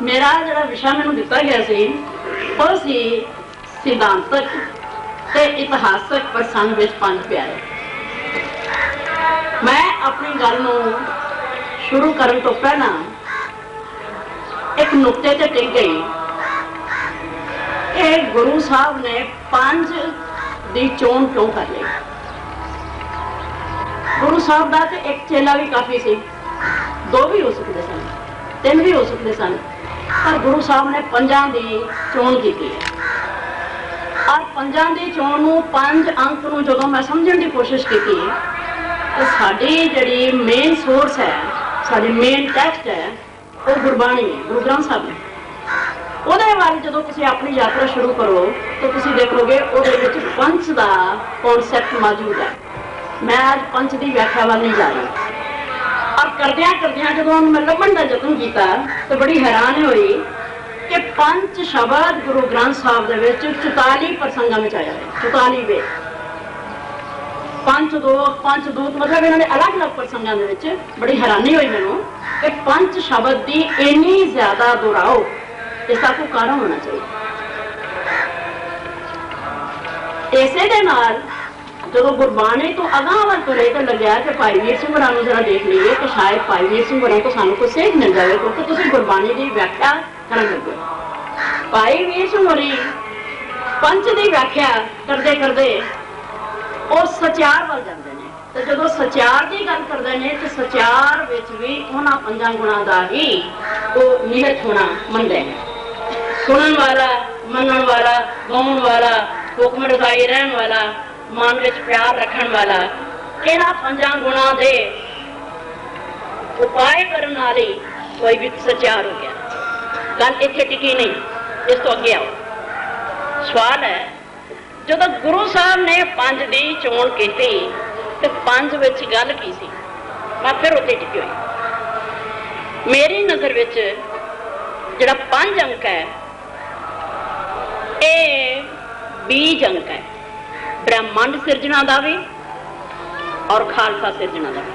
मेरा जिहड़ा विशा मैनूं दिता गया सी वो सी सिद्धांतक ते इतिहासक प्रसंग विच पंज प्यारे। मैं अपनी गल नूं शुरू करन तो पहला एक नुक्ते ते टिक गई कि गुरु साहब ने पंज दी चोण क्यों कर ली। गुरु साहब का तो एक चेला भी काफ़ी सी, दो भी हो सकते सन, तीन भी हो सकते सन, पर गुरु साहब ने पंजां दी चोण की है। और पंजां दी चोण नूं पंज अंक नूं जदों मैं समझण की कोशिश की तो साडी जिहड़ी मेन सोर्स है, साडी मेन टैक्सट है वो गुरबाणी है, गुरु ग्रंथ साहब है। ਉਹਦੇ ਬਾਰੇ ਜਦੋਂ ਤੁਸੀਂ ਆਪਣੀ ਯਾਤਰਾ ਸ਼ੁਰੂ ਕਰੋ ਤਾਂ ਤੁਸੀਂ ਦੇਖੋਗੇ ਉਹਦੇ ਵਿੱਚ ਪੰਚ ਦਾ ਕਨਸੈਪਟ ਮੌਜੂਦ ਹੈ। ਮੈਂ ਅੱਜ ਪੰਚ ਦੀ ਵਿਆਖਿਆ ਵੱਲ ਨਹੀਂ ਜਾ ਰਹੀ। ਔਰ ਕਰਦਿਆਂ ਜਦੋਂ ਮੈਂ ਲੱਭਣ ਦਾ ਯਤਨ ਕੀਤਾ ਤਾਂ ਬੜੀ ਹੈਰਾਨ ਹੋਈ ਕਿ ਪੰਜ ਸ਼ਬਦ ਗੁਰੂ ਗ੍ਰੰਥ ਸਾਹਿਬ ਦੇ ਵਿੱਚ 44 ਪ੍ਰਸੰਗਾਂ ਵਿੱਚ ਆਇਆ ਹੈ। 44 ਵੇ ਪੰਜ ਦੂਤ ਮਤਲਬ ਇਹਨਾਂ ਦੇ ਅਲੱਗ-ਅਲੱਗ ਪ੍ਰਸੰਗਾਂ ਦੇ ਵਿੱਚ ਬੜੀ ਹੈਰਾਨੀ ਹੋਈ ਮੈਨੂੰ ਕਿ ਪੰਜ ਸ਼ਬਦ ਦੀ ਇੰਨੀ ਜ਼ਿਆਦਾ ਦੁਹਰਾਓ इसका कोई कारण होना चाहिए। इसे दे नाल जो गुरबाणी तो अगां वाल तुरे तो लग्या कि भाई वीर सिंह होरां नूं जरा देख लीए कि शायद भाई वीर सिंह होरां तो सानूं कोई सेध मिल जाए क्योंकि तुसीं गुरबाणी की व्याख्या करन लगे। भाई वीर सिंह होरी पंच की व्याख्या करते करते वो सचार वाल जाते हैं। तो जो सचार की गल करते हैं तो सचार विच भी उन्हां पंजां गुणां दा ही वो निहित होना मनदे हैं। सुनन वाला, मनन वाला, गाउण वाला, हुक्म रखाई रहन वाला, मन विच प्यार रखण वाला, इन्हां पंजां गुणां दे उपाय करन वाली कोई भी सचार हो गया। गल इत्थे टिकी नहीं, इस तो अगे आओ। सवाल है जदों गुरु साहब ने पंज दी चोण कीती ते पंज विच गल की सी, मैं फिर उत्ते टिकी होई। मेरी नज़र विच जिहड़ा पंज अंक है ये बीज अंक है, ब्रह्मांड सिरजना का भी और खालसा सिरजना का भी।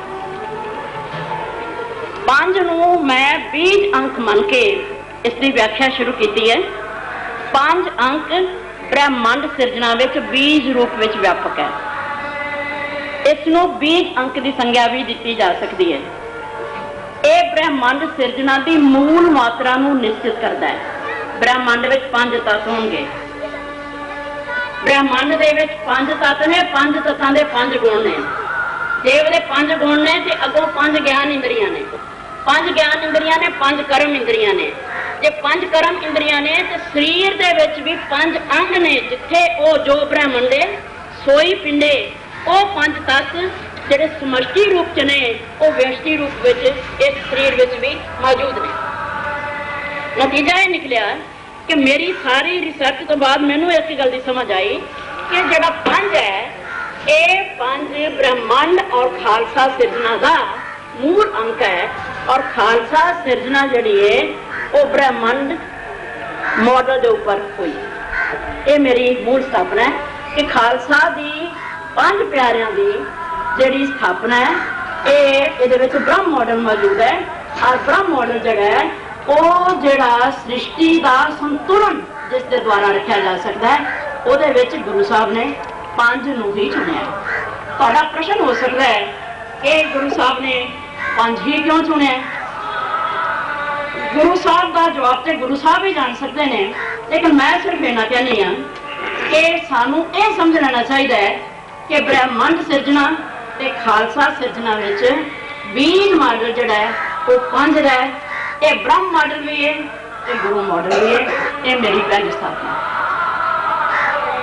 पंज नूं मैं बीज अंक मन के इसकी व्याख्या शुरू की है। पंज अंक ब्रह्मांड सिरजना विच बीज रूप विच व्यापक है। इसनूं बीज अंक की संज्ञा भी दी जा सकती है। यह ब्रह्मांड सिरजना की मूल मात्रा नूं निश्चित करता है। ब्रह्मांड विच पंज तत्व होंगे। ब्रह्मांड दे विच पंज तत्व ने, पंज तत्वां दे पंज गुण ने। जे उहदे पंज गुण ने ते अगों पंज ज्ञान इंद्रियां ने, पंज ज्ञान इंद्रियां ने, पंज कर्म इंद्रियां ने। जे पंज कर्म इंद्रियां ने ते शरीर दे विच भी पंज अंग ने, जिथे ओ जो ब्रह्मंड है सोई पिंडे ओ पंज तत्व जिहड़े समष्टि रूप च ने वो व्यष्टि रूप विच इस शरीर विच भी मौजूद ने। नतीजा यह निकलिया कि मेरी सारी रिसर्च तो बाद मैनू एक गल की समझ आई कि जिहड़ा पंज है ये पंज ब्रह्मांड और खालसा सिरजना का मूल अंक है। और खालसा सिरजना जिहड़ी है वो ब्रह्मांड मॉडल के ऊपर हुई। ये मेरी मूल स्थापना है कि खालसा दी पंज प्यारियां दी जिहड़ी स्थापना है ये ब्रह्म मॉडल मौजूद है। और ब्रह्म मॉडल जिहड़ा है वो जिहड़ा सृष्टि का संतुलन जिसके द्वारा रखा जा सकता है उहदे विच गुरु साहब ने पंज नूं ही चुनिया। तुहाडा प्रश्न हो सकता है कि गुरु साहब ने पंज ही क्यों चुने। गुरु साहब का जवाब तो गुरु साहब ही जान सकते हैं, लेकिन मैं सिर्फ इन्ना कहनी हाँ कि सानू ये समझ लेना चाहिए कि ब्रह्मांड सिरजना ते खालसा सिरजना विच बीज मॉडल जिहड़ा है वो पंज दा है। ये ब्रह्म मॉडल भी है, ये गुरु मॉडल भी है। ये मेरी पहली स्थापना।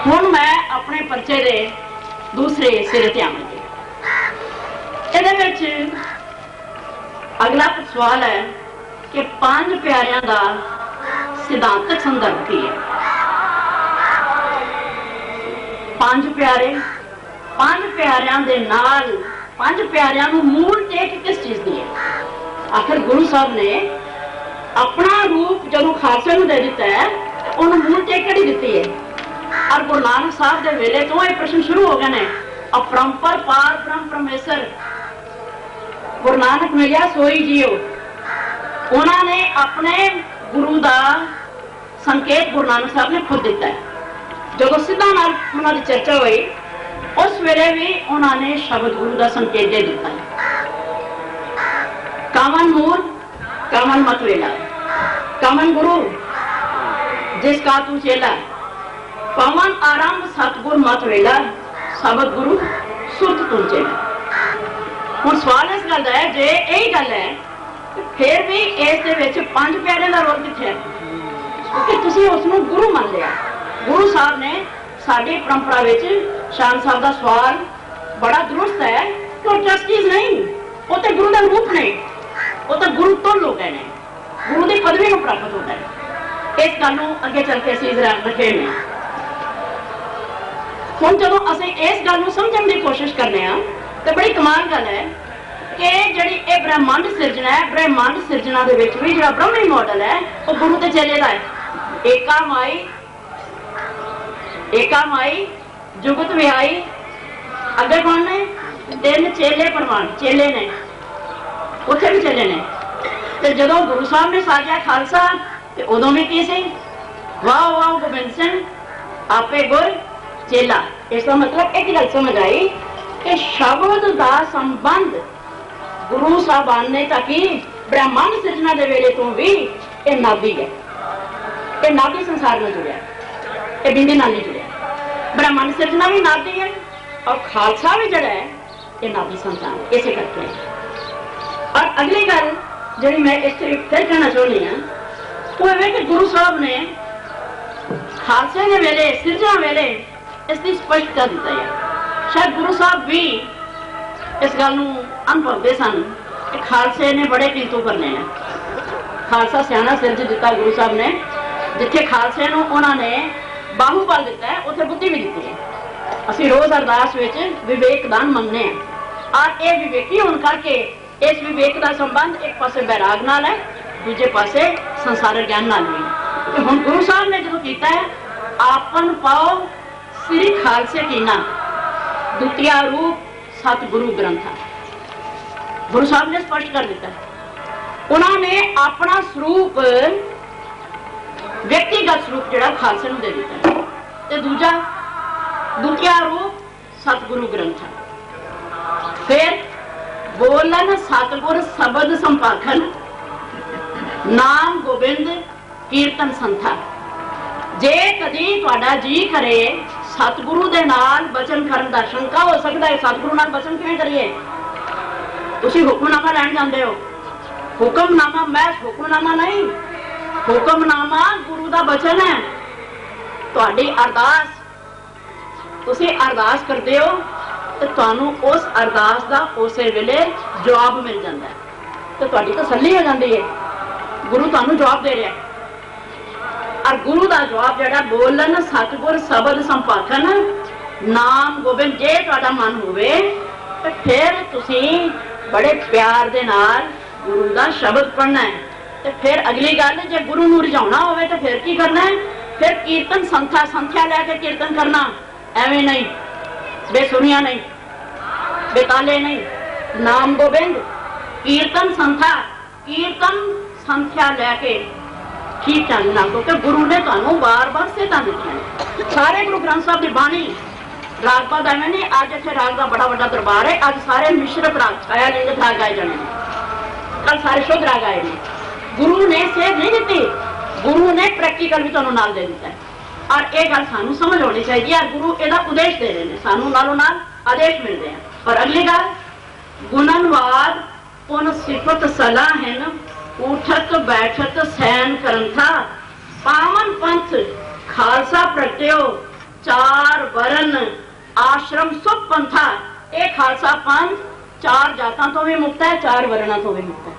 हुण मैं अपने परचे दे दूसरे सिरे ते आवांगी। इहदे विच अगला सवाल है कि पंज प्यारियां दा सिद्धांतक संदर्भ की है। पंज प्यारियां दे नाल पंज प्यारियां नूं मूल टेक किस चीज़ दी है। आखिर गुरु साहब ने अपना रूप जो खालसे नूं दे दिता है उन्होंने मूल टेक किहड़ी दिती है। और गुरु नानक साहब के वेले तो ये प्रश्न शुरू हो गए ने, अपरंपर पार ब्रह्म परमेश्वर गुरु नानक मिलिया सोई जियो। उन्होंने अपने गुरु का संकेत गुरु नानक साहब ने खुद दिता है। जो सिद्धा नाल उन्होंने चर्चा हुई उस वेले भी उन्होंने शब्द गुरु का संकेत दे दिता है। कामन मूल कामन मत वेला, कामन गुरु जिसका तू चेला, पवन आरंभ सतगुर मत वेला, शब्द गुरु सुरत तू चेला। हुण सवाल इस गल है, जे यही गल है फिर भी इस पांच प्यारे का रोल कित्थे है? क्योंकि तुसीं उसनूं गुरु मान लिया। गुरु साहब ने साडी परंपरा विच शान साहब का सवाल बड़ा दुरुस्त है कि वो ट्रस्टीज नहीं, वो तो गुरु का रूप नहीं, वो तो गुरु तो लोग ने, गुरु की पदवी को प्राप्त होता है। इस गल अगे चल के असीं जरा रखेंगे। हुण जदों असीं इस गल नूं समझण की कोशिश करने आ तो बड़ी कमाल गल है कि जिहड़ी ये ब्रह्मांड सिरजना है, ब्रह्मांड सिरजना दे विच भी जिहड़ा ब्रह्मणी मॉडल है वो गुरु ते चेले दा है। एका माई जुगत विहाई, अगे कौन ने? तीन चेले प्रमाण, चेले ने उत्थे भी चेले ने। ते जदों गुरु साहब ने साजिया खालसा ते उदों भी की सी? वाह वाह गोबिंद सिंह आपे गुर चेला। इसका मतलब एक गल समझ आई कि शब्द का संबंध गुरु साहबान ने ताकि ब्रह्मांड सिरजना के वेले तो भी ये नाभि है, ये नाभि संसार में जुड़िया, ये बिंदी नाल नहीं जुड़िया। ब्रह्मांड सिरजना भी नाभि है और खालसा भी जड़ा है ये नाभि संतान, इसे करके। और अगली गल जी मैं इस फिर कहना चाहती हूँ वो है कि गुरु साहब ने खालसे के वेले सिरजना वेले इसकी स्पष्टता दी है। शायद गुरु साहब भी इस गल अनुभवते सन कि खालसे ने बड़े किंतु करने हैं। खालसा सियाना सिरज दिता गुरु साहब ने, जिथे खालसे उन्होंने बाहूबल दिता है उसे बुद्धि भी दी है। असीं रोज अरदास विच विवेक दान मंगने हैं और ये विवेकी होने करके इस विवेक का संबंध एक पासे बैराग नाल है, दूजे पासे संसार ज्ञान नाल भी। हुण गुरु साहब ने जो किया है आपन पाओ श्री खालसे कीना, द्वितीय रूप सतगुरु ग्रंथ। गुरु साहब ने स्पष्ट कर दिता है। उन्होंने अपना स्वरूप व्यक्तिगत स्वरूप जो खालसे नूं दे दिता है ते दूजा द्वितीय रूप सतगुरु ग्रंथ। फिर बोलन सतगुर शब्द संपाखन, नाम गोबिंद कीर्तन संथा। जे कदी तुहाडा जी करे सतगुरु दे नाल बचन करन दा, शंका हो सकता है सतगुरु नाल बचन किवें करिए? तुसीं हुक्मनामा लैण जांदे हो, हुक्मनामा महज हुक्मनामा नहीं, हुक्मनामा गुरु दा बचन है। तुहाडी अरदास, तुसीं अरदास करदे हो तो तुहानूं उस अरदास दा उसे वेले जवाब मिल जाता है, तो तुहाडी तसल्ली हो जाती है, गुरु तुहानूं जवाब दे रहा है। और गुरु का जवाब जड़ा बोलन सतगुर शब्द संपाखन, नाम गोबिंद। जे तुहाडा मन होवे तो फिर तुसीं बड़े प्यार दे नाल गुरु का शब्द पढ़ना है। तो फिर अगली गल, जे गुरु नूं रिझाउणा होवे तो फिर की करना है? फिर कीर्तन संख्या, संख्या लैके कीर्तन करना, एवें नहीं, बेसुनिया नहीं, बेताले नहीं, नाम गोबिंद कीर्तन संख्या, कीर्तन संख्या लैके ठीक चलना। क्योंकि गुरु ने तुहानूं बार बार सेहतां दित्तियां। सारे गुरु ग्रंथ साहब की बाणी राग पाद एवें नहीं, अज इत्थे राग का बड़ा बड़ा दरबार है, अज सारे मिश्रत राग, छाया लिंग राग गाए जाने, कल सारे शुद्ध राग आए हैं। गुरु ने सेध नहीं दी, गुरु ने प्रैक्टिकल भी तुहानूं नाल दे दिता है। और यह गल सानूं समझ होनी चाहिए। और गुरु इहदा उपदेश दे रहे हैं, सानूं नालों नाल आदेश मिल रहे हैं। और अगली गल, गुणनवाद पुन सिफत सलाहन, उठत बैठत सैन करन था, पावन पंथ खालसा प्रगट्यो, चार वरन आश्रम सुख पंथा। ये खालसा पंथ चार जातां तो भी मुक्त है, चार वरना तो भी मुक्त है।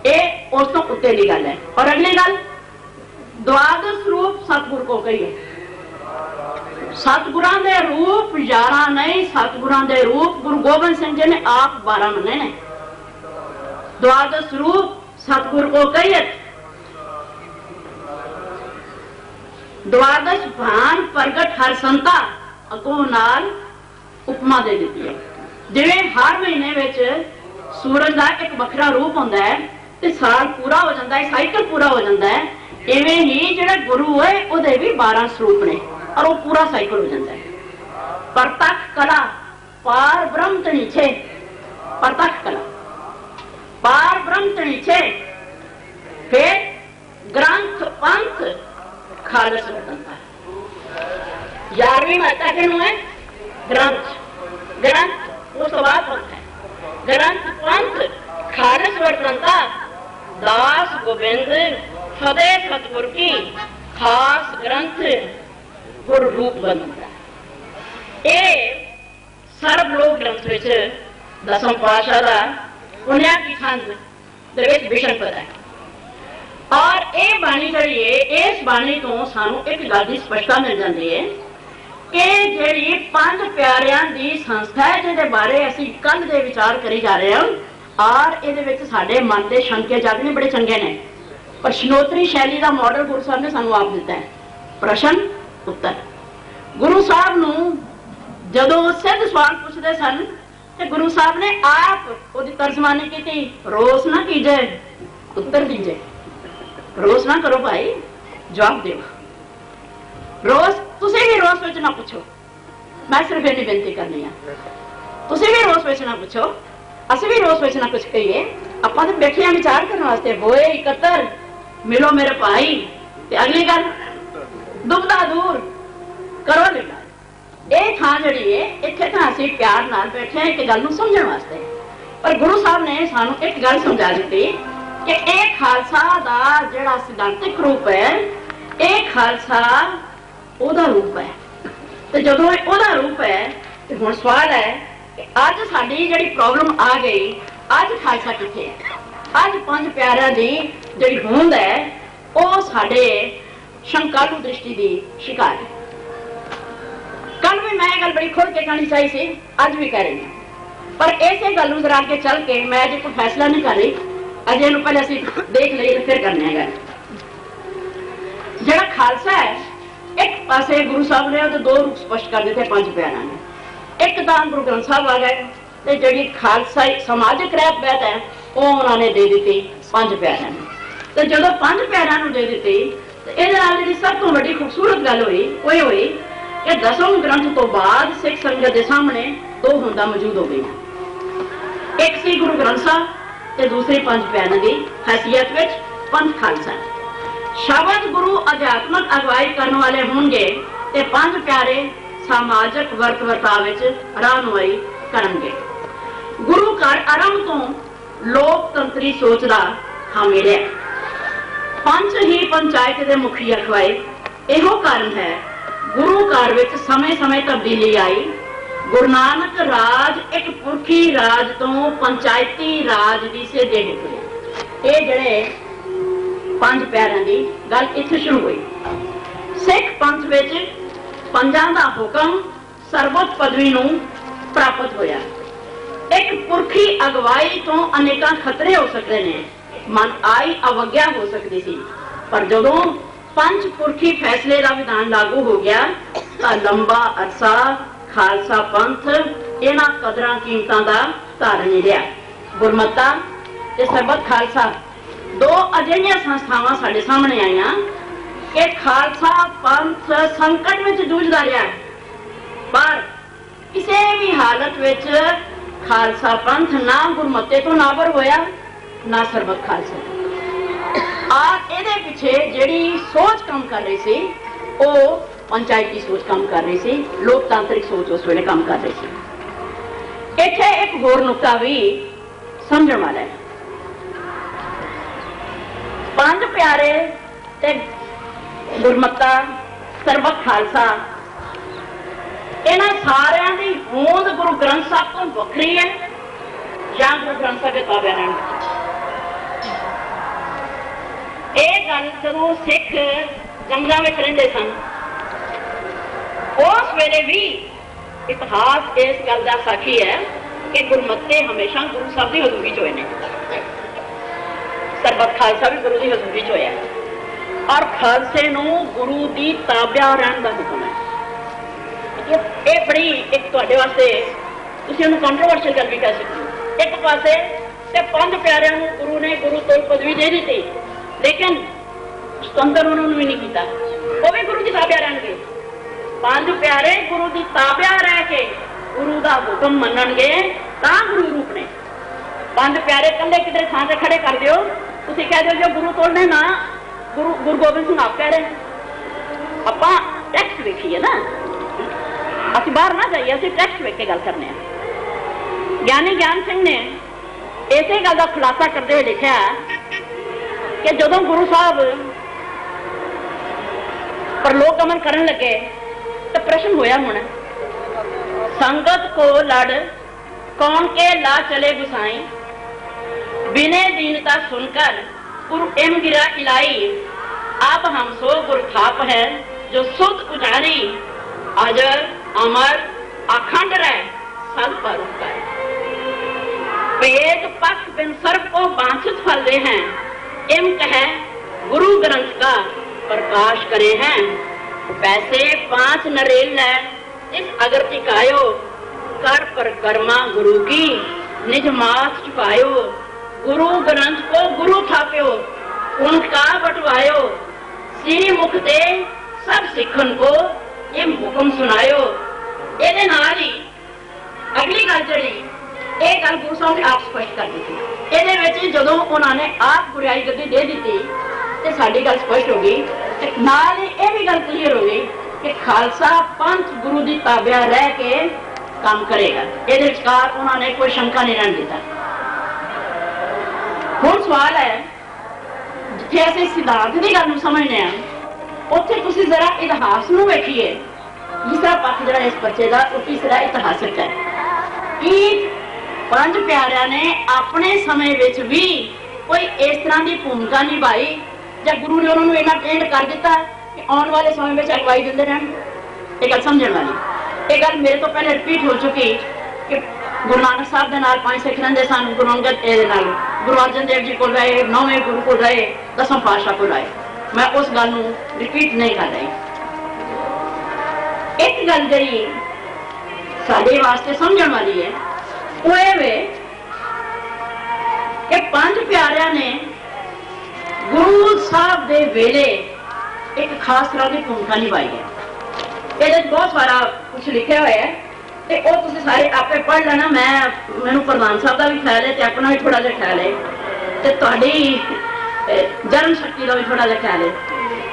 ये उस तो उत्ते की गल है। और अगली गल, द्वादश रूप सतगुर को कहिए। सतगुरां दे रूप 11 नहीं, सतगुरां दे रूप गुरु गोबिंद सिंह जी ने आप 12 मने ने। द्वादश रूप सतगुर को कहिए। द्वादश भान प्रगट हर संता, अगों नाल उपमा दे दी है। जिवें हर महीने विच सूरज का एक वखरा रूप होंदा है, ਤੇ ਸਾਲ ਪੂਰਾ ਹੋ ਜਾਂਦਾ ਹੈ, ਸਾਈਕਲ ਪੂਰਾ ਹੋ ਜਾਂਦਾ ਹੈ। ਇਵੇਂ ਹੀ ਜਿਹੜਾ ਗੁਰੂ ਹੈ ਉਹਦੇ ਵੀ 12 ਸਰੂਪ ਨੇ ਔਰ ਉਹ ਪੂਰਾ ਸਾਈਕਲ ਹੋ ਜਾਂਦਾ ਹੈ। ਪ੍ਰਤੱਖ ਕਲਾ ਪਾਰ ਬ੍ਰਹਮ ਤਣੀਛੇ, ਪ੍ਰਤੱਖ ਕਲਾ ਪਾਰ ਬ੍ਰਹਮ ਤਣੀਛੇ, ਫਿਰ ਗ੍ਰੰਥ ਪੰਥ ਖਾਲਸ ਵਤਨਤਾ। 11ਵੀਂ ਮਾਤਾ ਕਿਹਨੂੰ ਹੈ? ਗ੍ਰੰਥ, ਗ੍ਰੰਥ ਉਸ ਤੋਂ ਬਾਅਦ ਪੰਥ ਹੈ। ਗ੍ਰੰਥ ਪੰਥ ਖਾਲਸ ਵਤਨਤਾ, ਦਾਸ ਗੋਬਿੰਦ ਫਤਿਹ ਸਤਿਗੁਰ ਕੀ, ਖਾਸ ਗ੍ਰੰਥ ਗੁਰ ਰੂਪ ਬੰਦਾ। ਇਹ ਸਰਬ ਲੋਕ ਗ੍ਰੰਥ ਵਿੱਚ ਦਸਮ ਪਾਤਸ਼ਾਹ ਦਾ ਪੁਨਿਆ ਕੀ ਛੰਦ ਦੇ ਵਿੱਚ ਵਿਸ਼ਣ ਪਤਾ ਹੈ। ਔਰ ਇਹ ਬਾਣੀ ਜਿਹੜੀ ਹੈ, ਇਸ ਬਾਣੀ ਤੋਂ ਸਾਨੂੰ ਇੱਕ ਗੱਲ ਦੀ ਸਪਸ਼ਟਤਾ ਮਿਲ ਜਾਂਦੀ ਹੈ ਕਿ ਜਿਹੜੀ ਪੰਜ ਪਿਆਰਿਆਂ ਦੀ ਸੰਸਥਾ ਹੈ ਜਿਹਦੇ ਬਾਰੇ ਅਸੀਂ ਕੱਲ ਦੇ ਵਿਚਾਰ ਕਰੀ ਜਾ ਰਹੇ ਹਾਂ, ਔਰ ਇਹਦੇ ਵਿੱਚ ਸਾਡੇ ਮਨ ਦੇ ਸ਼ੰਕੇ ਜਾਗਣੇ ਬੜੇ ਚੰਗੇ ਨੇ। ਪ੍ਰਸ਼ਨੋਤਰੀ ਸ਼ੈਲੀ ਦਾ ਮਾਡਲ ਗੁਰੂ ਸਾਹਿਬ ਨੇ ਸਾਨੂੰ ਆਪ ਦਿੱਤਾ ਹੈ। ਪ੍ਰਸ਼ਨ ਉੱਤਰ। ਗੁਰੂ ਸਾਹਿਬ ਨੂੰ ਜਦੋਂ ਸਿੱਧ ਸਵਾਲ ਪੁੱਛਦੇ ਸਨ ਤੇ ਗੁਰੂ ਸਾਹਿਬ ਨੇ ਆਪ ਉਹਦੀ ਤਰਜਮਾਨੀ ਕੀਤੀ, ਰੋਸ ਨਾ ਕੀਜੇ ਉੱਤਰ ਦੀਜੇ। ਰੋਸ ਨਾ ਕਰੋ ਭਾਈ, ਜਵਾਬ ਦਿਓ। ਰੋਸ ਤੁਸੀਂ ਵੀ ਰੋਸ ਵਿੱਚ ਨਾ ਪੁੱਛੋ। ਮੈਂ ਸਿਰਫ ਇਹਨੀ ਬੇਨਤੀ ਕਰਨੀ ਆ, ਤੁਸੀਂ ਵੀ ਰੋਸ ਵਿੱਚ ਨਾ ਪੁੱਛੋ, ਅਸੀਂ ਵੀ ਰੋਸ ਵਿੱਚ ਨਾ ਕੁਛ ਕਹੀਏ। ਆਪਾਂ ਤਾਂ ਬੈਠੇ ਆ ਵਿਚਾਰ ਕਰਨ ਵਾਸਤੇ। ਹੋਏ ਇਕੱਤਰ ਮਿਲੋ ਮੇਰੇ ਭਾਈ, ਤੇ ਅਗਲੀ ਗੱਲ ਦੁਬਦਾ ਦੂਰ ਕਰੋ ਲਿਖਾ। ਇਹ ਥਾਂ ਜਿਹੜੀ ਹੈ ਇੱਥੇ ਤਾਂ ਅਸੀਂ ਪਿਆਰ ਨਾਲ ਬੈਠੇ ਹਾਂ ਇੱਕ ਗੱਲ ਨੂੰ ਸਮਝਣ ਵਾਸਤੇ, ਪਰ ਗੁਰੂ ਸਾਹਿਬ ਨੇ ਸਾਨੂੰ ਇੱਕ ਗੱਲ ਸਮਝਾ ਦਿੱਤੀ ਕਿ ਇਹ ਖਾਲਸਾ ਦਾ ਜਿਹੜਾ ਸਿਧਾਂਤਿਕ ਰੂਪ ਹੈ, ਇਹ ਖਾਲਸਾ ਉਹਦਾ ਰੂਪ ਹੈ। ਤੇ ਜਦੋਂ ਇਹ ਉਹਦਾ ਰੂਪ ਹੈ ਤੇ ਹੁਣ ਸਵਾਲ ਹੈ ਕਿ ਅੱਜ ਸਾਡੀ ਜਿਹੜੀ ਪ੍ਰੋਬਲਮ ਆ ਗਈ, ਅੱਜ ਖਾਲਸਾ ਕਿੱਥੇ ਹੈ? ਅੱਜ ਪੰਜ ਪਿਆਰਿਆਂ ਦੀ ਜਿਹੜੀ ਹੋਂਦ ਹੈ ਉਹ ਸਾਡੇ ਸ਼ੰਕਾਲੂ ਦ੍ਰਿਸ਼ਟੀ ਦੀ ਸ਼ਿਕਾਰ ਹੈ। ਕੱਲ ਵੀ ਮੈਂ ਇਹ ਗੱਲ ਬੜੀ ਖੁੱਲ੍ਹ ਕੇ ਕਹਿਣੀ ਚਾਹੀ ਸੀ, ਅੱਜ ਵੀ ਕਹਿ ਰਹੀ ਹਾਂ, ਪਰ ਇਸੇ ਗੱਲ ਨੂੰ ਜ਼ਰਾ ਅੱਗੇ ਚੱਲ ਕੇ ਮੈਂ ਅਜੇ ਕੋਈ ਫੈਸਲਾ ਨਹੀਂ ਕਰ ਰਹੀ। ਅਜੇ ਇਹਨੂੰ ਪਹਿਲੇ ਅਸੀਂ ਦੇਖ ਲਈਏ ਤੇ ਫਿਰ ਕਰਨੇ ਹੈਗਾ। ਜਿਹੜਾ ਖਾਲਸਾ ਹੈ, ਇੱਕ ਪਾਸੇ ਗੁਰੂ ਸਾਹਿਬ ਨੇ ਉਹਦੇ ਦੋ ਰੂਪ ਸਪਸ਼ਟ ਕਰ ਦਿੱਤੇ ਪੰਜ ਪਿਆਰਿਆਂ ਨੇ। ਇੱਕ ਤਾਂ ਗੁਰੂ ਗ੍ਰੰਥ ਸਾਹਿਬ ਆ ਗਏ ਤੇ ਜਿਹੜੀ ਖਾਲਸਾ ਸਮਾਜਿਕ ਰਹਿਤ ਬਹਿਤ ਹੈ ਉਹ ਉਹਨਾਂ ਨੇ ਦੇ ਦਿੱਤੀ ਪੰਜ ਪਿਆਰਿਆਂ ਨੂੰ। ਤੇ ਜਦੋਂ ਪੰਜ ਪਿਆਰਿਆਂ ਨੂੰ ਦੇ ਦਿੱਤੀ ਤੇ ਇਹਦੇ ਨਾਲ ਜਿਹੜੀ ਸਭ ਤੋਂ ਵੱਡੀ ਖੂਬਸੂਰਤ ਗੱਲ ਹੋਈ ਉਹ ਇਹ ਹੋਈ ਕਿ ਦਸਮ ਗ੍ਰੰਥ ਤੋਂ ਬਾਅਦ ਸਿੱਖ ਸੰਗਤ ਦੇ ਸਾਹਮਣੇ ਦੋ ਹੋਂਦਾਂ ਮੌਜੂਦ ਹੋ ਗਈਆਂ। ਇੱਕ ਸੀ ਗੁਰੂ ਗ੍ਰੰਥ ਸਾਹਿਬ ਤੇ ਦੂਸਰੀ ਪੰਜ ਪਿਆਰਿਆਂ ਦੀ ਹੈਸੀਅਤ ਵਿੱਚ ਪੰਥ ਖਾਲਸਾ। ਸ਼ਬਦ ਗੁਰੂ ਅਧਿਆਤਮਕ ਅਗਵਾਈ ਕਰਨ ਵਾਲੇ ਹੋਣਗੇ ਤੇ ਪੰਜ ਪਿਆਰੇ ਸਮਾਜਿਕ ਵਰਤ ਵਰਤਾਅ ਵਿੱਚ ਰਹਿਨੁਮਾਈ ਕਰਨਗੇ। ਗੁਰੂ ਘਰ ਆਰੰਭ ਤੋਂ ਲੋਕਤੰਤਰੀ ਸੋਚ ਦਾ ਹਾਮੀ ਰਿਹਾ। ਪੰਜ ਹੀ ਪੰਚਾਇਤ ਦੇ ਮੁਖੀ ਅਖਵਾਏ। ਇਹੋ ਕਾਰਨ ਹੈ ਗੁਰੂ ਘਰ ਵਿੱਚ ਸਮੇਂ-ਸਮੇਂ ਤਬਦੀਲੀ ਆਈ। ਗੁਰੂ ਨਾਨਕ ਰਾਜ ਇੱਕ ਪੁਰਖੀ ਰਾਜ ਤੋਂ ਪੰਚਾਇਤੀ ਰਾਜ ਦੀ ਸਿੱਧੇ ਨਿਕਲੇ। ਇਹ ਜਿਹੜੇ ਪੰਜ ਪਿਆਰਿਆਂ ਦੀ ਗੱਲ ਇੱਥੇ ਸ਼ੁਰੂ ਹੋਈ। ਸਿੱਖ ਪੰਥ ਵਿੱਚ ਪੰਜਾਂ ਦਾ ਹੁਕਮ ਸਰਵੋੱਚ ਪਦਵੀ ਨੂੰ ਪ੍ਰਾਪਤ ਹੋਇਆ। ਇੱਕ ਪੁਰਖੀ ਅਗਵਾਈ ਤੋਂ ਅਨੇਕਾਂ ਖਤਰੇ ਹੋ ਸਕਦੇ ਨੇ, ਮਨ ਆਈ ਅਵਗਿਆ ਹੋ ਸਕਦੀ ਸੀ, ਪਰ ਜਦੋਂ ਪੰਜ ਪੁਰਖੀ ਫੈਸਲੇ ਦਾ ਵਿਧਾਨ ਲਾਗੂ ਹੋ ਗਿਆ ਤਾਂ ਲੰਬਾ ਅਰਸਾ ਖਾਲਸਾ ਪੰਥ ਇਹਨਾਂ ਕਦਰਾਂ ਕੀਮਤਾਂ ਦਾ ਧਾਰਨ ਰਿਹਾ। ਗੁਰਮਤਾ ਤੇ ਸਰਬੱਤ ਖਾਲਸਾ ਦੋ ਅਜਿਹੀਆਂ ਸੰਸਥਾਵਾਂ ਸਾਡੇ ਸਾਹਮਣੇ ਆਈਆਂ ਕਿ ਖਾਲਸਾ ਪੰਥ ਸੰਕਟ ਵਿੱਚ ਜੂਝਦਾ ਰਿਹਾ, ਪਰ ਕਿਸੇ ਵੀ ਹਾਲਤ ਵਿੱਚ ਖਾਲਸਾ ਪੰਥ ਨਾ ਗੁਰਮਤੇ ਤੋਂ ਨਾਬਰ ਹੋਇਆ ਨਾ ਸਰਬੱਤ ਖਾਲਸਾ। ਇਹਦੇ ਪਿੱਛੇ ਜਿਹੜੀ ਸੋਚ ਕੰਮ ਕਰ ਰਹੀ ਸੀ ਉਹ ਪੰਚਾਇਤੀ ਸੋਚ ਕੰਮ ਕਰ ਰਹੀ ਸੀ, ਲੋਕਤਾਂਤਰਿਕ ਸੋਚ ਉਸ ਵੇਲੇ ਕੰਮ ਕਰ ਰਹੀ ਸੀ। ਇੱਥੇ ਇੱਕ ਹੋਰ ਨੁਕਤਾ ਵੀ ਸਮਝਣ ਵਾਲਾ ਹੈ। ਪੰਜ ਪਿਆਰੇ ਤੇ ਗੁਰਮਤਾ ਸਰਬੱਤ ਖਾਲਸਾ, ਇਹਨਾਂ ਸਾਰਿਆਂ ਦੀ ਹੋਂਦ ਗੁਰੂ ਗ੍ਰੰਥ ਸਾਹਿਬ ਤੋਂ ਵੱਖਰੀ ਹੈ ਜਾਂ ਗੁਰੂ ਗ੍ਰੰਥ ਸਾਹਿਬ ਦੇ ਤਾਬਿਆਂ ਨਾਲ। ਇਹ ਗੱਲ ਜਦੋਂ ਸਿੱਖ ਜੰਗਾਂ ਵਿੱਚ ਰਹਿੰਦੇ ਸਨ ਉਸ ਵੇਲੇ ਵੀ ਇਤਿਹਾਸ ਇਸ ਗੱਲ ਦਾ ਸਾਖੀ ਹੈ ਕਿ ਗੁਰਮਤੇ ਹਮੇਸ਼ਾ ਗੁਰੂ ਸਾਹਿਬ ਦੀ ਹਜ਼ੂਰੀ 'ਚ ਹੋਏ ਨੇ। ਸਰਬੱਤ ਖਾਲਸਾ ਵੀ ਗੁਰੂ ਦੀ ਹਜ਼ੂਰੀ 'ਚ ਹੋਇਆ ਔਰ ਖਾਲਸੇ ਨੂੰ ਗੁਰੂ ਦੀ ਤਾਬਿਆ ਰਹਿਣ ਦਾ ਹੁਕਮ ਹੈ। ਇਹ ਬੜੀ ਇੱਕ ਤੁਹਾਡੇ ਵਾਸਤੇ ਤੁਸੀਂ ਉਹਨੂੰ ਕੰਟਰੋਵਰਸ਼ੀਅਲ ਗੱਲ ਵੀ ਕਹਿ ਸਕਦੇ ਹੋ। ਇੱਕ ਪਾਸੇ ਤੇ ਪੰਜ ਪਿਆਰਿਆਂ ਨੂੰ ਗੁਰੂ ਨੇ ਗੁਰੂ ਤੋਂ पदवी दे दी, लेकिन स्वतंत्र उन्होंने भी नहीं किया, वो भी गुरु की ताबिया रहणगे। पांच प्यारे गुरु की ताबिया रह के गुरु का हुक्म मनणगे तां गुरु रूप ने। पांच प्यारे कल्ले किधरे थां से खड़े कर दियो, तुसीं कह दो जो गुरु तोड़ने ना, गुरु गोबिंद सिंह आप कह रहे। आपां टैक्सट वेखीए ना, ਅਸੀਂ बाहर ना जाइए, ਅਸੀਂ टैक्सट वेख के गल करने। ज्ञानी ज्ञान सिंह ने इसे गल का खुलासा करते हुए लिखा कि जदों गुरु साहब परलोक गमन करन लगे तो प्रश्न होया होना, संगत को लड़ कौन के ला चले गुसाई, बिने दीनता सुनकर गुरु एम गिरा इलाई, आप हम सो गुरु थाप है जो सुध उजारी, अजर अमर अखंड रह सद पर उपकार। वेद पक्ष बिन सर्व को वांछित फल दे हैं, एम कहे गुरु ग्रंथ का प्रकाश करे हैं। पैसे 5 नरेल है इस अगर टिकायो, कर पर कर्मा गुरु की निज मास चुकायो। गुरु ग्रंथ को गुरु थाप्यो, उनका बटवायो, श्री मुख दे सब सिखन को ये हुक्म सुनायो। ਇਹਦੇ ਨਾਲ ਹੀ ਅਗਲੀ ਗੱਲ ਜਿਹੜੀ ਇਹ ਗੱਲ ਗੁਰੂ ਸਾਹਿਬ ਨੇ ਆਪ ਸਪਸ਼ਟ ਕਰ ਦਿੱਤੀ। ਇਹਦੇ ਵਿੱਚ ਜਦੋਂ ਉਹਨਾਂ ਨੇ ਆਪ ਗੁਰਿਆਈ ਗੱਦੀ ਦੇ ਦਿੱਤੀ ਤੇ ਸਾਡੀ ਗੱਲ ਸਪਸ਼ਟ ਹੋ ਗਈ, ਤੇ ਨਾਲ ਹੀ ਇਹ ਵੀ ਗੱਲ ਕਲੀਅਰ ਹੋ ਗਈ ਕਿ ਖਾਲਸਾ ਪੰਥ ਗੁਰੂ ਦੀ ਤਾਬਿਆ ਰਹਿ ਕੇ ਕੰਮ ਕਰੇਗਾ। ਇਹਦੇ ਵਿਚਕਾਰ ਉਹਨਾਂ ਨੇ ਕੋਈ ਸ਼ੰਕਾ ਨਹੀਂ ਰਹਿਣ ਦਿੱਤਾ। ਹੁਣ ਸਵਾਲ ਹੈ, ਜਿੱਥੇ ਅਸੀਂ ਸਿਧਾਂਤ ਦੀ ਗੱਲ ਨੂੰ ਸਮਝਦੇ ਹਾਂ, ਉੱਥੇ ਤੁਸੀਂ ਜ਼ਰਾ ਇਤਿਹਾਸ ਨੂੰ ਵੇਖੀਏ। तीसरा पक्ष जो इस बच्चे का वो तीसरा इतिहासक है कि पंज प्यारिया ने अपने समय विच भी कोई इस तरह की भूमिका निभाई, या गुरु ने उन्होंने इन्ना ट्रेंड कर दिता कि आने वाले समय में अगवाई देते रहन। ये गल समझने वाली, ये गल मेरे तो पहले रिपीट हो चुकी कि गुरु नानक साहब के नाल 5 सिख रहिंदे सन, गुरु अंगद गुरु अर्जन देव जी को रहे, 9वें गुरु को रहे, 10वां पातशाह को रहे। मैं उस गल नूं रिपीट नहीं कर रही। एक गल जी साडे वास्ते समझण वाली है, वो ये कि पंज प्यारिया ने गुरु साहब दे वेले एक खास तरह की भूमिका निभाई है। ये बहुत सारा कुछ लिखा हुआ है, तो वो तुम सारे आपे पढ़ लेना। मैनू प्रधान साहब का भी ख्याल है, तो अपना भी थोड़ा जिहा ख्याल है, तो तुहाडी जन्म शक्ति का भी थोड़ा जिहा ख्याल है।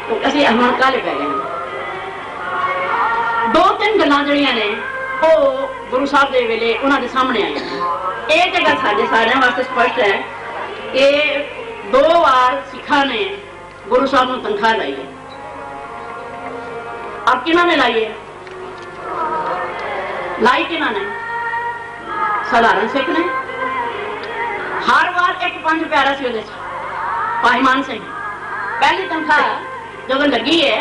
तो असीं हुण काहले पै गए। 2-3 गल्लां जिहड़ियां ने वो गुरु साहब दे वेले उन्हां दे सामने आई। ये तो गल साडे सारिਆਂ वास्ते स्पष्ट है कि 2 बार सिखा ने गुरु साहब नूं तनख्वाह लाई है। अब किन्हां ने लाई है? लाई किन्हां ने? साधारण सिख ने। हर बार एक पंज प्यारा सी उहदे भाई मान सिंह। पहली तनख्वाह जदों लगी है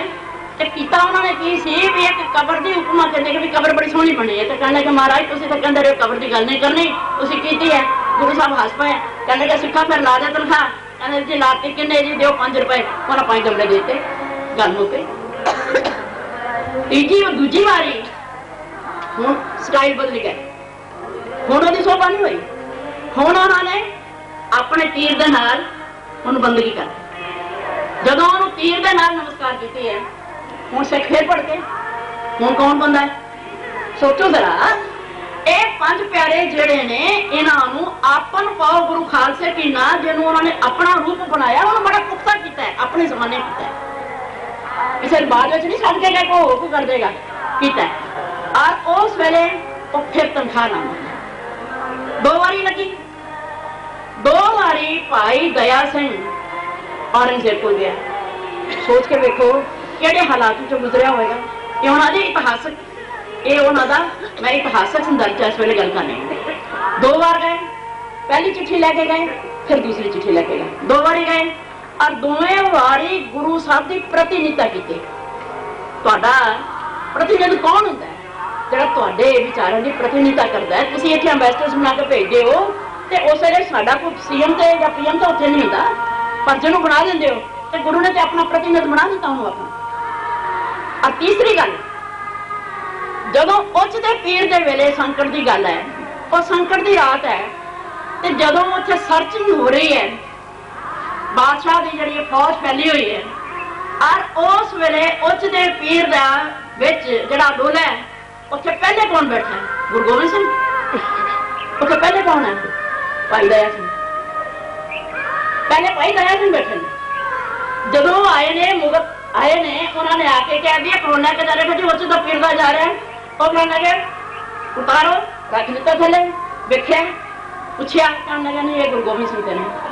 तो किया उन्होंने की सी भी एक कबर की उपमा कहते कि भी कबर बड़ी सोहनी बनी है, तो कहने कि महाराज तुसीं तो कहंदे रहे कबर की गल नहीं करनी, तुसीं कीती है। गुरु साहब हस पे, कहने कि सिखा फिर ला दे तनख्वाह। कहने जी लाती किन्ने जी, दिओ 5 रुपए। उन्हें 5 गमले देते, गल मुके। तीजी और दूजी बारी हुण स्टाइल बदल गए, हुण उहदी शोभा नहीं हुई। हुण उन्होंने अपने तीर दे नाल उहनूं बंदगी कर, जदों उहनूं तीर दे नाल नमस्कार कीती है, हुण सिख फिर पड़ के हुण कौन बंदा है? सोचो जरा, ये 5 प्यारे जिहड़े ने इन्हां नूं आपन पाओ गुरु खालसे की ना, जिन्होंने उन्होंने अपना रूप बनाया, उन्होंने बड़ा पुख्ता किया है, अपने जमाने किया है। किसी बाद में नहीं छड्ड के गए को होर कर देगा, किया है। और उस वेले वो फिर तनख्वाह ना 2 बारी लगी। 2 बारी भाई दया सिंह औरंगजेब को गया। सोच के देखो किहड़े हालात चों गुजरिया होएगा। ये उन्हां दे इतिहासक, ये उन्हां दा मैं इतिहासक संदर्भ इस वेले गल करनी। 2 बार गए, पहली चिट्ठी लैके गए, फिर दूसरी चिट्ठी लैके गए। 2 बारी गए और दोवें बारी गुरु साहब की प्रतिनिधिता की। तुहाडा प्रतिनिधि कौन हुंदा है? जिहड़ा तुहाडे विचारां की प्रतिनिधिता करदा है। तुसीं इत्थे एंबैसडर्स बना के भेजदे हो, ते उस वेले साडा कोई सीएम ते जां पीएम तो उत्थे नहीं हुंदा, पर जिहनूं बना दिंदे हो, ते गुरु ने ते अपना प्रतिनिधि बना दिता उन्होंने अपना। और तीसरी गल, जदों उच्च दे पीर दे वेले संकट की गल है, और संकट की रात है, तो जदों उत्थे सर्चिंग हो रही है, बादशाह की जी फौज फैली हुई है और उस वेले उच्च दे पीर दा विच जिहड़ा डोला है उत्थे पहले कौन बैठा है? गुरु गोबिंद सिंह। उत्थे पहले कौन है? भाई दया सिंह। पहले भाई दया सिंह बैठे जो आए ने मुगल आए ने उन्होंने आके कह दिया कौन लैके जा रहे जी उच्च दा पीर दा जा रहा है और कहने लगे उतारो रख दिता थले वेख्या पूछया कहने लगे नहीं ये गुरु गोबिंद सिंह ने।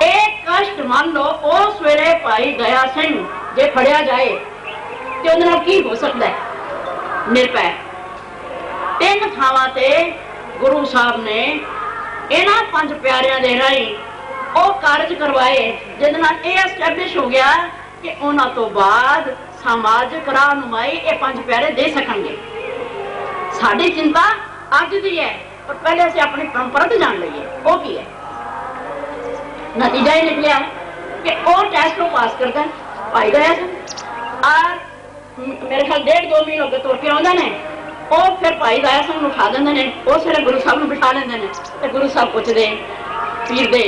एक कष्ट मान लो उस वेले भाई दया सिंह जे फड़िया जाए तो उन्हें की हो सकता है? निरपै। तीन थावां ते गुरु साहब ने इन्हां पंज प्यारियां दे राही वो कारज करवाए जिहदे नाल ये एस्टैबलिश हो गया कि उन्हां तो बाद समाजिक रहनुमाई ये पंज प्यारे दे सकणगे। साडी चिंता अज दी है पर पहले असीं अपनी परंपरा तो जान लईए वो की है। नतीजा ये निकलिया कि वो टेस्ट को पास करता है भाई दया सिंह और मेरे ख्याल 1.5-2 महीने हो गए तुर के आउंदे ने वो फिर भाई दया सिंह नूं उठा देंदे ने उस वेले गुरु साहब नूं बिठा लेंदे ने ते गुरु साहब पुछदे पीर दे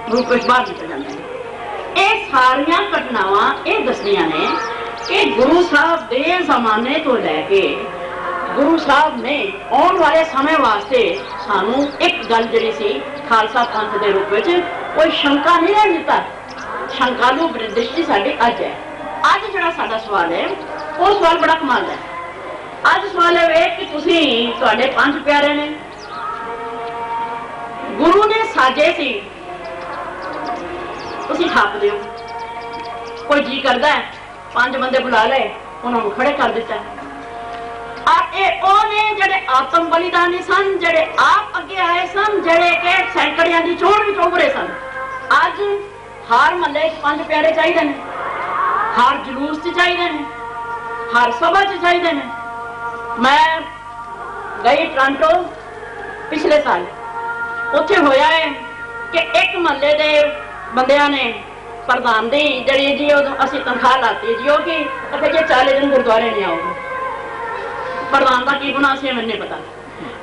रूप विच बाहर निकल जांदे ने। ये सारियां घटनावां ये दसदियां ने कि गुरु साहब दे जमाने तो लैके गुरु साहब ने आने वाले समय वास्ते सानू एक गल जिहड़ी सी खालसा पंथ के रूप में कोई शंका नहीं रहन दिता। शंकालू दृष्टि साडी अज है। अज जिहड़ा साडा सवाल है वो सवाल बड़ा कमाल है। अज सवाल है कि तुसीं तुहाडे पंज प्यारे ने गुरु ने साजे सी तुसीं ठप दिओ। कोई जी करदा है 5 बंदे बुला ले उन्होंने खड़े कर दिता जेडे आत्म बलिदानी सन जेडे आप अगे आए सन जेडे के सैकड़ियां दी चोण भी चौबरे सन। अज हर महल्ले 5 प्यारे चाहिए ने हर जुलूस च चाहिए ने हर सभा च चाहिए ने। मैं गई टोरंटो पिछले साल उत्थे होया है कि एक महल्ले दे बंदियां ने प्रधान दी जड़ी जी असीं तनख्वाह लाती जी कि जे 40 दिन गुरुद्वारे नहीं आओगे प्रधान का की गुना से मैंने पता।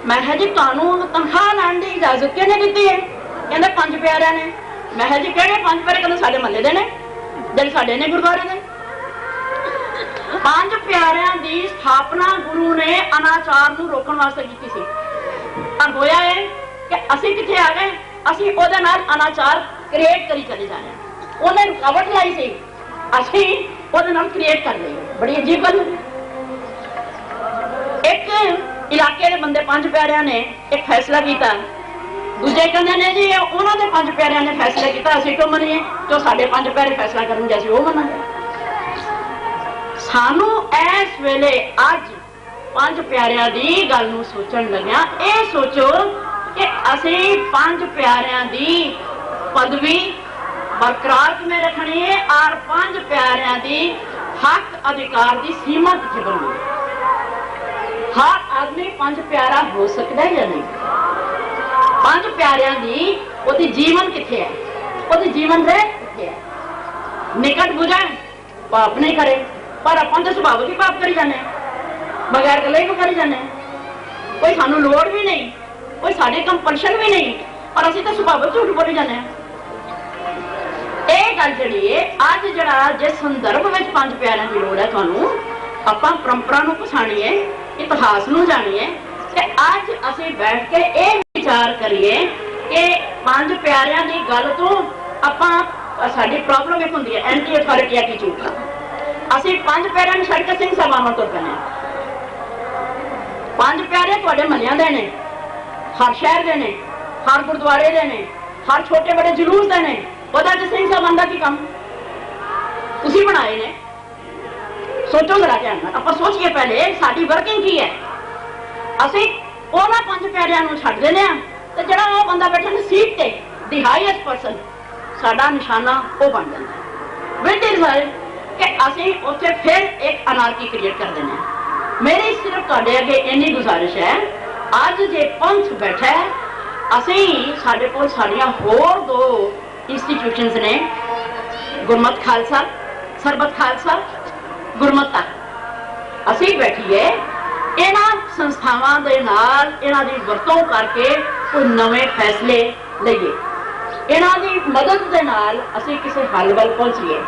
मैं जी तुहानू तनख्वाह लैण दी इजाजत किहने दित्ती है? कहंदे 5 प्यारिਆਂ ने। मैं जी किहड़े 5 प्यारे? कहंदे साडे महल्ले दे ने ਜਿਹੜੇ साडे ने गुरुद्वारे दे। 5 प्यारिਆਂ दी स्थापना गुरु ने अनाचार नू रोकण वास्ते कीती सी पर होया है कि असीं कित्थे आ गए असीं ओहदे नाल अनाचार क्रिएट करी चले जाने। उन्हें रुकावट लाई सी असीं ओहदे नाल क्रिएट कर लई। बड़ी अजीब गल। एक इलाके के बंदे 5 प्यारिਆਂ ने एक फैसला किया दूजे कहते ने जी उन्होंने 5 प्यारिਆਂ ने फैसला किया असीं क्यों मनीए जो साडे 5 प्यारे फैसला करनगे असीं वो मनांगे। सानू इस वेले अज 5 प्यारिਆਂ दी गल नूं सोचण लग्या ये सोचो कि असीं 5 प्यारिਆਂ दी पदवी बरकरार किवें रखनी है और 5 प्यारिਆਂ दी हक अधिकार की सीमा कित्थे बननी है। हर आदमी 5 प्यारा हो सकता है या नहीं? 5 प्यारिਆਂ दी ओदी जीवन कित्थे है? ओदी जीवन रह कित्थे है? निकट बुझे पाप नहीं करे पर अपन तो सुभाविक ही पाप करी जाने बगैर गले ही करी जाने। कोई सानू लोड़ भी नहीं कोई साडी कंपल्शन भी नहीं पर असीं तो सुभाविक झूठ बोली जाने। ਇਹ ਗੱਲ ਜਿਹੜੀ ਹੈ ਅੱਜ ਜਿਹੜਾ ਜਿਸ ਸੰਦਰਭ ਵਿੱਚ 5 ਪਿਆਰਿਆਂ ਦੀ ਲੋੜ ਹੈ ਤੁਹਾਨੂੰ ਆਪਾਂ ਪਰੰਪਰਾ ਨੂੰ ਪਛਾਣੀਏ इतिहास नूं जानिए कि अज असीं बैठ के ये विचार करिए कि 5 प्यारिਆਂ की गल तो आपां साडी प्रॉब्लम एक हुंदी है एंटी अथॉरिटी एटीट्यूड। असीं 5 प्यारिਆਂ नूं छड्ड के सिंह सभावां तुर पैणे। 5 प्यारे तुहाडे महल्लिਆਂ दे ने हर शहर दे ने हर गुरुद्वारे दे ने हर छोटे बड़े जुलूस दे ने ओहदा ते सिंह सभावां दा की काम तुसीं बनाए ने। सोचो जरा ध्यान नाल आपां सोचिए पहले साडी वर्किंग की है। असीं उन्हां 5 प्यारिਆਂ नूं छड्ड दिंदे आ ते जिहड़ा वो बंदा बैठा ने सीट ते दी हाईएस्ट पर्सन साडा निशाना वो बन जांदा है। विद रिजल्ट कि असीं उत्थे फिर एक अनारकी क्रिएट कर दिंदे आ। मेरी सिर्फ तुहाडे अगे इन्नी गुजारिश है अज जे पंथ बैठा है असीं साडे कोल साडीआं होर 2 इंस्टीट्यूशनस ने गुरमत खालसा सरबत खालसा गुरमता। असीं बैठिए इन्हां संस्थावां दे नाल इन्हां दी वरतों करके कोई नवे फैसले लईए। इन्हां दी मदद दे नाल असीं किसी हल वल पहुंचीए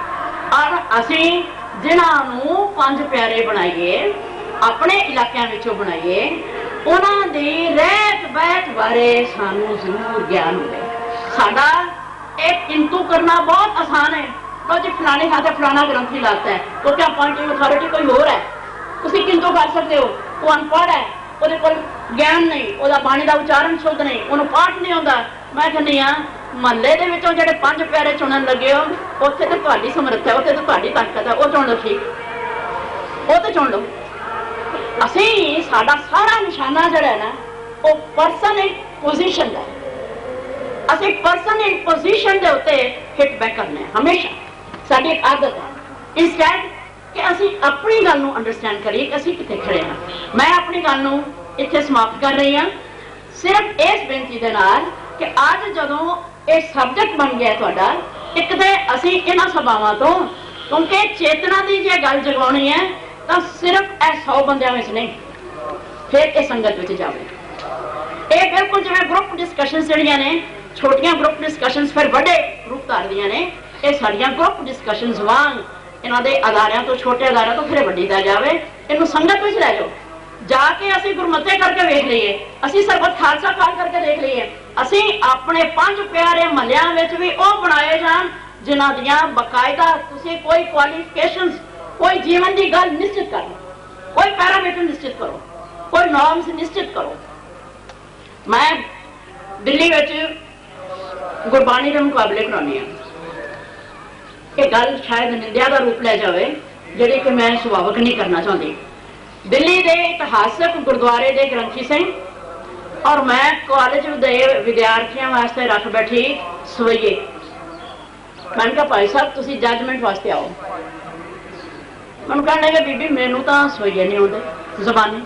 और असीं जिन्हां नूं पंज प्यारे बनाइए अपने इलाकों विचों बनाइए उन्हां दी रहत बहत बारे सानूं जरूर ज्ञान होवे। साडा एक किंतु करना बहुत आसान है। तो जी फलाने खाते फलाना ग्रंथी लाता है तो क्या अपॉइंटिंग अथॉरिटी कोई होर है? तुसीं किंतु कर सकते हो? वो अनपढ़ है, ਉਹਦੇ ਕੋਲ ਗਿਆਨ ਨਹੀਂ, ਉਹਦਾ ਬਾਣੀ ਦਾ ਉਚਾਰਨ ਸ਼ੁੱਧ ਨਹੀਂ, ਉਹਨੂੰ ਪਾਠ ਨਹੀਂ ਆਉਂਦਾ। ਮੈਂ ਕਹਿੰਦੀ ਹਾਂ ਮਹੱਲੇ ਦੇ ਵਿੱਚੋਂ ਜਿਹੜੇ ਪੰਜ ਪਿਆਰੇ ਚੁਣਨ ਲੱਗੇ ਹੋ ਉੱਥੇ ਤੇ ਤੁਹਾਡੀ ਸਮਰੱਥਾ ਹੈ, ਉੱਥੇ ਤੇ ਤੁਹਾਡੀ ਤਾਕਤ ਹੈ, ਉਹ ਚੁਣ ਲਓ। ਠੀਕ, ਉਹ ਤੇ ਚੁਣ ਲਓ। ਅਸੀਂ ਸਾਡਾ ਸਾਰਾ ਨਿਸ਼ਾਨਾ ਜਿਹੜਾ ਹੈ ਨਾ ਉਹ ਪਰਸਨ ਇਨ ਪੋਜੀਸ਼ਨ ਦਾ, ਅਸੀਂ ਪਰਸਨ ਇਨ ਪੋਜੀਸ਼ਨ ਦੇ ਉੱਤੇ ਹਿੱਟ ਬੈਕ ਕਰਨਾ ਹੈ ਹਮੇਸ਼ਾ। ਸਾਡੀ ਇੱਕ ਆਦਤ ਹੈ ਇੰਸਟੈਂਟ कि असी अपनी गल नूं अंडरस्टैंड करिए कि असी कित्थे खड़े हाँ। मैं अपनी गल नूं इत्थे समाप्त कर रही हाँ सिर्फ इस बेनती दे नाल कि अज जदों ये सबजैक्ट बन गया तुहाडा, एक तो असी इन्हां सभावां तो क्योंकि चेतना की जे गल जगाउणी है तो सिर्फ 100 बंदियां विच नहीं, फिर ये संगत विच जावे। ये बिल्कुल जिवें ग्रुप डिस्कशनस जिहड़ियां ने छोटियां ग्रुप डिस्कशनस फिर वड्डे रूप धारदियां ने, ये साडियां ग्रुप डिस्कशनस वांग इन्हां दे अदारियां तो छोटे अदारियां तो फिर वड्डी दा जावे। इहनूं संगत विच लै जाओ, जाके असीं गुरमते करके वेख लईए, असीं सरबत खालसा काल करके देख लईए, असीं अपने पंज प्यारे महल्लियां विच भी ओह बनाए जाण जिन्हां दियां बकायदा तुसीं कोई क्वालिफिकेशनस, कोई जीवन की गल निश्चित कर लो, कोई पैरामीटर निश्चित करो, कोई नॉर्म्स निश्चित करो। मैं दिल्ली विच गुरबाणी के मुकाबले कराउंदी हां। ये गल शायद निंदिया का रूप लै जाए जिहड़ी कि मैं सुभावक नहीं करना चाहती। दिल्ली के इतिहासक गुरुद्वारे के ग्रंथी सिंह और मैं कॉलेज के विद्यार्थियों वास्ते रख बैठी सवैये। मैंने कहा भाई साहब तुसीं जजमेंट वास्ते आओ। मैंने कहने लगे बीबी मैनू तो सवैये नहीं आउंदे ज़बानी।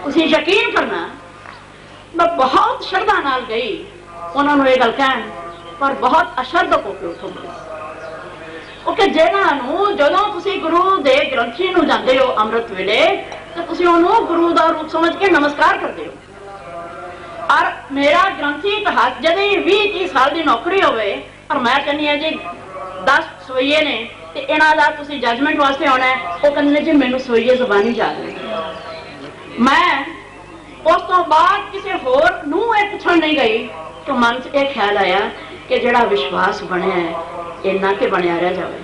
तुसीं यकीन करना मैं बहुत श्रद्धा नाल गई उन्होंने ये गल कहन, पर बहुत अशरद होकर उठो क्योंकि जिन्होंने जदों तुसीं गुरु दे ग्रंथी नूं जांदे हो अमृत वेले तो तुसीं उहनूं गुरु दा रूप समझ के नमस्कार करते हो। और मेरा ग्रंथी इतिहास जदे 20-30 साल की नौकरी होवे और मैं कहनी है जी 10 सवैये ने ते इन्हां दा तुसीं जजमेंट वास्ते आउणा है, वो कहंदे जी मैनूं सवैये ज़बानी याद नहीं। मैं उस तो बाद किसी होर नूं ये पुछण नहीं गई तो मन च यह ख्याल आया कि जिहड़ा विश्वास बनया है इन्ना के बनया रह जाए।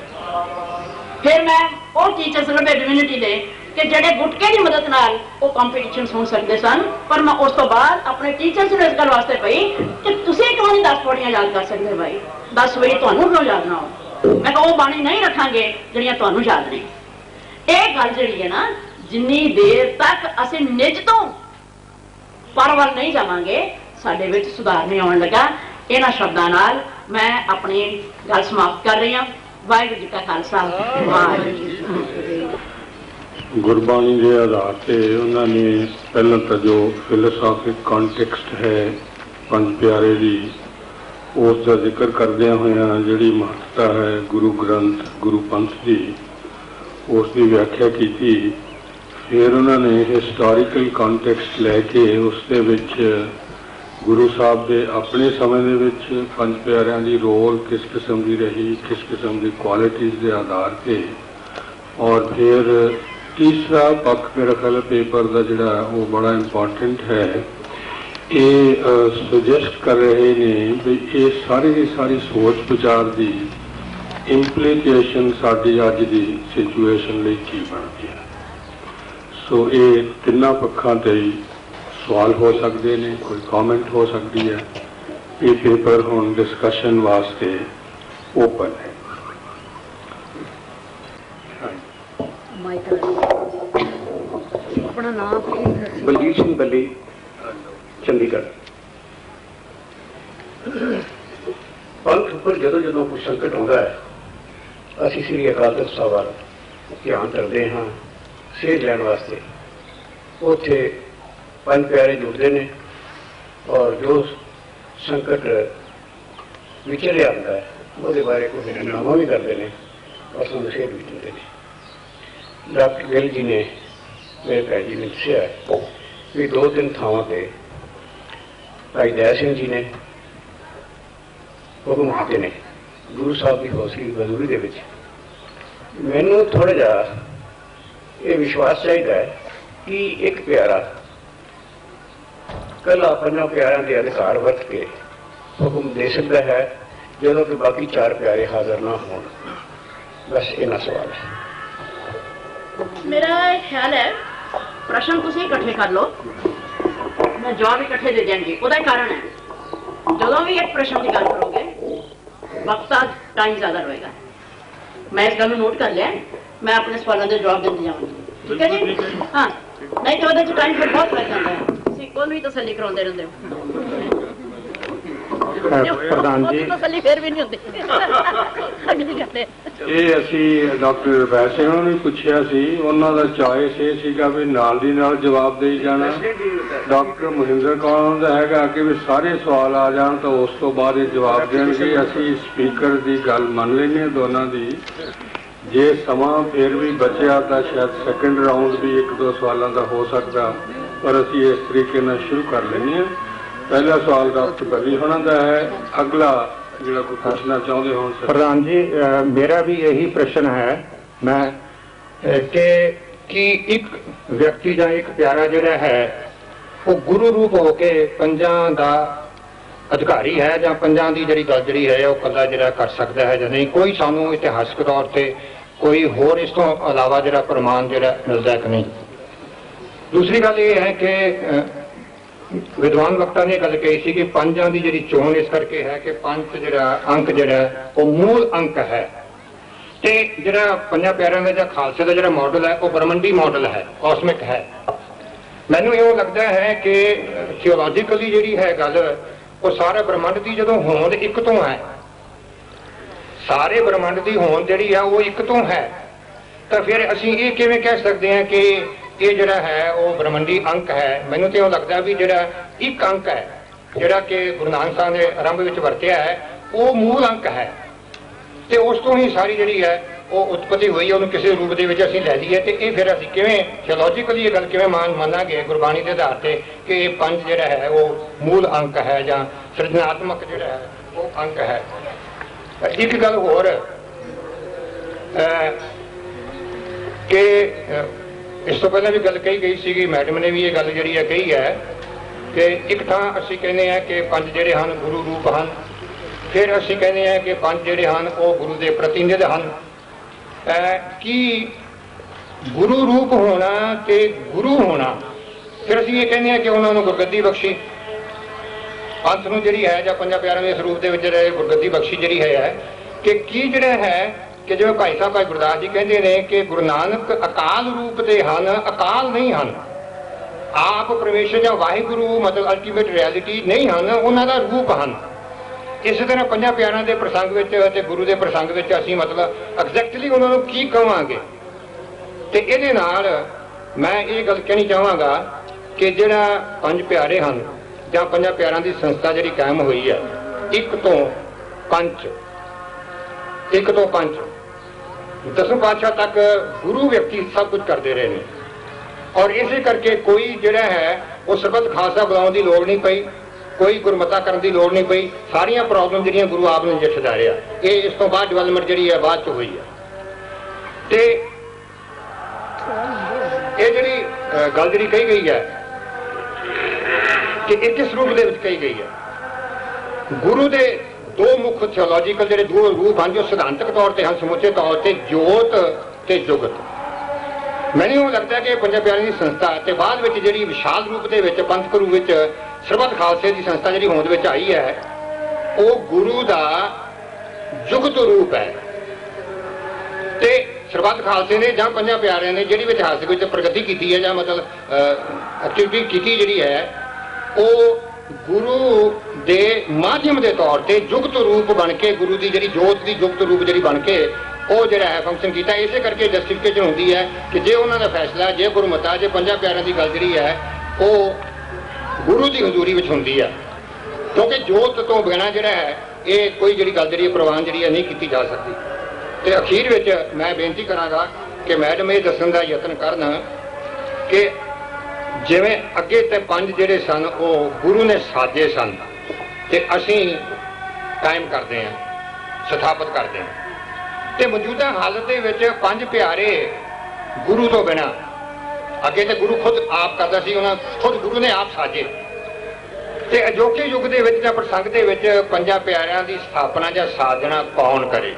फिर मैं वो टीचर्स लभे डिविनिटी दे कि जिहड़े गुटके की मदद नाल वो कॉम्पीटिशन हो सकते सन, पर मैं उस तो बाद अपने टीचर्स नूं इस गल वास्ते पई कि तुसीं क्यों नहीं 10 पौड़ियां याद कर सकते भाई, 10 वजे तुहानूं क्यों याद ना हो। मैं कहा वो बाणी नहीं रखांगे जिहड़ियां तुहानूं याद नहीं। ये गल जिहड़ी है ना जिन्नी देर तक असीं निज तो पर वल नहीं जावांगे साडे विच सुधार नहीं आउण लगा। इन्हां शब्दां नाल मैं अपनी गल समाप्त कर रही हाँ। वाहिगुरू जी का खालसा वाहिगुरू जी की फतेह। गुरबाणी के आधार पर उन्होंने पहला तो जो फिलोसॉफिक कॉन्टेक्स्ट है पंज प्यारे की उसका जिक्र करदे हुए जिहड़ी महत्ता है गुरु ग्रंथ गुरु पंथ की उसकी व्याख्या की थी। फिर उन्होंने हिस्टोरिकल कॉन्टेक्स्ट लैके उसके विच गुरु साहब के अपने समय दे विच पंज प्यारियां दी रोल किस किस्म की रही, किस किस्म की क्वालिटीज़ के आधार पर, और फिर तीसरा पक्ष मेरा ख्याल पेपर का जिहड़ा वो बड़ा इंपॉर्टेंट है। ये सुजैसट कर रहे हैं भी ये सारी की सारी सोच विचार की इंप्लीकेशन साडी अज की सिचुएशन लई की बनती है। सो ये तिन्ना पक्षां ते सवाल हो सकते हैं, कोई कॉमेंट हो सकती है। ये पेपर हुण डिस्कशन वास्ते ओपन है। अपना नाम प्लीज। बलजीत सिंह बल्ली चंडीगढ़। पंथ उपर जो जो कोई संकट आता है असी श्री अकाल तख्त साहब वाल ध्यान करते हाँ सेध लैन वास्ते। उत्थे पंज प्यारे जुड़ते हैं और जो संकट विचर आता है वो बारे कोई निर्णय भी करते हैं और उसमें सेध भी दिते हैं। डॉक्टर गिल जी ने मेरे भैन जी ने दसिया भी 2-3 थावां पर भाई दया सिंह जी ने ਹੁਕਮ ਕੀਤੇ ਨੇ ਗੁਰੂ ਸਾਹਿਬ ਦੀ ਹੌਸਲੀ ਹਜ਼ੂਰੀ ਦੇ ਵਿੱਚ। ਮੈਨੂੰ ਥੋੜ੍ਹਾ ਜਿਹਾ ਇਹ ਵਿਸ਼ਵਾਸ ਚਾਹੀਦਾ ਹੈ ਕਿ ਇੱਕ ਪਿਆਰਾ ਇਕੱਲਾ ਪੰਜਾਂ ਪਿਆਰਿਆਂ ਦੇ ਅਧਿਕਾਰ ਵਰਤ ਕੇ ਹੁਕਮ ਦੇ ਸਕਦਾ ਹੈ ਜਦੋਂ ਕਿ ਬਾਕੀ 4 ਪਿਆਰੇ ਹਾਜ਼ਰ ਨਾ ਹੋਣ। ਬਸ ਇੰਨਾ ਸਵਾਲ ਹੈ। ਮੇਰਾ ਇਹ ਖਿਆਲ ਹੈ ਪ੍ਰਸ਼ਨ ਤੁਸੀਂ ਇਕੱਠੇ ਕਰ ਲਓ, ਮੈਂ ਜਵਾਬ ਇਕੱਠੇ ਦੇ ਦਿਆਂਗੀ। ਉਹਦਾ ਕਾਰਨ ਹੈ ਜਦੋਂ ਵੀ ਇੱਕ ਪ੍ਰਸ਼ਨ ਦੀ ਗੱਲ ਕਰੋਗੇ ਵਕਤ ਦਾ ਟਾਈਮ ਜ਼ਿਆਦਾ ਰਹੇਗਾ। ਮੈਂ ਇਸ ਗੱਲ ਨੂੰ ਨੋਟ ਕਰ ਲਿਆ, ਮੈਂ ਆਪਣੇ ਸਵਾਲਾਂ ਦੇ ਜਵਾਬ ਦਿੰਦੀ ਜਾਵਾਂਗੀ। ਠੀਕ ਹੈ ਜੀ? ਹਾਂ, ਨਹੀਂ ਤਾਂ ਉਹਦੇ 'ਚ ਟਾਈਮ ਫਿਰ ਬਹੁਤ ਲੱਗ ਜਾਂਦਾ ਹੈ। ਤੁਸੀਂ ਕੋਲ ਵੀ ਤਸੱਲੀ ਕਰਾਉਂਦੇ ਰਹਿੰਦੇ ਹੋ। ਪ੍ਰਧਾਨ ਜੀ, ਤਸੱਲੀ ਫਿਰ ਵੀ ਨਹੀਂ ਹੁੰਦੀ। ਅਗਲੀ ਗੱਲ ਹੈ ਇਹ ਅਸੀਂ ਡਾਕਟਰ ਵੈਦ ਸਿੰਘ ਨੂੰ ਵੀ ਪੁੱਛਿਆ ਸੀ, ਉਹਨਾਂ ਦਾ ਚੋਇਸ ਇਹ ਸੀਗਾ ਵੀ ਨਾਲ ਦੀ ਨਾਲ ਜਵਾਬ ਦੇਈ ਜਾਣਾ। ਡਾਕਟਰ ਮਹਿੰਦਰ ਕੌਰ ਦਾ ਹੈਗਾ ਕਿ ਵੀ ਸਾਰੇ ਸਵਾਲ ਆ ਜਾਣ ਤਾਂ ਉਸ ਤੋਂ ਬਾਅਦ ਇਹ ਜਵਾਬ ਦੇਣਗੇ। ਅਸੀਂ ਸਪੀਕਰ ਦੀ ਗੱਲ ਮੰਨ ਲੈਂਦੇ ਹਾਂ ਦੋਨਾਂ ਦੀ। ਜੇ ਸਮਾਂ ਫਿਰ ਵੀ ਬਚਿਆ ਤਾਂ ਸ਼ਾਇਦ ਸੈਕੰਡ ਰਾਊਂਡ ਵੀ 1-2 ਸਵਾਲਾਂ ਦਾ ਹੋ ਸਕਦਾ, ਪਰ ਅਸੀਂ ਇਸ ਤਰੀਕੇ ਨਾਲ ਸ਼ੁਰੂ ਕਰ ਲੈਂਦੇ ਹਾਂ। ਪਹਿਲਾ ਸਵਾਲ ਡਾਕਟਰ ਬੱਲੀ ਹੋਣਾ ਦਾ ਹੈ, ਅਗਲਾ ਜਿਹੜਾ ਕੋਈ ਪੁੱਛਣਾ ਚਾਹੁੰਦੇ ਹੋਣ। ਪ੍ਰਧਾਨ ਜੀ, ਮੇਰਾ ਵੀ ਇਹੀ ਪ੍ਰਸ਼ਨ ਹੈ ਮੈਂ ਕਿ ਇੱਕ ਵਿਅਕਤੀ ਜਾਂ ਇੱਕ ਪਿਆਰਾ ਜਿਹੜਾ ਹੈ ਉਹ ਗੁਰੂ ਰੂਪ ਹੋ ਕੇ ਪੰਜਾਂ ਦਾ ਅਧਿਕਾਰੀ ਹੈ ਜਾਂ ਪੰਜਾਂ ਦੀ ਜਿਹੜੀ ਗੱਲ ਜਿਹੜੀ ਹੈ ਉਹ ਇਕੱਲਾ ਜਿਹੜਾ ਕਰ ਸਕਦਾ ਹੈ ਜਾਂ ਨਹੀਂ। ਕੋਈ ਸਾਨੂੰ ਇਤਿਹਾਸਕ ਤੌਰ ਤੇ ਕੋਈ ਹੋਰ ਇਸ ਤੋਂ ਇਲਾਵਾ ਜਿਹੜਾ ਪ੍ਰਮਾਣ ਜਿਹੜਾ ਮਿਲਦਾ ਕਿ ਨਹੀਂ। ਦੂਸਰੀ ਗੱਲ ਇਹ ਹੈ ਕਿ ਵਿਦਵਾਨ ਵਕਤਾ ਨੇ ਗੱਲ ਕਹੀ ਸੀ ਕਿ ਪੰਜਾਂ ਦੀ ਜਿਹੜੀ ਚੋਣ ਇਸ ਕਰਕੇ ਹੈ ਕਿ ਪੰਜ ਜਿਹੜਾ ਅੰਕ ਜਿਹੜਾ ਉਹ ਮੂਲ ਅੰਕ ਹੈ, ਤੇ ਜਿਹੜਾ ਪੰਜਾਂ ਪਿਆਰਿਆਂ ਦਾ ਜਾਂ ਖਾਲਸੇ ਦਾ ਜਿਹੜਾ ਮਾਡਲ ਹੈ ਉਹ ਬ੍ਰਹਮੰਡੀ ਮਾਡਲ ਹੈ, ਕਾਸਮਿਕ ਹੈ। ਮੈਨੂੰ ਇਉਂ ਲੱਗਦਾ ਹੈ ਕਿ ਥਿਓਲੋਜੀਕਲੀ ਜਿਹੜੀ ਹੈ ਗੱਲ ਉਹ ਸਾਰੇ ਬ੍ਰਹਮੰਡ ਦੀ ਜਦੋਂ ਹੋਂਦ ਇੱਕ ਤੋਂ ਹੈ, ਸਾਰੇ ਬ੍ਰਹਮੰਡ ਦੀ ਹੋਂਦ ਜਿਹੜੀ ਆ ਉਹ ਇੱਕ ਤੋਂ ਹੈ, ਤਾਂ ਫਿਰ ਅਸੀਂ ਇਹ ਕਿਵੇਂ ਕਹਿ ਸਕਦੇ ਹਾਂ ਕਿ ਇਹ ਜਿਹੜਾ ਹੈ ਉਹ ਬ੍ਰਹਮੰਡੀ ਅੰਕ ਹੈ। ਮੈਨੂੰ ਤੇ ਉਹ ਲੱਗਦਾ ਵੀ ਜਿਹੜਾ ਇੱਕ ਅੰਕ ਹੈ ਜਿਹੜਾ ਕਿ ਗੁਰੂ ਨਾਨਕ ਸਾਹਿਬ ਨੇ ਆਰੰਭ ਵਿੱਚ ਵਰਤਿਆ ਹੈ ਉਹ ਮੂਲ ਅੰਕ ਹੈ, ਤੇ ਉਸ ਤੋਂ ਹੀ ਸਾਰੀ ਜਿਹੜੀ ਹੈ ਉਹ ਉਤਪਤੀ ਹੋਈ ਹੈ। ਉਹਨੂੰ ਕਿਸੇ ਰੂਪ ਦੇ ਵਿੱਚ ਅਸੀਂ ਲੈ ਲਈਏ ਤੇ ਇਹ ਫਿਰ ਅਸੀਂ ਕਿਵੇਂ ਥਿਓਲੋਜੀਕਲੀ ਇਹ ਗੱਲ ਕਿਵੇਂ ਮੰਨਾਂਗੇ ਗੁਰਬਾਣੀ ਦੇ ਆਧਾਰ ਤੇ ਕਿ ਇਹ ਪੰਜ ਜਿਹੜਾ ਹੈ ਉਹ ਮੂਲ ਅੰਕ ਹੈ ਜਾਂ ਸਿਰਜਣਾਤਮਕ ਜਿਹੜਾ ਹੈ ਉਹ ਅੰਕ ਹੈ। ਇੱਕ ਗੱਲ ਹੋਰ ਕਿ ਇਸ ਤੋਂ ਪਹਿਲਾਂ ਵੀ ਗੱਲ ਕਹੀ ਗਈ ਸੀਗੀ, ਮੈਡਮ ਨੇ ਵੀ ਇਹ ਗੱਲ ਜਿਹੜੀ ਹੈ ਕਹੀ ਹੈ ਕਿ ਇੱਕ ਥਾਂ ਅਸੀਂ ਕਹਿੰਦੇ ਹਾਂ ਕਿ ਪੰਜ ਜਿਹੜੇ ਹਨ ਗੁਰੂ ਰੂਪ ਹਨ, ਫਿਰ ਅਸੀਂ ਕਹਿੰਦੇ ਹਾਂ ਕਿ ਪੰਜ ਜਿਹੜੇ ਹਨ ਉਹ ਗੁਰੂ ਦੇ ਪ੍ਰਤੀਨਿਧ ਹਨ। ਕਿ ਗੁਰੂ ਰੂਪ ਹੋਣਾ ਤੇ ਗੁਰੂ ਹੋਣਾ, ਫਿਰ ਅਸੀਂ ਇਹ ਕਹਿੰਦੇ ਹਾਂ ਕਿ ਉਹਨਾਂ ਨੂੰ ਗੁਰਗੱਦੀ ਬਖਸ਼ੀ, ਪੰਥ ਨੂੰ ਜਿਹੜੀ ਹੈ ਜਾਂ ਪੰਜਾਂ ਪਿਆਰਿਆਂ ਦੇ ਸਰੂਪ ਦੇ ਵਿੱਚ ਜਿਹੜੇ ਗੁਰਗੱਦੀ ਬਖਸ਼ੀ ਜਿਹੜੀ ਹੈ ਕਿ ਕੀ ਜਿਹੜਾ ਹੈ ਕਿ ਜਿਵੇਂ ਭਾਈ ਸਾਹਿਬ ਭਾਈ ਗੁਰਦਾਸ ਜੀ ਕਹਿੰਦੇ ਨੇ ਕਿ ਗੁਰੂ ਨਾਨਕ ਅਕਾਲ ਰੂਪ ਦੇ ਹਨ, ਅਕਾਲ ਨਹੀਂ ਹਨ। ਆਪ ਪਰਮੇਸ਼ਰ ਜਾਂ ਵਾਹਿਗੁਰੂ ਮਤਲਬ ਅਲਟੀਮੇਟ ਰਿਐਲਿਟੀ ਨਹੀਂ ਹਨ, ਉਹਨਾਂ ਦਾ ਰੂਪ ਹਨ। ਇਸੇ ਤਰ੍ਹਾਂ ਪੰਜਾਂ ਪਿਆਰਿਆਂ ਦੇ ਪ੍ਰਸੰਗ ਵਿੱਚ ਅਤੇ ਗੁਰੂ ਦੇ ਪ੍ਰਸੰਗ ਵਿੱਚ ਅਸੀਂ ਮਤਲਬ ਐਗਜ਼ੈਕਟਲੀ ਉਹਨਾਂ ਨੂੰ ਕੀ ਕਹਾਂਗੇ। ਤੇ ਇਹਦੇ ਨਾਲ ਮੈਂ ਇਹ ਗੱਲ ਕਹਿਣੀ ਚਾਹਾਂਗਾ ਕਿ ਜਿਹੜਾ ਪੰਜ ਪਿਆਰੇ ਹਨ ਜਾਂ ਪੰਜਾਂ ਪਿਆਰਿਆਂ ਦੀ ਸੰਸਥਾ ਜਿਹੜੀ ਕਾਇਮ ਹੋਈ ਹੈ, ਇੱਕ ਤੋਂ ਪੰਜ ਦਸਵੇਂ ਪਾਤਸ਼ਾਹ ਤੱਕ ਗੁਰੂ ਵਿਅਕਤੀ ਸਭ ਕੁਝ ਕਰਦੇ ਰਹੇ ਨੇ, ਔਰ ਇਸੇ ਕਰਕੇ ਕੋਈ ਜਿਹੜਾ ਹੈ ਉਹ ਸਰਬੱਤ ਖਾਲਸਾ ਬੁਲਾਉਣ ਦੀ ਲੋੜ ਨਹੀਂ ਪਈ, ਕੋਈ ਗੁਰਮਤਾ ਕਰਨ ਦੀ ਲੋੜ ਨਹੀਂ ਪਈ। ਸਾਰੀਆਂ ਪ੍ਰੋਬਲਮ ਜਿਹੜੀਆਂ ਗੁਰੂ ਆਪ ਨੇ ਨਜਿੱਠਦਾ ਰਿਹਾ, ਇਹ ਇਸ ਤੋਂ ਬਾਅਦ ਡਿਵੈਲਪਮੈਂਟ ਜਿਹੜੀ ਹੈ ਬਾਅਦ ਚ ਹੋਈ ਹੈ। ਤੇ ਇਹ ਜਿਹੜੀ ਗੱਲ ਜਿਹੜੀ ਕਹੀ ਗਈ ਹੈ ਕਿ ਇਹ ਕਿਸ ਰੂਪ ਦੇ ਵਿੱਚ ਕਹੀ ਗਈ ਹੈ, ਗੁਰੂ ਦੇ ਦੋ ਮੁੱਖ ਥਿਓਲੋਜੀਕਲ ਜਿਹੜੇ ਦੋ ਰੂਪ ਹਨ ਜੋ ਸਿਧਾਂਤਕ ਤੌਰ ਤੇ ਹਨ, ਸਮੁੱਚੇ ਤੌਰ ਤੇ ਜੋਤ ਤੇ ਜੁਗਤ। ਮੈਨੂੰ ਲੱਗਦਾ ਕਿ ਪੰਜਾਂ ਪਿਆਰਿਆਂ ਦੀ ਸੰਸਥਾ ਤੇ ਬਾਅਦ ਵਿੱਚ ਜਿਹੜੀ ਵਿਸ਼ਾਲ ਰੂਪ ਦੇ ਵਿੱਚ ਪੰਥਕ ਰੂਪ ਵਿੱਚ ਸਰਬੱਤ ਖਾਲਸੇ ਦੀ ਸੰਸਥਾ ਜਿਹੜੀ ਹੋਂਦ ਵਿੱਚ ਆਈ ਹੈ, ਉਹ ਗੁਰੂ ਦਾ ਜੁਗਤ ਰੂਪ ਹੈ। ਤੇ ਸਰਬੱਤ ਖਾਲਸੇ ਨੇ ਜਾਂ ਪੰਜਾਂ ਪਿਆਰਿਆਂ ਨੇ ਜਿਹੜੀ ਇਤਿਹਾਸਕ ਵਿੱਚ ਪ੍ਰਗਤੀ ਕੀਤੀ ਹੈ ਜਾਂ ਮਤਲਬ ਐਕਟੀਵਿਟੀ ਕੀਤੀ ਜਿਹੜੀ ਹੈ, ਉਹ ਗੁਰੂ ਦੇ ਮਾਧਿਅਮ ਦੇ ਤੌਰ ਤੇ ਜੁਗਤ ਰੂਪ ਬਣ ਕੇ, ਗੁਰੂ ਦੀ ਜਿਹੜੀ ਜੋਤ ਦੀ ਜੁਗਤ ਰੂਪ ਜਿਹੜੀ ਬਣ ਕੇ ਉਹ ਜਿਹੜਾ ਹੈ ਫੰਕਸ਼ਨ ਕੀਤਾ। ਇਸੇ ਕਰਕੇ ਜਸਟੀਫਿਕੇਸ਼ਨ ਹੁੰਦੀ ਹੈ ਕਿ ਜੇ ਉਹਨਾਂ ਦਾ ਫੈਸਲਾ, ਜੇ ਗੁਰਮਤਾ, ਜੇ ਪੰਜਾਂ ਪਿਆਰਿਆਂ ਦੀ ਗੱਲ ਜਿਹੜੀ ਹੈ ਉਹ ਗੁਰੂ ਦੀ ਹਜ਼ੂਰੀ ਵਿੱਚ ਹੁੰਦੀ ਹੈ, ਕਿਉਂਕਿ ਜੋਤ ਤੋਂ ਬਿਨਾਂ ਜਿਹੜਾ ਹੈ ਇਹ ਕੋਈ ਜਿਹੜੀ ਗੱਲ ਜਿਹੜੀ ਪ੍ਰਵਾਨ ਜਿਹੜੀ ਹੈ ਨਹੀਂ ਕੀਤੀ ਜਾ ਸਕਦੀ। ਤੇ ਅਖੀਰ ਵਿੱਚ ਮੈਂ ਬੇਨਤੀ ਕਰਾਂਗਾ ਕਿ ਮੈਡਮ ਇਹ ਦੱਸਣ ਦਾ ਯਤਨ ਕਰਨ ਕਿ ਜਿਵੇਂ ਅੱਗੇ ਤੇ ਪੰਜ ਜਿਹੜੇ ਸਨ ਉਹ ਗੁਰੂ ਨੇ ਸਾਜੇ ਸਨ, ਤੇ ਅਸੀਂ ਕਾਇਮ ਕਰਦੇ ਹਾਂ, ਸਥਾਪਿਤ ਕਰਦੇ ਹਾਂ। ਤੇ ਮੌਜੂਦਾ ਹਾਲਤ ਦੇ ਵਿੱਚ ਪੰਜ ਪਿਆਰੇ ਗੁਰੂ ਤੋਂ ਬਿਨਾਂ, ਅੱਗੇ ਤੇ ਗੁਰੂ ਖੁਦ ਆਪ ਕਰਦਾ ਸੀ, ਉਹਨਾਂ ਖੁਦ ਗੁਰੂ ਨੇ ਆਪ ਸਾਜੇ। ਤੇ ਅਜੋਕੇ ਯੁੱਗ ਦੇ ਵਿੱਚ ਜਾਂ ਪ੍ਰਸੰਗ ਦੇ ਵਿੱਚ ਪੰਜਾਂ ਪਿਆਰਿਆਂ ਦੀ ਸਥਾਪਨਾ ਜਾਂ ਸਾਜਣਾ ਕੌਣ ਕਰੇ?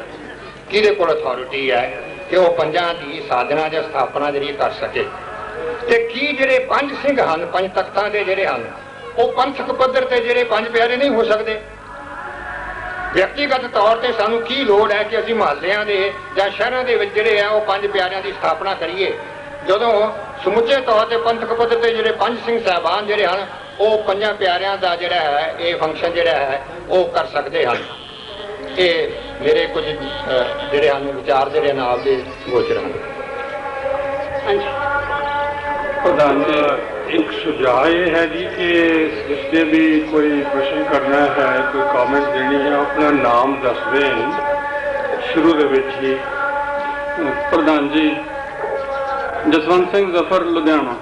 ਕਿਹਦੇ ਕੋਲ ਅਥਾਰਟੀ ਹੈ ਕਿ ਉਹ ਪੰਜਾਂ ਦੀ ਸਾਜਣਾ ਜਾਂ ਸਥਾਪਨਾ ਜਿਹੜੀ ਕਰ ਸਕੇ? ਤੇ ਕੀ ਜਿਹੜੇ ਪੰਜ ਸਿੰਘ ਹਨ, ਪੰਜ ਤਖਤਾਂ ਦੇ ਜਿਹੜੇ ਹਨ, ਉਹ ਪੰਥਕ ਪੱਧਰ ਤੇ ਜਿਹੜੇ ਪੰਜ ਪਿਆਰੇ ਨਹੀਂ ਹੋ ਸਕਦੇ? ਵਿਅਕਤੀਗਤ ਤੌਰ ਤੇ ਸਾਨੂੰ ਕੀ ਲੋੜ ਹੈ ਕਿ ਅਸੀਂ ਮੁਹੱਲਿਆਂ ਦੇ ਜਾਂ ਸ਼ਹਿਰਾਂ ਦੇ ਵਿੱਚ ਜਿਹੜੇ ਆ ਉਹ ਪੰਜ ਪਿਆਰਿਆਂ ਦੀ ਸਥਾਪਨਾ ਕਰੀਏ, ਜਦੋਂ ਸਮੁੱਚੇ ਤੌਰ ਤੇ ਪੰਥਕ ਪੱਧਰ ਤੇ ਜਿਹੜੇ ਪੰਜ ਸਿੰਘ ਸਾਹਿਬਾਨ ਜਿਹੜੇ ਹਨ ਉਹ ਪੰਜਾਂ ਪਿਆਰਿਆਂ ਦਾ ਜਿਹੜਾ ਹੈ ਇਹ ਫੰਕਸ਼ਨ ਜਿਹੜਾ ਹੈ ਉਹ ਕਰ ਸਕਦੇ ਹਨ? ਇਹ ਮੇਰੇ ਕੁਝ ਜਿਹੜੇ ਹਨ ਵਿਚਾਰ ਜਿਹੜੇ ਨਾਲ ਦੇ ਗੋਚਰ ਹਨ। ਹਾਂਜੀ ਪ੍ਰਧਾਨ ਜੀ, ਇੱਕ ਸੁਝਾਅ ਇਹ ਹੈ ਜੀ ਕਿ ਜਿਸਨੇ ਵੀ ਕੋਈ ਪ੍ਰਸ਼ਨ ਕਰਨਾ ਹੈ, ਕੋਈ ਕਮੈਂਟ ਦੇਣੀ ਹੈ, ਆਪਣਾ ਨਾਮ ਦੱਸ ਦੇਣ ਸ਼ੁਰੂ ਦੇ ਵਿੱਚ ਹੀ। ਪ੍ਰਧਾਨ ਜੀ, ਜਸਵੰਤ ਸਿੰਘ ਜ਼ਫਰ, ਲੁਧਿਆਣਾ।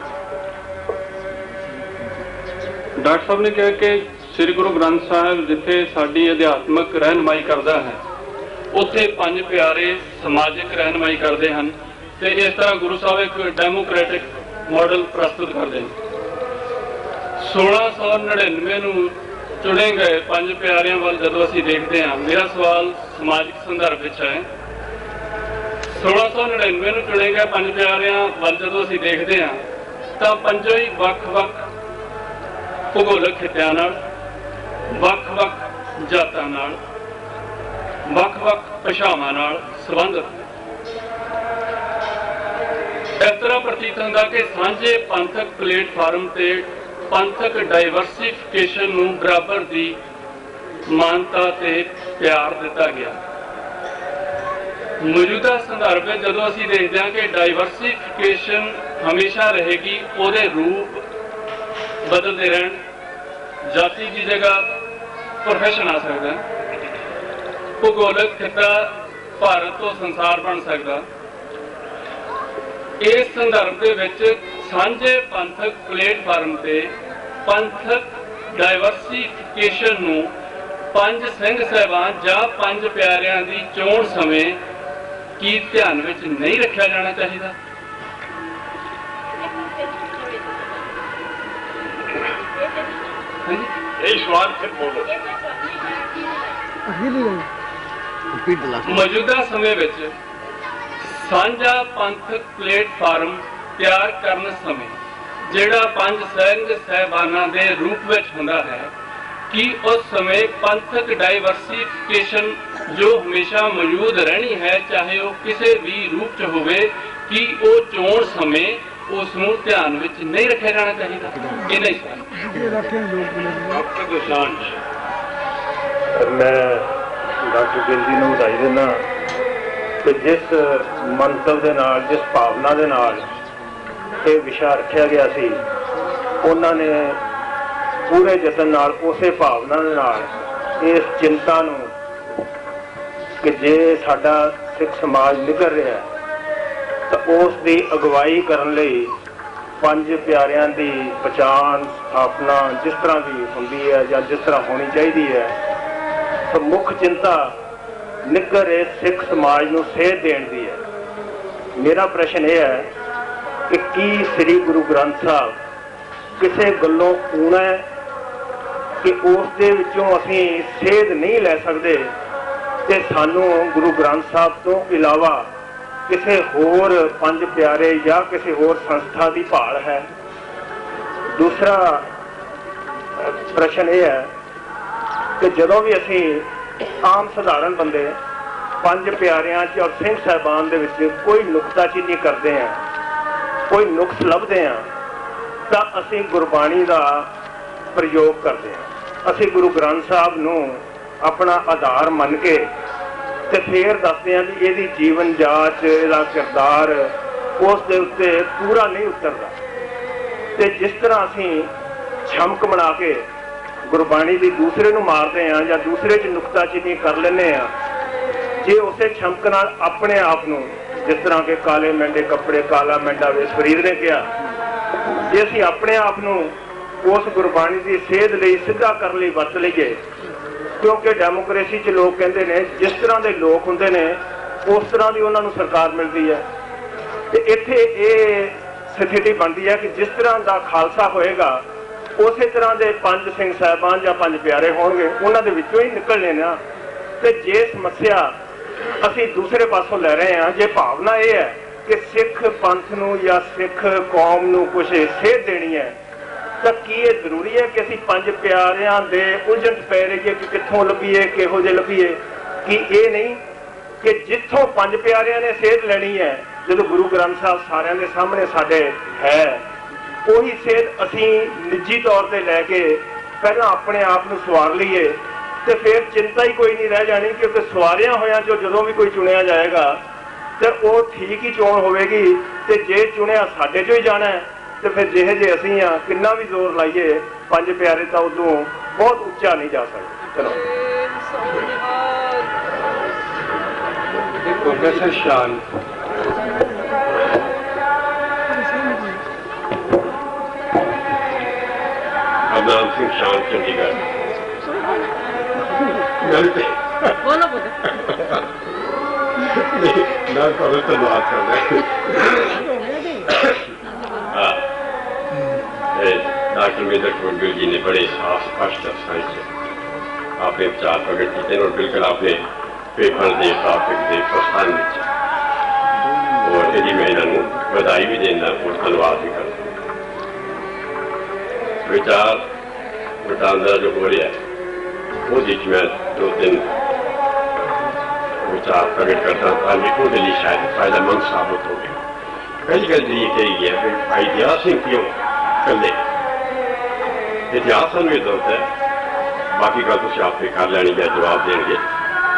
ਡਾਕਟਰ ਸਾਹਿਬ ਨੇ ਕਿਹਾ ਕਿ ਸ੍ਰੀ ਗੁਰੂ ਗ੍ਰੰਥ ਸਾਹਿਬ ਜਿੱਥੇ ਸਾਡੀ ਅਧਿਆਤਮਕ ਰਹਿਨਮਾਈ ਕਰਦਾ ਹੈ, ਉੱਥੇ ਪੰਜ ਪਿਆਰੇ ਸਮਾਜਿਕ ਰਹਿਨਮਾਈ ਕਰਦੇ ਹਨ। ਤੇ ਇਸ ਤਰ੍ਹਾਂ ਗੁਰੂ ਸਾਹਿਬ ਇੱਕ ਡੈਮੋਕ੍ਰੈਟਿਕ ਮਾਡਲ ਪ੍ਰਸਤੁਤ ਕਰਦੇ ਨੇ। 1699 ਨੂੰ ਚੁਣੇ ਗਏ ਪੰਜ ਪਿਆਰਿਆਂ ਵੱਲ ਜਦੋਂ ਅਸੀਂ ਦੇਖਦੇ ਹਾਂ, ਮੇਰਾ ਸਵਾਲ ਸਮਾਜਿਕ ਸੰਦਰਭ ਵਿੱਚ ਹੈ। 1699 ਨੂੰ ਚੁਣੇ ਗਏ ਪੰਜ ਪਿਆਰਿਆਂ ਵੱਲ ਜਦੋਂ ਅਸੀਂ ਦੇਖਦੇ ਹਾਂ ਤਾਂ ਪੰਜੋ ਹੀ ਵੱਖ-ਵੱਖ ਭੂਗੋਲਿਕ ਖਿੱਤਿਆਂ ਨਾਲ, ਵੱਖ-ਵੱਖ ਜਾਤਾਂ ਨਾਲ, ਵੱਖ-ਵੱਖ ਭਾਸ਼ਾਵਾਂ ਨਾਲ ਸੰਬੰਧਿਤ। ਇਸ ਤਰ੍ਹਾਂ ਪ੍ਰਤੀਤ ਹੁੰਦਾ ਕਿ ਸਾਂਝੇ ਪੰਥਕ ਪਲੇਟਫਾਰਮ ਤੇ ਪੰਥਕ ਡਾਈਵਰਸੀਫਿਕੇਸ਼ਨ ਨੂੰ ਬਰਾਬਰ ਦੀ ਮਾਨਤਾ ਤੇ ਪਿਆਰ ਦਿੱਤਾ ਗਿਆ। ਮੌਜੂਦਾ ਸੰਦਰਭ ਵਿੱਚ ਜਦੋਂ ਅਸੀਂ ਦੇਖਦੇ ਹਾਂ ਕਿ ਡਾਈਵਰਸੀਫਿਕੇਸ਼ਨ ਹਮੇਸ਼ਾ ਰਹੇਗੀ, ਉਹਦੇ ਰੂਪ ਬਦਲਦੇ ਰਹਿਣ। ਜਾਤੀ ਦੀ ਜਗ੍ਹਾ ਪ੍ਰੋਫੈਸ਼ਨ ਆ ਸਕਦਾ, ਭੂਗੋਲਿਕ ਖਿੱਤਾ ਭਾਰਤ ਤੋਂ ਸੰਸਾਰ ਬਣ ਸਕਦਾ। ਇਸ ਸੰਦਰਭ ਦੇ ਵਿੱਚ ਸਾਂਝੇ ਪੰਥਕ ਪਲੇਟਫਾਰਮ ਤੇ ਪੰਥਕ ਡਾਈਵਰਸੀਫਿਕੇਸ਼ਨ ਨੂੰ ਪੰਜ ਸਿੰਘ ਸਾਹਿਬਾਨ ਜਾਂ ਪੰਜ ਪਿਆਰਿਆਂ ਦੀ ਚੋਣ ਸਮੇਂ ਕੀ ਧਿਆਨ ਵਿੱਚ ਨਹੀਂ ਰੱਖਿਆ ਜਾਣਾ ਚਾਹੀਦਾ? ਇਹ ਸਵਾਲ ਫਿਰ ਬੋਲੋ। ਮੌਜੂਦਾ ਸਮੇਂ ਵਿੱਚ ਸਾਂਝਾ ਪੰਥਕ ਪਲੇਟਫਾਰਮ ਤਿਆਰ ਕਰਨ ਸਮੇਂ ਜਿਹੜਾ ਪੰਜ ਸਿੰਘ ਸਾਹਿਬਾਨਾਂ ਦੇ ਰੂਪ ਵਿੱਚ ਹੁੰਦਾ ਹੈ, ਕਿ ਉਸ ਸਮੇਂ ਪੰਥਕ ਡਾਈਵਰਸੀਫਿਕੇਸ਼ਨ ਜੋ ਹਮੇਸ਼ਾ ਮੌਜੂਦ ਰਹਿਣੀ ਹੈ, ਚਾਹੇ ਉਹ ਕਿਸੇ ਵੀ ਰੂਪ 'ਚ ਹੋਵੇ, ਕਿ ਉਹ ਚੋਣ ਸਮੇਂ ਉਸ ਨੂੰ ਧਿਆਨ ਵਿੱਚ ਨਹੀਂ ਰੱਖਿਆ ਜਾਣਾ ਚਾਹੀਦਾ? ਇਹ ਨਹੀਂ ਸਵਾਲ। ਡਾਕਟਰ ਗੁਸਾਂਝ। ਮੈਂ ਡਾਕਟਰ ਗਿੱਲ ਜੀ ਨੂੰ ਵਧਾਈ ਦਿੰਦਾ ਕਿ ਜਿਸ ਮੰਤਵ ਦੇ ਨਾਲ, ਜਿਸ ਭਾਵਨਾ ਦੇ ਨਾਲ ਇਹ ਵਿਸ਼ਾ ਰੱਖਿਆ ਗਿਆ ਸੀ, ਉਹਨਾਂ ਨੇ ਪੂਰੇ ਯਤਨ ਨਾਲ, ਉਸੇ ਭਾਵਨਾ ਦੇ ਨਾਲ ਇਸ ਚਿੰਤਾ ਨੂੰ ਕਿ ਜੇ ਸਾਡਾ ਸਿੱਖ ਸਮਾਜ ਨਿਕਲ ਰਿਹਾ ਤਾਂ ਉਸ ਦੀ ਅਗਵਾਈ ਕਰਨ ਲਈ ਪੰਜ ਪਿਆਰਿਆਂ ਦੀ ਪਛਾਣ, ਸਥਾਪਨਾ ਜਿਸ ਤਰ੍ਹਾਂ ਦੀ ਹੁੰਦੀ ਹੈ ਜਾਂ ਜਿਸ ਤਰ੍ਹਾਂ ਹੋਣੀ ਚਾਹੀਦੀ ਹੈ, ਤਾਂ ਮੁੱਖ ਚਿੰਤਾ ਨਿਕਲ ਰਹੇ ਸਿੱਖ ਸਮਾਜ ਨੂੰ ਸੇਧ ਦੇਣ ਦੀ ਹੈ। ਮੇਰਾ ਪ੍ਰਸ਼ਨ ਇਹ ਹੈ ਕਿ ਕੀ ਸ੍ਰੀ ਗੁਰੂ ਗ੍ਰੰਥ ਸਾਹਿਬ ਕਿਸੇ ਗੱਲੋਂ ਊਣਾ ਹੈ ਕਿ ਉਸ ਦੇ ਵਿੱਚੋਂ ਅਸੀਂ ਸੇਧ ਨਹੀਂ ਲੈ ਸਕਦੇ ਤੇ ਸਾਨੂੰ ਗੁਰੂ ਗ੍ਰੰਥ ਸਾਹਿਬ ਤੋਂ ਇਲਾਵਾ ਕਿਸੇ ਹੋਰ ਪੰਜ ਪਿਆਰੇ ਜਾਂ ਕਿਸੇ ਹੋਰ ਸੰਸਥਾ ਦੀ ਭਾਲ ਹੈ? ਦੂਸਰਾ ਪ੍ਰਸ਼ਨ ਇਹ ਹੈ ਕਿ ਜਦੋਂ ਵੀ ਅਸੀਂ ਆਮ ਸਧਾਰਨ ਬੰਦੇ ਪੰਜ ਪਿਆਰਿਆਂ 'ਚ ਔਰ ਸਿੰਘ ਸਾਹਿਬਾਨ ਦੇ ਵਿੱਚ ਕੋਈ ਨੁਕਤਾਚੀਨੀ ਕਰਦੇ ਹਾਂ, ਕੋਈ ਨੁਕਸ ਲੱਭਦੇ ਹਾਂ, ਤਾਂ ਅਸੀਂ ਗੁਰਬਾਣੀ ਦਾ ਪ੍ਰਯੋਗ ਕਰਦੇ ਹਾਂ। ਅਸੀਂ ਗੁਰੂ ਗ੍ਰੰਥ ਸਾਹਿਬ ਨੂੰ ਆਪਣਾ ਆਧਾਰ ਮੰਨ ਕੇ ਤੇ ਫਿਰ ਦੱਸਦੇ ਹਾਂ ਕਿ ਇਹਦੀ ਜੀਵਨ ਜਾਂਚ, ਇਹਦਾ ਕਿਰਦਾਰ ਉਸ ਦੇ ਉੱਤੇ ਪੂਰਾ ਨਹੀਂ ਉਤਰਦਾ। ਤੇ ਜਿਸ ਤਰ੍ਹਾਂ ਅਸੀਂ ਛਮਕ ਬਣਾ ਕੇ ਗੁਰਬਾਣੀ ਦੀ ਦੂਸਰੇ ਨੂੰ ਮਾਰਦੇ ਹਾਂ ਜਾਂ ਦੂਸਰੇ 'ਚ ਨੁਕਤਾਚੀਨੀ ਕਰ ਲੈਂਦੇ ਹਾਂ, ਜੇ ਉਸੇ ਛਮਕ ਨਾਲ ਆਪਣੇ ਆਪ ਨੂੰ, ਜਿਸ ਤਰ੍ਹਾਂ ਕਿ ਕਾਲੇ ਮੈਂਡੇ ਕੱਪੜੇ ਕਾਲਾ ਮੈਂਡਾ ਵੇਸ ਫਰੀਦ ਨੇ ਕਿਹਾ, ਜੇ ਅਸੀਂ ਆਪਣੇ ਆਪ ਨੂੰ ਉਸ ਗੁਰਬਾਣੀ ਦੀ ਸੇਧ ਲਈ ਸਿੱਧਾ ਕਰਨ ਲਈ ਵਰਤ ਲਈਏ क्योंकि डेमोक्रेसी च लोग कहते हैं जिस तरह के लोग होंगे ने उस तरह की उन्होंने सरकार मिलती है। तो इत्थे ये स्थिति बनती है कि जिस तरह का खालसा होएगा उस तरह के पंज सिंह साहिबान या पंज प्यारे होंगे, उन्होंने विचों ही निकलने ना। तो जे समस्या असी दूसरे पासों ले रहे हैं, जे भावना यह है कि सिख पंथ नूं या सिख कौम नूं कुछ सेध देनी है, तो की ये जरूरी है कि असी पंज प्यारियां दे उलझन पै रहीए कि कित्थों लभीए, किहो जे लभीए? कि ये नहीं कि जिथों पंज प्यारियां ने सेध लेनी है, जो गुरु ग्रंथ साहब सारिਆਂ ਦੇ सामने साडे है, ਉਹੀ सेध असी निजी तौर पर लैके पहला अपने आप ਨੂੰ ਸਵਾਰ ਲਈਏ तो फिर चिंता ही कोई नहीं रह जानी, क्योंकि सवारिया होया जो जो भी कोई चुनिया जाएगा तो वो ठीक ही चोण होगी। तो जे चुनिया साडे चो ही जाना है तो फिर जिहे जे असी हाँ कितना भी जोर लाइए पंज प्यारे तो उदों बहुत उच्चा नहीं जा सकते। चलो प्रोफेसर शान अदनान सिंह शान चंडीगढ़। बोलो बोलो। मैं तो बात कर रहा डॉक्टर मेजर कोटबिल जी ने बड़े साफ स्पष्ट अफसाई से आपने विचार प्रकट किए और बिल्कुल आपने पेपर के टॉपिक के प्रस्थान और यदि मैं इन्होंने बधाई भी देना और धन्यवाद भी करता। विचार वटांदरा जो हो रहा है वो मैं 2-3 विचार प्रकट करता ताकि वो लिए शायद फायदेमंद साबित हो गया। पहली गल जी कही गया कि भाई दया सिंह क्यों कले इतिहास में जरूरत है, बाकी गल तुम आपे कर लैनी या जवाब देंगे।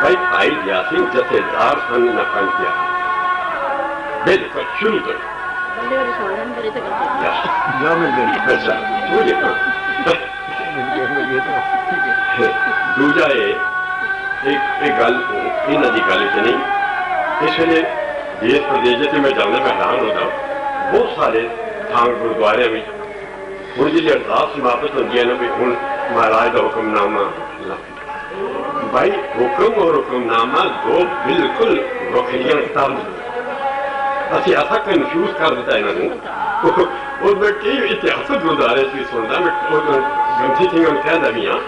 भाई भाई दया सिंह जथेदार सन न पंज प्यारे बिल्कुल शुरू तो दूजा एक गल इन्हों की गल च नहीं, इस वे देश प्रदेश से मैं जानना मैं हैरान होता बहुत सारे थान गुरुद्वारे में हूँ जी अरदास समाप्त होंगी है ना भी हूँ महाराज का हुक्मनामा। भाई हुक्म और हुक्मनामा दो बिल्कुल वखरिया किताब असं ऐसा कन्फ्यूज कर दिता इन्होंने। और मैं कई इतिहासक गुरुद्वारे से सुनता मैं ग्रंथी सिंह कहता भी हाँ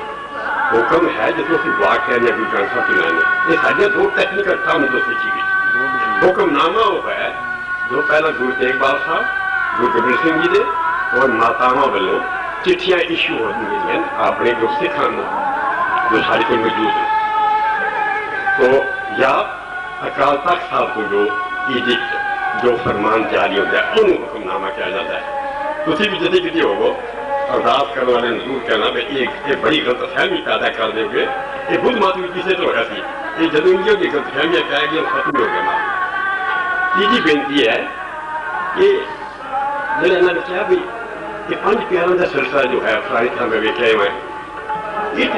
हुक्म है जिसको असं वाक कहने गुरु ग्रंथ साहब की लाने ये साढ़े दो टैक्निकल टर्म जो सीखी गई। हुक्मनामा वो है जो पहला गुरु तेग बहादुर साहब गुरु गोबिंद सिंह जी के और मातावां वालों चिट्ठियां इशू हो गई अपने जो सिखां जो सारे को मौजूद है। तो या अकाल तख्त साहब को जो इजिप्ट जो फरमान जारी होता है उन्होंने हुक्मनामा कहा जाता है। तुम भी जदे कितने होवो अरदास करने वाले जरूर कहना भी ये बड़ी गलतफहमी पैदा कर दोगे। ये बुद्ध मत भी किसी तो होया सी ये जदों इन्हों की गलतफहमियां कह गई खत्म हो गया। तीजी बेनती है कि जो इन्होंने कहा भी कि पंज प्यारों का सिलसिला जो है सारी थां में वेख्या हुआ एक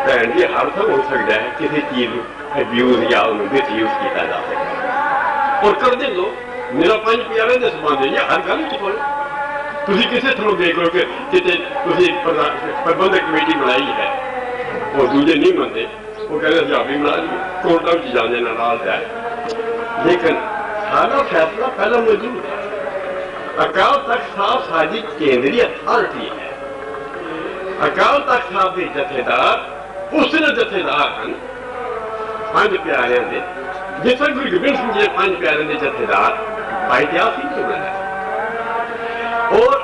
भैन की हर हो सकता है किसी चीज अब्यूज या मिसयूज किया जा सकता है और कर दे लो मेरा पंज प्यारे के संबंध है हर गल च बोलो। तुम किसी थ्रू देख लो कि प्रबंधक कमेटी बनाई है और दूजे नहीं मनते वो कहते हैं आप भी बना लिए कोर्टा में जाने नाराज है, लेकिन सारा फैसला पहला मौजूद है। अकाल तख्त साहब साडी केंद्रीय अथॉरिटी है। अकाल तख्त साहब के जथेदार उसने जथेदार हैं पंज प्यारियां दे जिस तरह गुरु गोबिंद सिंह जी पंज प्यारियां के जथेदार भाई दया सिंह तो बने और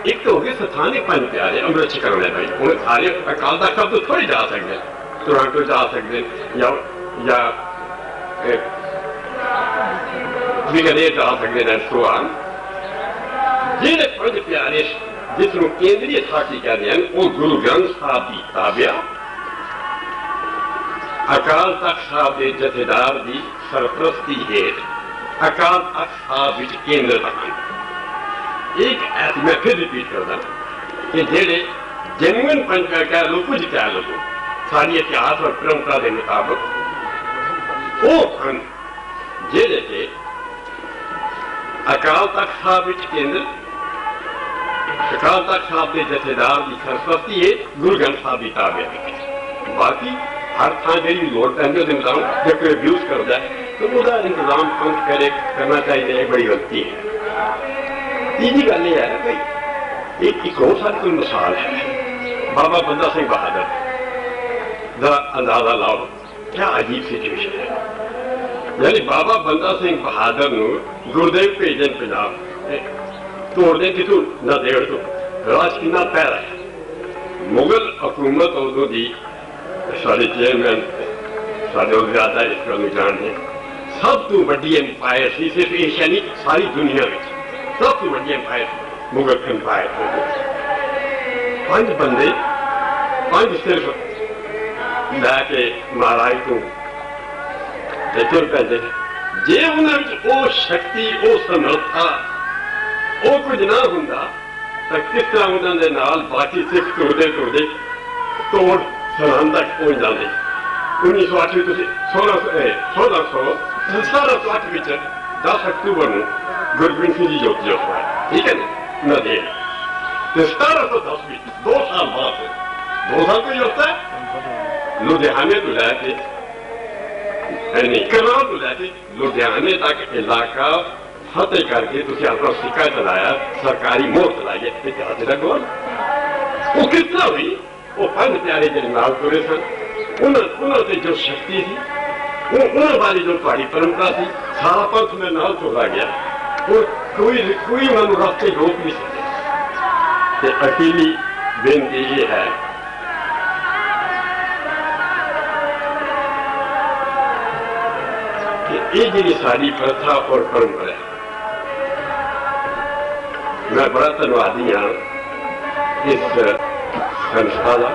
एक तो हो गए स्थानिक पंज प्यारे अमृत छकण वाले भाई उन्हें सारे अकाल तख्त साहब तो थोड़ी जा सकते टोरंटो जा सकते या बीकानेर जा सकते हैं सो आन जिन्हें पंज प्यारे जिसनों केंद्रीय अथॉरिटी कहते हैं वो गुरु ग्रंथ साहब की ताबिया अकाल तख्त साहब के जथेदार की सरपरस्ती हेठ अकाल तख्त साहब विच केंद्र तक एक ऐसी मैं फिर रिपीट करता कि जेडे जेन्युइन पंच कह लो कुछ कह लो सारी इतिहास और परंपरा के मुताबिक वो हैं जेडे के अकाल तख्त साहब विच केंद्र अकाल तख्त साहब के जथेदार की सरपरस्ती है गुरु ग्रंथ साहब की ताबिया बाकी हर थां जी लोड़ पैंती है जो कोई अब्यूज करता है तो उसका इंतजाम पंथ करे करना चाहिए, ये बड़ी गलती है। तीजी गल यह है भाई एक और सारी कोई मिसाल है, बाबा बंदा सिंह बहादुर का अंदाजा लाओ, क्या अजीब सिचुएशन है। यानी बाबा बंदा सिंह बहादुर को गुरदेव भेजन पंजाब तोड़ने कितों नांदेड़ तो राज कितना पैरा है। मुगल हुकूमत उदों की सारे चेयरमैन साढ़े ज्यादा इस गल जानते सब तो वड्डी एम्पायर सी, सिर्फ एशिया नहीं सारी दुनिया में सब तो वड्डी एम्पायर मुगल एम्पायर। पांच बंदे पांच सिर्फ लैके महाराज तो तुर पैंदे जे उन्होंने शक्ति समर्था वो कुछ ना होंदा तो किस तरह उन्होंने नाल बाकी सिख तुरदे तुरदे तोड़ सलाम तक पहुंच जाते। 1908 1708 ਵਿੱਚ 10 अक्टूबर ਨੂੰ ਗੁਰਗੋਬਿੰਦ ਸਿੰਘ ਜੀ ਜੋਤੀ ਜੋਤ ਹੋਇਆ, ठीक है ना नदेड़। तो 1710 ਵਿੱਚ 2 साल बाद 2 साल कोई होता है लुधियाने तो लैके करनाल तो लैके लुधियाने तक इलाका फतेह करके तुम अपना सिक्का चलाया, सरकारी मोहर चलाई इतिहास का गौर। वो किस तरह हुई? वो पंज प्यारे जो नाल तुरे सन उन्होंने जो शक्ति थी उन्होंने वाली जो थोड़ी परंपरा थी सारा पंथ में नाल तोड़ा गया और कोई उन्होंने रास्ते रोक नहीं सके। अकेली बेनती ये है कि ये जी सारी प्रथा और परंपरा है, मैं बड़ा धन्यवादी हाँ इस संस्था का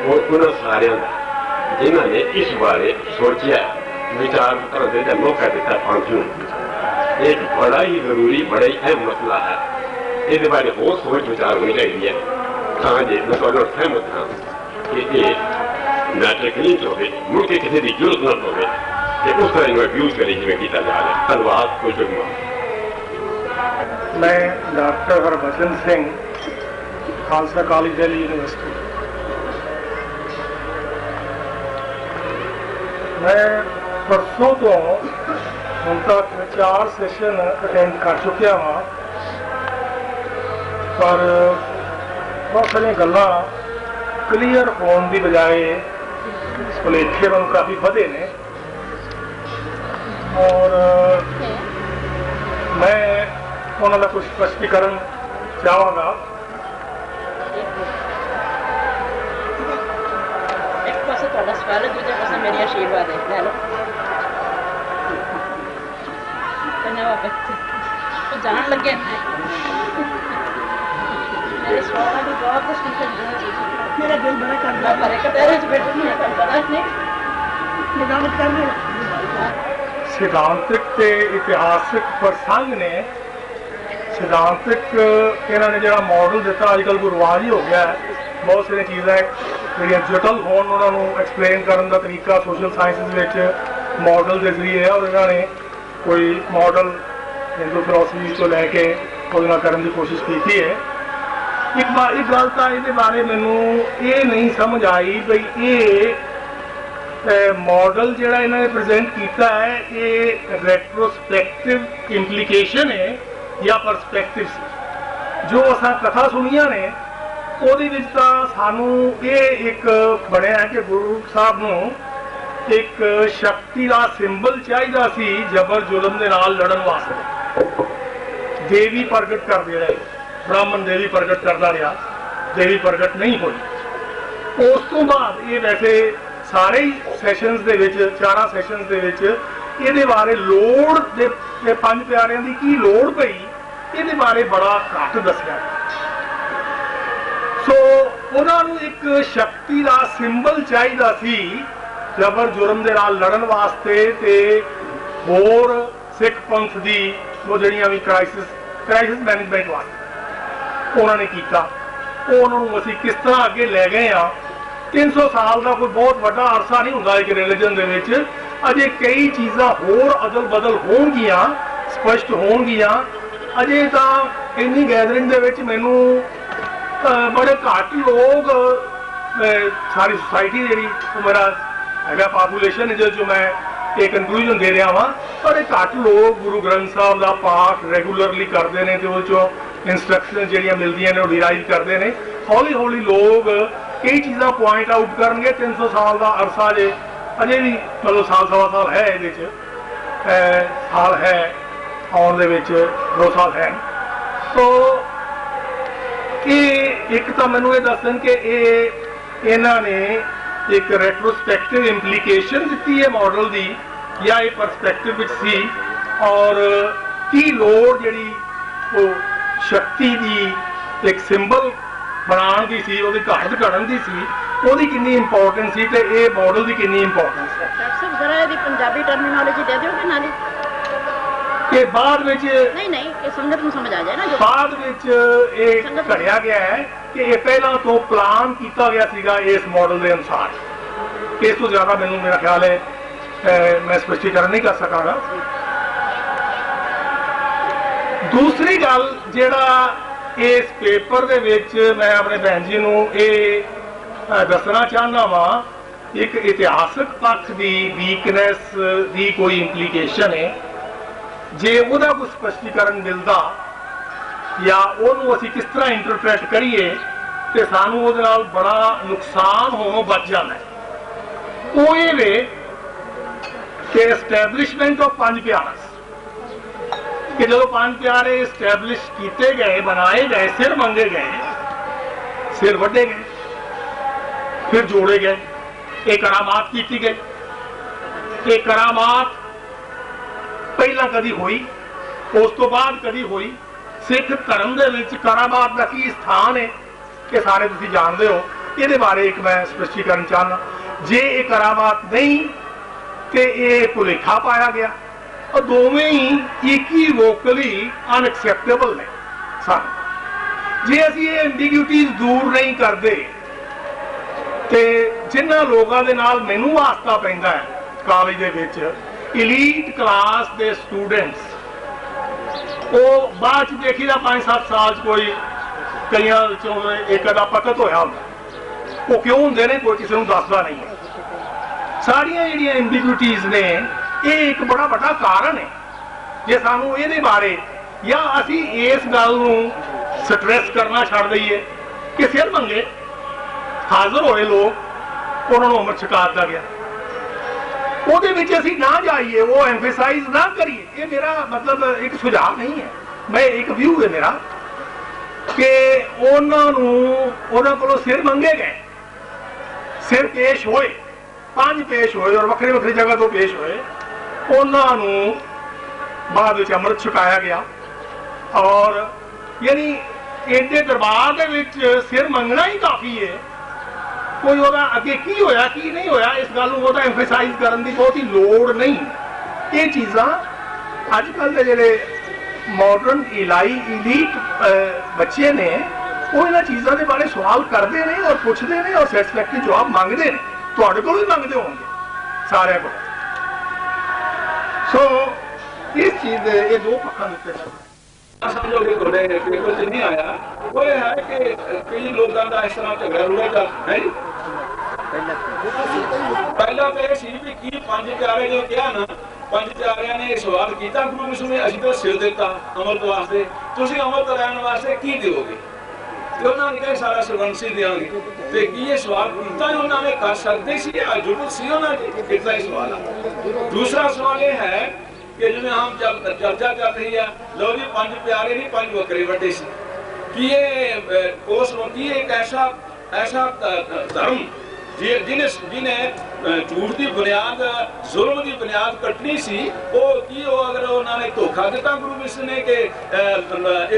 और उन्होंने सारे जिन्होंने इस बारे सोचा विचार करने का मौका दिता पंथ को। एक बड़ा ही जरूरी बड़ा ही अहम मसला है, इस बारे और सोच विचार होनी चाहिए ताकि मैं सहमत हाँ कि ये मैट्रिक नहीं होवे मुड़ के किसी की जरूरत न होवे कि उस तरह इन्हें अब्यूज करे जिवें किया जा रहा है। धन्यवाद। कुछ मैं doctor Harbhajan Singh Khalsa college Delhi university. मैं परसों तो ਹੁਣ तक 4 ਸੈਸ਼ਨ ਅਟੈਂਡ कर चुकिया हाँ, पर बहुत सारी गल्लां क्लीयर होने की बजाय भुलेखे मैं काफ़ी बढ़े ने और मैं उन्होंने कुछ स्पष्टीकरण चाहूँगा। एक पासे ਤੁਹਾਡਾ ਸਵਾਲ ਹੈ, ਦੂਜੇ ਪਾਸੇ ਮੇਰੀ ਆਸ਼ੀਰਵਾਦ ਹੈ। ਲੈ ਲਓ। ਧੰਨਵਾਦ ਬੱਚੇ तो ਜਾਣ ਲੱਗੇ ਮੇਰੇ ਸਵਾਲਾਂ ਦੇ ਜਵਾਬ ਤਾਂ ਸੁਣ ਕੇ ਮੇਰਾ ਦਿਲ ਬੜਾ ਕਰਦਾ ਪਰ ਇੱਕ ਤੇਰੇ ਚ ਬੈਠੀ ਨਹੀਂ ਤਾਂ ਪਤਾ ਨਹੀਂ ਨਿਗਾਹ ਕਰਨੇ। सिद्धांतिक ते इतिहासिक प्रसंग ने सिद्धांतिक इन्होंने जो मॉडल दिता अजकल कोई रिवाज ही हो गया है। बहुत सारी चीज़ें जो जटल होन उन्होंने एक्सप्लेन करने का तरीका सोशल साइंसिस मॉडल के जरिए है और इन्होंने कोई मॉडल हिंदू फिलोसफी को लैके करने की कोशिश की है। एक गल तो ये बारे मैनू ये नहीं समझ आई भाई ये मॉडल जिहड़ा इन्होंने प्रेजेंट किया है ये रेट्रोस्पेक्टिव इंप्लीकेशन है या परस्पेक्टिव सी। जो असां कथा सुनिया ने ਉਹਦੇ ਵਿੱਚ ਤਾਂ ਸਾਨੂੰ ਇਹ ਇੱਕ ਬਣਿਆ ਕਿ ਗੁਰੂ ਸਾਹਿਬ ਨੂੰ ਇੱਕ ਸ਼ਕਤੀ ਦਾ ਸਿੰਬਲ ਚਾਹੀਦਾ ਸੀ ਜਬਰ ਜ਼ੁਲਮ ਦੇ ਨਾਲ ਲੜਨ ਵਾਸਤੇ। ਦੇਵੀ ਪ੍ਰਗਟ ਕਰਦੇ ਰਹੇ, ਬ੍ਰਾਹਮਣ ਦੇਵੀ ਪ੍ਰਗਟ ਕਰਦਾ ਰਿਹਾ, ਦੇਵੀ ਪ੍ਰਗਟ ਨਹੀਂ ਹੋਈ। ਉਸ ਤੋਂ ਬਾਅਦ ਇਹ ਵੈਸੇ ਸਾਰੇ ਹੀ ਸੈਸ਼ਨਸ ਦੇ ਵਿੱਚ 4 ਸੈਸ਼ਨਸ ਦੇ ਵਿੱਚ ਇਹਦੇ ਬਾਰੇ ਲੋੜ ਦੇ ਪੰਜ ਪਿਆਰਿਆਂ ਦੀ ਕੀ ਲੋੜ ਪਈ ਇਹਦੇ ਬਾਰੇ ਬੜਾ ਘੱਟ ਦੱਸਿਆ। ਸੋ ਉਹਨਾਂ ਨੂੰ ਇੱਕ ਸ਼ਕਤੀ ਦਾ ਸਿੰਬਲ ਚਾਹੀਦਾ ਸੀ ਜਬਰ ਜੁਰਮ ਦੇ ਨਾਲ ਲੜਨ ਵਾਸਤੇ ਤੇ ਹੋਰ ਸਿੱਖ ਪੰਥ ਦੀ ਉਹ ਜਿਹੜੀਆਂ ਵੀ ਕ੍ਰਾਈਸਿਸ ਮੈਨੇਜਮੈਂਟ ਵਾਸਤੇ ਉਹਨਾਂ ਨੇ ਕੀਤਾ। ਉਹ ਉਹਨਾਂ ਨੂੰ ਅਸੀਂ ਕਿਸ ਤਰ੍ਹਾਂ ਅੱਗੇ ਲੈ ਗਏ ਆ। 300 ਸਾਲ ਦਾ ਕੋਈ ਬਹੁਤ ਵੱਡਾ ਅਰਸਾ ਨਹੀਂ ਹੁੰਦਾ ਇੱਕ ਰਿਲੀਜਨ ਦੇ ਵਿੱਚ। ਅਜੇ ਕਈ ਚੀਜ਼ਾਂ ਹੋਰ ਅਦਲ ਬਦਲ ਹੋਣਗੀਆਂ, ਸਪਸ਼ਟ ਹੋਣਗੀਆਂ। ਅਜੇ ਤਾਂ ਇੰਨੀ ਗੈਦਰਿੰਗ ਦੇ ਵਿੱਚ ਮੈਨੂੰ बड़े घट लोग ਸਾਰੀ ਸੁਸਾਇਟੀ ਜਿਹੜੀ ਉਹ ਮੇਰਾ ਹੈਗਾ ਪਾਪੂਲੇਸ਼ਨ ਜਿਹਦੇ 'ਚੋਂ ਮੈਂ ਇਹ ਕਨਕਲੂਜਨ ਦੇ ਰਿਹਾ ਵਾਂ। ਪਰ ਘੱਟ ਲੋਕ ਗੁਰੂ ਗ੍ਰੰਥ ਸਾਹਿਬ ਦਾ ਪਾਠ ਰੈਗੂਲਰਲੀ ਕਰਦੇ ਨੇ ਤੇ ਉਹ 'ਚੋਂ ਇੰਸਟਰਕਸ਼ਨ ਜਿਹੜੀਆਂ ਮਿਲਦੀਆਂ ਨੇ ਉਹ ਡਿਰਾਈਵ ਕਰਦੇ ਨੇ। ਹੌਲੀ ਹੌਲੀ ਲੋਕ ਕਈ ਚੀਜ਼ਾਂ ਪੁਆਇੰਟ ਆਊਟ ਕਰਨਗੇ। 300 ਸਾਲ ਦਾ ਅਰਸਾ ਜੇ ਅਜੇ ਵੀ ਮਤਲਬ ਸਾਲ ਸਵਾ ਸਾਲ ਹੈ ਇਹਦੇ 'ਚ, ਸਾਲ ਹੈ ਆਉਣ ਦੇ ਵਿੱਚ 2 ਸਾਲ ਹੈ। ਸੋ ਇਹ ਇੱਕ ਤਾਂ ਮੈਨੂੰ ਇਹ ਦੱਸਣ ਕਿ ਇਹਨਾਂ ਨੇ ਇੱਕ ਰੈਟਰੋਸਪੈਕਟਿਵ ਇੰਪਲੀਕੇਸ਼ਨ ਦਿੱਤੀ ਹੈ ਮਾਡਲ ਦੀ ਜਾਂ ਇਹ ਪਰਸਪੈਕਟਿਵ ਵਿੱਚ ਸੀ, ਔਰ ਕੀ ਲੋੜ ਜਿਹੜੀ ਉਹ ਸ਼ਕਤੀ ਦੀ ਇੱਕ ਸਿੰਬਲ ਬਣਾਉਣ ਦੀ ਸੀ, ਉਹਦੀ ਘਾਟ ਘੜਨ ਦੀ ਸੀ, ਉਹਦੀ ਕਿੰਨੀ ਇੰਪੋਰਟੈਂਸ ਸੀ ਤੇ ਇਹ ਮਾਡਲ ਦੀ ਕਿੰਨੀ ਇੰਪੋਰਟੈਂਸ ਹੈ। ਸਰ ਜ਼ਰਾ ਇਹਦੀ ਪੰਜਾਬੀ ਟਰਮੀਨੋਲੋਜੀ ਦੇ ਦਿਓਗੇ ਨਾਲ ਹੀ ਕਿ ਬਾਅਦ ਵਿੱਚ ਨਹੀਂ ਇਹ ਸੰਗਤ ਨੂੰ ਸਮਝ ਆ ਜਾਏ ਨਾ। ਬਾਅਦ ਵਿੱਚ ਇਹ ਘੜਿਆ ਗਿਆ ਹੈ ਕਿ ਇਹ ਪਹਿਲਾਂ ਤੋਂ ਪਲਾਨ ਕੀਤਾ ਗਿਆ ਸੀਗਾ ਇਸ ਮਾਡਲ ਦੇ ਅਨੁਸਾਰ। ਇਸ ਤੋਂ ਜ਼ਿਆਦਾ ਮੈਨੂੰ ਮੇਰਾ ਖਿਆਲ ਹੈ ਮੈਂ ਸਪਸ਼ਟੀਕਰਨ ਨਹੀਂ ਕਰ ਸਕਾਂਗਾ। ਦੂਸਰੀ ਗੱਲ ਜਿਹੜਾ ਇਸ ਪੇਪਰ ਦੇ ਵਿੱਚ ਮੈਂ ਆਪਣੇ ਭੈਣ ਜੀ ਨੂੰ ਇਹ ਦੱਸਣਾ ਚਾਹੁੰਦਾ ਵਾਂ, ਇੱਕ ਇਤਿਹਾਸਕ ਪੱਖ ਦੀ ਵੀਕਨੈਸ ਦੀ ਕੋਈ ਇੰਪਲੀਕੇਸ਼ਨ ਹੈ। ਜੇ ਉਹਦਾ ਕੋਈ ਸਪਸ਼ਟੀਕਰਨ ਮਿਲਦਾ ਜਾਂ ਉਹਨੂੰ ਅਸੀਂ ਕਿਸ ਤਰ੍ਹਾਂ ਇੰਟਰਪ੍ਰੈਟ ਕਰੀਏ ਤੇ ਸਾਨੂੰ ਉਹਦੇ ਨਾਲ ਬੜਾ ਨੁਕਸਾਨ ਹੋਣੋਂ ਬਚ ਜਾਂਦਾ ਹੈ। ਉਹ ਇਹ ਵੇ ਕਿ ਐਸਟੈਬਲਿਸ਼ਮੈਂਟ ਆਫ 5 ਪਿਆਰਸ, ਕਿ ਜਦੋਂ 5 ਪਿਆਰੇ ਐਸਟੈਬਲਿਸ਼ ਕੀਤੇ ਗਏ, ਬਣਾਏ ਗਏ, ਸਿਰ ਮੰਗੇ ਗਏ, ਸਿਰ ਵੱਢੇ ਗਏ, ਫਿਰ ਜੋੜੇ ਗਏ, ਇਹ ਕਰਾਮਾਤ ਕੀਤੀ ਗਈ। ਇਹ ਕਰਾਮਾਤ ਪਹਿਲਾਂ ਕਦੀ ਹੋਈ, ਉਸ ਤੋਂ ਬਾਅਦ ਕਦੀ ਹੋਈ। ਸਿੱਖ ਧਰਮ ਦੇ ਵਿੱਚ ਕਰਾਮਾਤ ਦਾ ਕੀ ਸਥਾਨ ਹੈ ਕਿ ਸਾਰੇ ਤੁਸੀਂ ਜਾਣਦੇ ਹੋ। ਇਹਦੇ ਬਾਰੇ ਇੱਕ ਮੈਂ ਸਪਸ਼ਟੀਕਰਨ ਚਾਹੁੰਦਾ। ਜੇ ਇਹ ਕਰਾਮਾਤ ਨਹੀਂ ਤੇ ਇਹ ਭੁਲੇਖਾ ਪਾਇਆ ਗਿਆ, और दोवें ही इक्वीवोकली अनएक्सैप्टेबल ने सानू। जे असीं ये एंबीग्यूटीज दूर नहीं करते ते जिन्हां लोगां दे नाल मैनूं वास्ता पैंदा है कॉलेज दे विच, इलीट क्लास दे स्टूडेंट्स वो बाद च देखीदा 5-7 साल कोई कईयां चों एक अदा पकत होया हुंदा, वो क्यों हुंदे ने कोई किसी नूं दसदा नहीं है। सारियां जिहड़ियां एंबीग्यूटीज ने ये एक बड़ा बड़ा कारण है। जे सानू इहदे बारे या असी इस गल नूं स्ट्रेस करना छड़ दईए कि सिर मंगे हाजिर होए लोग, उन्हां नूं अमृत छका दित्ता गया, ਉਹਦੇ ਵਿੱਚ ਅਸੀਂ ਨਾ ਜਾਈਏ, वो एम्फेसाइज ना करिए। ये मेरा मतलब एक सुझाव नहीं है, मैं एक व्यू है मेरा कि उन्हां कोलों सिर मंगे गए, सिर पेश होए, 5 पेश होए और ਵੱਖਰੀ ਵੱਖਰੀ जगह तो पेश होए, उन्होंने बाद में अमृत छकाया गया। और यानी एडे दरबार के विच सिर मंगना ही काफ़ी है, कोई वह अगे की होया की नहीं होया इस गल नूं एम्फेसाइज करने की बहुत ही लोड़ नहीं। ये चीज़ां अजकल के जिहड़े मॉडर्न इलीट बच्चे ने वो इन्हां चीज़ों के बारे सवाल करते हैं और पूछते हैं और सैटिस्फैक्टरी जवाब मंगते हैं, तुहाडे कोल भी मंगते होंगे सारिਆਂ कोल। सो इस चीज ये 2 पक्का दिते समझो कि थोड़े पेपर च नहीं आया, वो ये है कि कई लोगों का इस तरह झगड़ा रुड़ा चल है। पहला तो यह सी भी की 5 प्यारे जो कहा ना, 5 प्यारिਆਂ ने सवाल किया गुरु मुख ने, असीं तो सिर दिता अमृत वास्ते, तुसीं अमृत लैण वास्ते की दिओगे? तो उन्होंने कहा सारा सरबंसी देंगे। तो की ये सवाल किया उन्होंने कर सकते सी, जरूरत सी उन्होंने कितना ही सवाल है। दूसरा सवाल ये है कि जिन्हें हम चर्चा कर रही है, लो जी 5 प्यारे नहीं 5 बकरे वड्डे सी, कि ये उस की एक ऐसा धर्म जिन्हें झूठ की बुनियाद, जुल्म की बुनियाद कटनी सी, वो की अगर उन्होंने धोखा दिता गुरु मिस ने कि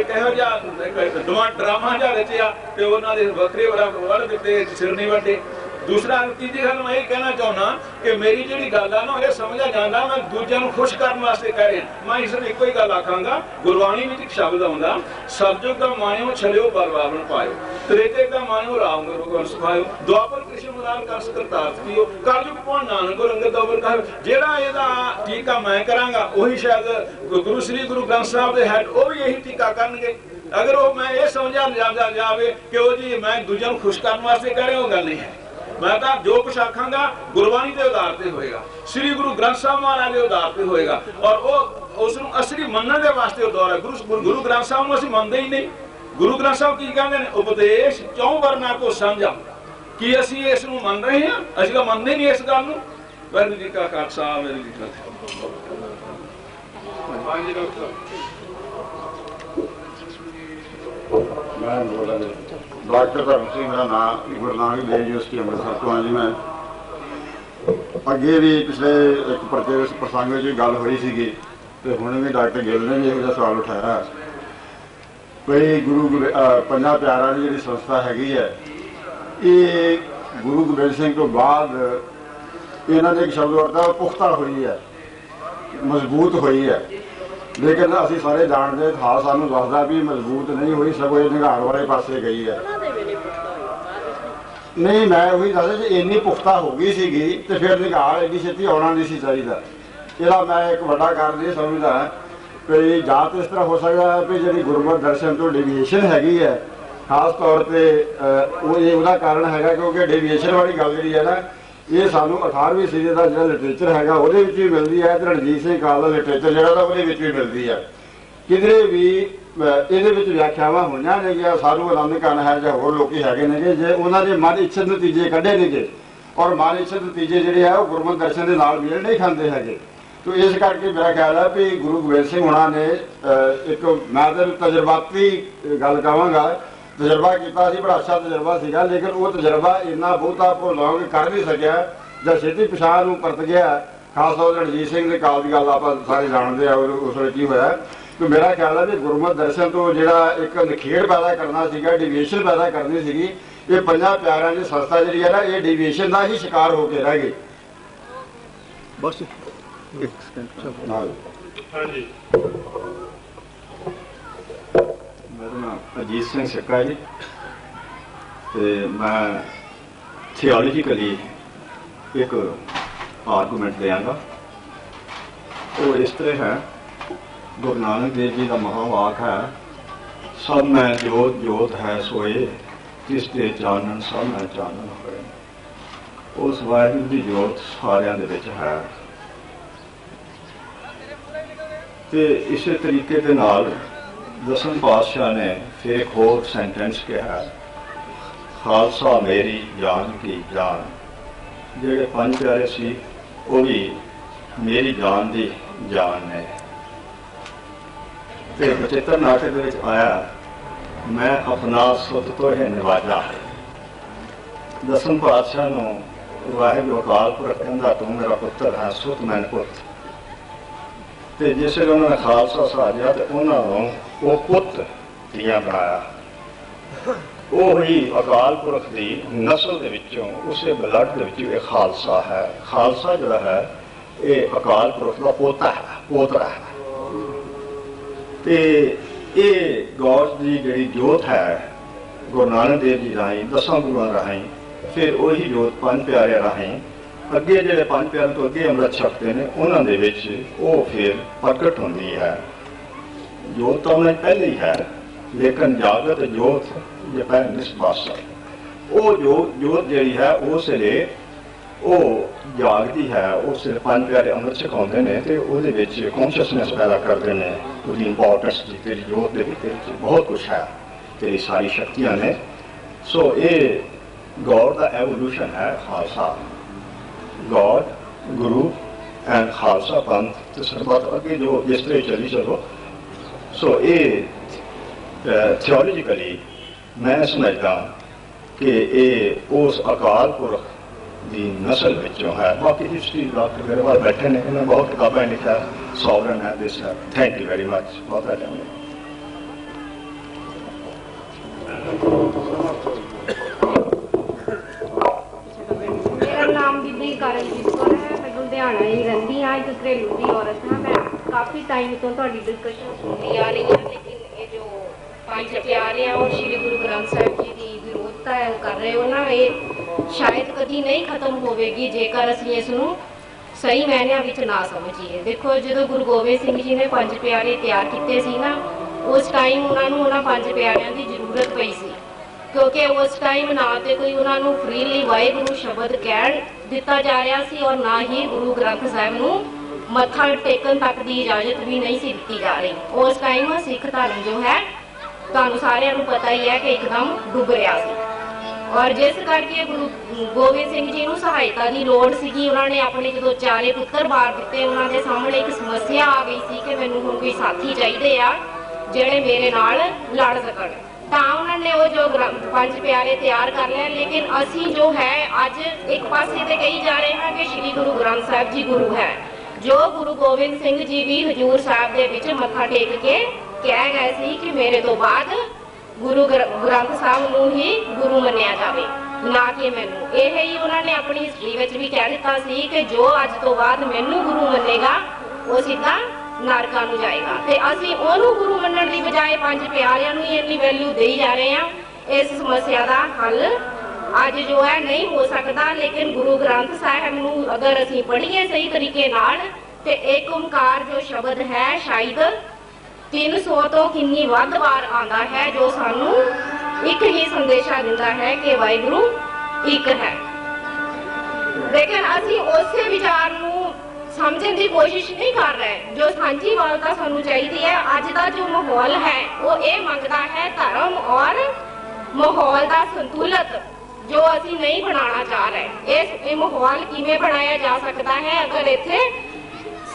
एक इहो जिहा ड्रामा जिहा रचिया ते उन्होंने बकरे वड़ दिते, सिर नहीं वड्डे। दूसरा तीजी गल मैं ये कहना चाहना कि मेरी जी गल है ना ये समझा जाता, मैं दूजे खुश करने वास्ते कह रहा। मैं इस एको ही गल आखांगा, गुरबाणी में एक शब्द आउंदा, सतयुग का मायो छलियो परवावन पायो, त्रेते का मायो राम गुरु ग्रंथ पायो, द्वापर कृष्ण मुरार का करतार्थ पियो, कलयुग पौन नानक गुरु अंगद दोबर कहो। जेड़ा एदा टीका मैं करांगा वही शायद गुरु श्री गुरु ग्रंथ साहब दे हैड वो भी यही टीका करनगे। अगर वो मैं ये समझा जाए कि वो जी मैं दूजे खुश करने वास्ते कह रहा, वो गल नहीं है। मैं तो जो कुछ आखांगा गुरबाणी के आधार पर होएगा, श्री गुरु ग्रंथ साहब महाराज के आधार पर होएगा, और वो उसनों असली मनने के वास्ते उदार है। गुरु ग्रंथ साहब को असं मनते ही नहीं। गुरु ग्रंथ साहब की कहते हैं, उपदेश क्यों वरना को समझा, कि असी इस मन रहे हैं, असं तो मनते नहीं इस गल। वाहिगुरू जी का खालसा, वाहिगुरू जी की फतेह। मैं डॉक्टर धर्म सिंह मेरा नाम, गुरु नानक देव यूनिवर्सिटी अमृतसर तो हाँ जी। मैं अगे भी पिछले एक प्रसंग में गल हुई सी, तो हुण भी डॉक्टर गिल ने भी यह सवाल उठाया भाई गुरु पंजा प्यारा की जी संस्था हैगी है, ये गुरु गोबिंद सिंह तो बाद इन्हों ने एक शब्द वरता पुख्ता हुई है, मजबूत हुई है। लेकिन असी सारे जानते इतिहास सानू दसदा भी मजबूत नहीं हुई, सगों ये निगार वाले पासे गई है। नहीं मैं वही दस जी इन्नी पुख्ता हो गई सी तो फिर निगार एडी छेती आना नहीं सी चाहिए। यदा मैं एक बड़ा कारण ये समझदा भी जां तो इस तरह हो सकता है भी जी गुरमत दर्शन तो डेविएशन हैगी है, खास तौर पर वह कारण है क्योंकि डेविएशन वाली गल जी है ना, ये सानू 18वीं सदी का जो लिटरेचर है वो भी मिलती है, तो रणजीत सिंह काल का लिटरेचर जो वो भी मिलती है। किधरे भी ये व्याख्यावां हुई ने सानू आनंद कान है जो होर लोग है जे उन्होंने मन इच्छत नतीजे कढ़े ने, और मन इच्छत नतीजे जोड़े है वो गुरमत दर्शन के नाल मेल नहीं खाते है। तो इस करके मेरा ख्याल है भी गुरु गोबिंद सिंह होना ने एक मैं तो तजर्बाती गल कहांगा, तजर्बा किया बड़ा अच्छा तजर्बा सीगा, लेकिन वो तजर्बा इन्ना बहुता भुलांग कर नहीं सकिया जब छेती पिछाड़ में परत गया। खास तौर पर रणजीत सिंह के काल की गल आप सारे जानते हैं उस वे की होया। तो मेरा ख्याल है कि गुरमत दर्शन तो जोड़ा एक निखेड़ पैदा करना सीगा, डिविएशन पैदा करनी सीगी, ये पंजा प्यारिਆਂ की संस्था जी है ना, ये डिविएशन का ही शिकार होकर रह गई। बस मेरा नाम अजीत सिंह सिक्का जी, तो मैं थियोलॉजिकली एक आर्गूमेंट देंगा। वो इस तरह है, गुरु नानक देव जी का महावाक है, सब में जोत जोत है सोए, तिसते चानन सब में चानन होए। उस वाहिगुरू की जोत सारिਆਂ ਦੇ ਵਿੱਚ है। तो इस तरीके के नाल दसम पातशाह ने फिर एक होर सेंटेंस कहा, खालसा मेरी जान की जान। जेड़े पंज प्यारे सी वो भी मेरी जान की जान ने। तो बचित्र नाटक में आया, मैं अपना सुत तो है निवाजा। दसम पातशाह नूं वाहिगुरू अकाल पुरख कहंदा तू मेरा पुत्र है, सुत मैं पुत। तो जिस उन्होंने खालसा साजिया तो उन्होंने वो पुत दिया बनाया। वो ही अकाल पुरख की नस्ल के विचों उसे ब्लड के विचों एक खालसा है। खालसा जो है ये अकाल पुरख का पोता है, पोतरा है। तो ये गौर की जी जोत है गुरु नानक देव जी राही, 10 गुरुआं राही, फिर वही जोत पंज प्यारे राही अगे जो पंज प्यारे तो अगे अमृत छकते हैं उन्होंने वो फिर प्रगट होती है। जोत तो उन्हें पहले ही है, लेकिन जागृत जोत जो पहले पासा वो जोत जी है उस वे वो जागती है, उस पंज प्यारे अमृत छकाते हैं तो वो कॉन्शियसनैस पैदा करते हैं। उसकी इंपॉर्टेंस जी तेरी जोत के बहुत कुछ है, तेरी सारी शक्तियां ने। सो ये गॉड का एवोल्यूशन है Khalsa, God Guru and Khalsa पंथ तो सरबत अगे जो जिस तरह चली चलो। सो ये थियोलॉजिकली मैं समझदा कि ये उस अकाल पुरख की नस्ल विचों है। बाकी हिस्ट्री डॉक्टर गरेवाल बैठे ने, इन्होंने बहुत किताबें लिखा, सॉवरन है दिस है। थैंक यू वेरी मच, बहुत अच्छा। मेरा नाम बीबी करनजीत कौर है, मैं लुधियाना ही रहती हाँ, एक घरेलू की औरत हाँ। मैं काफ़ी टाइम तो डिस्कशन सुनती आ रही हूँ, लेकिन ये जो पंज प्यारे हैं और श्री गुरु ग्रंथ साहिब जी की विरोधता कर रहे हो ना, ये शायद कभी नहीं खत्म होगी जेकर असं इसनों सही मायनिਆਂ ਵਿੱਚ ना समझिए। देखो जो गुरु गोबिंद सिंह जी ने पंज प्यारे तैयार किए सी ना, ਉਸ ਟਾਈਮ ਉਹਨਾਂ ਨੂੰ ਉਹਨਾਂ ਪੰਜ ਪਿਆਰਿਆਂ ਦੀ ਜ਼ਰੂਰਤ ਪਈ ਸੀ, ਕਿਉਂਕਿ ਉਸ ਟਾਈਮ ਨਾ ਤੇ ਕੋਈ ਉਹਨਾਂ ਨੂੰ ਫ੍ਰੀਲੀ ਵਾਹਿਗੁਰੂ ਸ਼ਬਦ ਕਹਿ ਦਿੱਤਾ ਜਾ ਰਿਹਾ ਸੀ ਔਰ ਨਾ ਹੀ ਗੁਰੂ ਗ੍ਰੰਥ ਸਾਹਿਬ ਨੂੰ ਮੱਥਾ ਟੇਕਣ ਤੱਕ ਦੀ ਇਜਾਜ਼ਤ ਵੀ ਨਹੀਂ ਸੀ ਦਿੱਤੀ ਜਾ ਰਹੀ। ਉਸ ਟਾਈਮ ਸਿੱਖ ਧਰਮ ਜੋ ਹੈ ਤੁਹਾਨੂੰ ਸਾਰਿਆਂ ਨੂੰ ਪਤਾ ਹੀ ਹੈ ਕਿ ਇੱਕਦਮ ਡੁੱਬ ਰਿਹਾ ਸੀ, ਔਰ ਜਿਸ ਕਰਕੇ ਗੁਰੂ ਗੋਬਿੰਦ ਸਿੰਘ ਜੀ ਨੂੰ ਸਹਾਇਤਾ ਦੀ ਲੋੜ ਸੀਗੀ। ਉਹਨਾਂ ਨੇ ਆਪਣੇ ਜਦੋਂ ਚਾਰੇ ਪੁੱਤਰ ਮਾਰ ਦਿੱਤੇ, ਉਹਨਾਂ ਦੇ ਸਾਹਮਣੇ ਇੱਕ ਸਮੱਸਿਆ ਆ ਗਈ ਸੀ ਕਿ ਮੈਨੂੰ ਹੁਣ ਕੋਈ ਸਾਥੀ ਚਾਹੀਦੇ ਆ ਜਿਹੜੇ ਮੇਰੇ ਨਾਲ ਲੜ ਸਕਣ, ਤਾਂ ਉਹਨਾਂ ਨੇ ਉਹ ਜੋ ਪੰਜ ਪਿਆਰੇ ਤਿਆਰ ਕਰ ਲਏ। ਲੇਕਿਨ ਅਸੀਂ ਜੋ ਹੈ ਅੱਜ ਇੱਕ ਪਾਸੇ ਤੇ ਕਹੀ ਜਾ ਰਹੇ ਹਾਂ ਕਿ ਸ਼੍ਰੀ ਗੁਰੂ ਗ੍ਰੰਥ ਸਾਹਿਬ ਜੀ ਗੁਰੂ ਹੈ, ਜੋ ਗੁਰੂ ਗੋਬਿੰਦ ਸਿੰਘ ਜੀ ਵੀ ਹਜ਼ੂਰ ਸਾਹਿਬ ਦੇ ਵਿੱਚ ਮੱਥਾ ਟੇਕ ਕੇ ਕਹਿ ਗਏ ਸੀ ਕਿ ਮੇਰੇ ਤੋਂ ਬਾਅਦ ਗੁਰੂ ਗ੍ਰੰਥ ਸਾਹਿਬ ਨੂੰ ਹੀ ਗੁਰੂ ਮੰਨਿਆ ਜਾਵੇ, ਨਾ ਕਿ ਮੈਨੂੰ। ਇਹ ਹੀ ਉਹਨਾਂ ਨੇ ਆਪਣੀ ਹਿਸਟਰੀ ਵਿੱਚ ਵੀ ਕਹਿ ਦਿੱਤਾ ਸੀ ਕਿ ਜੋ ਅੱਜ ਤੋਂ ਬਾਅਦ ਮੈਨੂੰ ਗੁਰੂ ਮੰਨੇਗਾ ਉਹ ਸਿੱਧਾ ਨਰਕਾਂ ਨੂੰ ਜਾਏਗਾ। ਤੇ ਅਸੀਂ ਉਹਨੂੰ ਗੁਰੂ ਮੰਨਣ ਦੀ ਬਜਾਏ ਪੰਜ ਪਿਆਰਿਆਂ ਨੂੰ ਹੀ ਇੰਨੀ ਵੈਲਿਊ ਦੇਈ ਜਾ ਰਹੇ ਹਾਂ। ਇਸ ਸਮੱਸਿਆ ਦਾ ਹੱਲ ਅੱਜ ਜੋ ਹੈ ਨਹੀਂ ਹੋ ਸਕਦਾ, ਲੇਕਿਨ ਗੁਰੂ ਗ੍ਰੰਥ ਸਾਹਿਬ ਨੂੰ ਅਗਰ ਅਸੀਂ ਪੜ੍ਹੀਏ ਸਹੀ ਤਰੀਕੇ ਨਾਲ ਤੇ ਏਕ ਓਮਕਾਰ ਜੋ ਸ਼ਬਦ ਹੈ ਸ਼ਾਇਦ 300 ਤੋਂ ਕਿੰਨੀ ਵੱਧ ਵਾਰ ਆਉਂਦਾ ਹੈ, ਜੋ ਸਾਨੂੰ ਇੱਕ ਹੀ ਸੰਦੇਸ਼ਾ ਦਿੰਦਾ ਹੈ ਕਿ ਵਾਹਿਗੁਰੂ ਇੱਕ ਹੈ। ਲੇਕਿਨ ਅਸੀਂ ਉਸੇ ਵਿਚਾਰ ਨੂੰ ਸਮਝਣ ਦੀ ਕੋਸ਼ਿਸ਼ ਨਹੀਂ ਕਰ ਰਹੇ ਜੋ ਸਾਂਝੀਵਾਲਤਾ ਸਾਨੂੰ ਚਾਹੀਦੀ ਹੈ। ਅੱਜ ਦਾ ਜੋ ਮਾਹੌਲ ਹੈ ਉਹ ਇਹ ਮੰਗਦਾ ਹੈ ਧਰਮ ਔਰ ਮਾਹੌਲ ਦਾ ਸੰਤੁਲਨ, ਜੋ ਅਸੀਂ ਨਹੀਂ ਬਣਾਉਣਾ ਚਾਹ ਰਹੇ। ਇਹ ਮਾਹੌਲ ਕਿਵੇਂ ਬਣਾਇਆ ਜਾ ਸਕਦਾ ਹੈ ਅਗਰ ਇੱਥੇ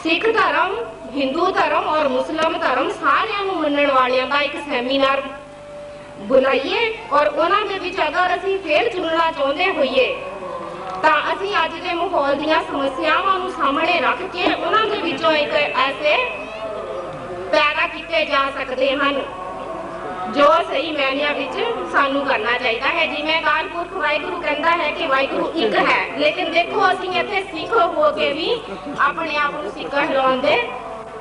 ਸਿੱਖ ਧਰਮ, ਹਿੰਦੂ ਧਰਮ ਔਰ ਮੁਸਲਿਮ ਧਰਮ ਸਾਰਿਆਂ ਨੂੰ ਮੰਨਣ ਵਾਲਿਆਂ ਦਾ ਇੱਕ ਸੈਮੀਨਾਰ ਬੁਲਾਈਏ ਔਰ ਉਹਨਾਂ ਦੇ ਵਿੱਚ ਅਗਰ ਅਸੀਂ ਫੇਰ ਚੁਣਨਾ ਚਾਹੁੰਦੇ ਹੋਈਏ ਤਾਂ ਅਸੀਂ ਅੱਜ ਦੇ ਮਾਹੌਲ ਦੀਆਂ ਸਮੱਸਿਆਵਾਂ ਨੂੰ ਸਾਹਮਣੇ ਰੱਖ ਕੇ ਉਹਨਾਂ ਦੇ ਵਿੱਚੋਂ ਇੱਕ ਐਸੇ ਪੈਦਾ ਕੀਤੇ ਜਾ ਸਕਦੇ ਹਨ ਜੋ ਸਹੀ ਮਾਇਨਿਆਂ ਵਿੱਚ ਸਾਨੂੰ ਕਰਨਾ ਚਾਹੀਦਾ ਹੈ। ਜਿਵੇਂ ਅਕਾਲ ਪੁਰਖ ਵਾਹਿਗੁਰੂ ਕਹਿੰਦਾ ਹੈ ਕਿ ਵਾਹਿਗੁਰੂ ਇੱਕ ਹੈ, ਲੇਕਿਨ ਦੇਖੋ ਅਸੀਂ ਇੱਥੇ ਸਿੱਖ ਹੋ ਕੇ ਵੀ ਆਪਣੇ ਆਪ ਨੂੰ ਸਿੱਖ ਠਹਿਰਾਉਂਦੇ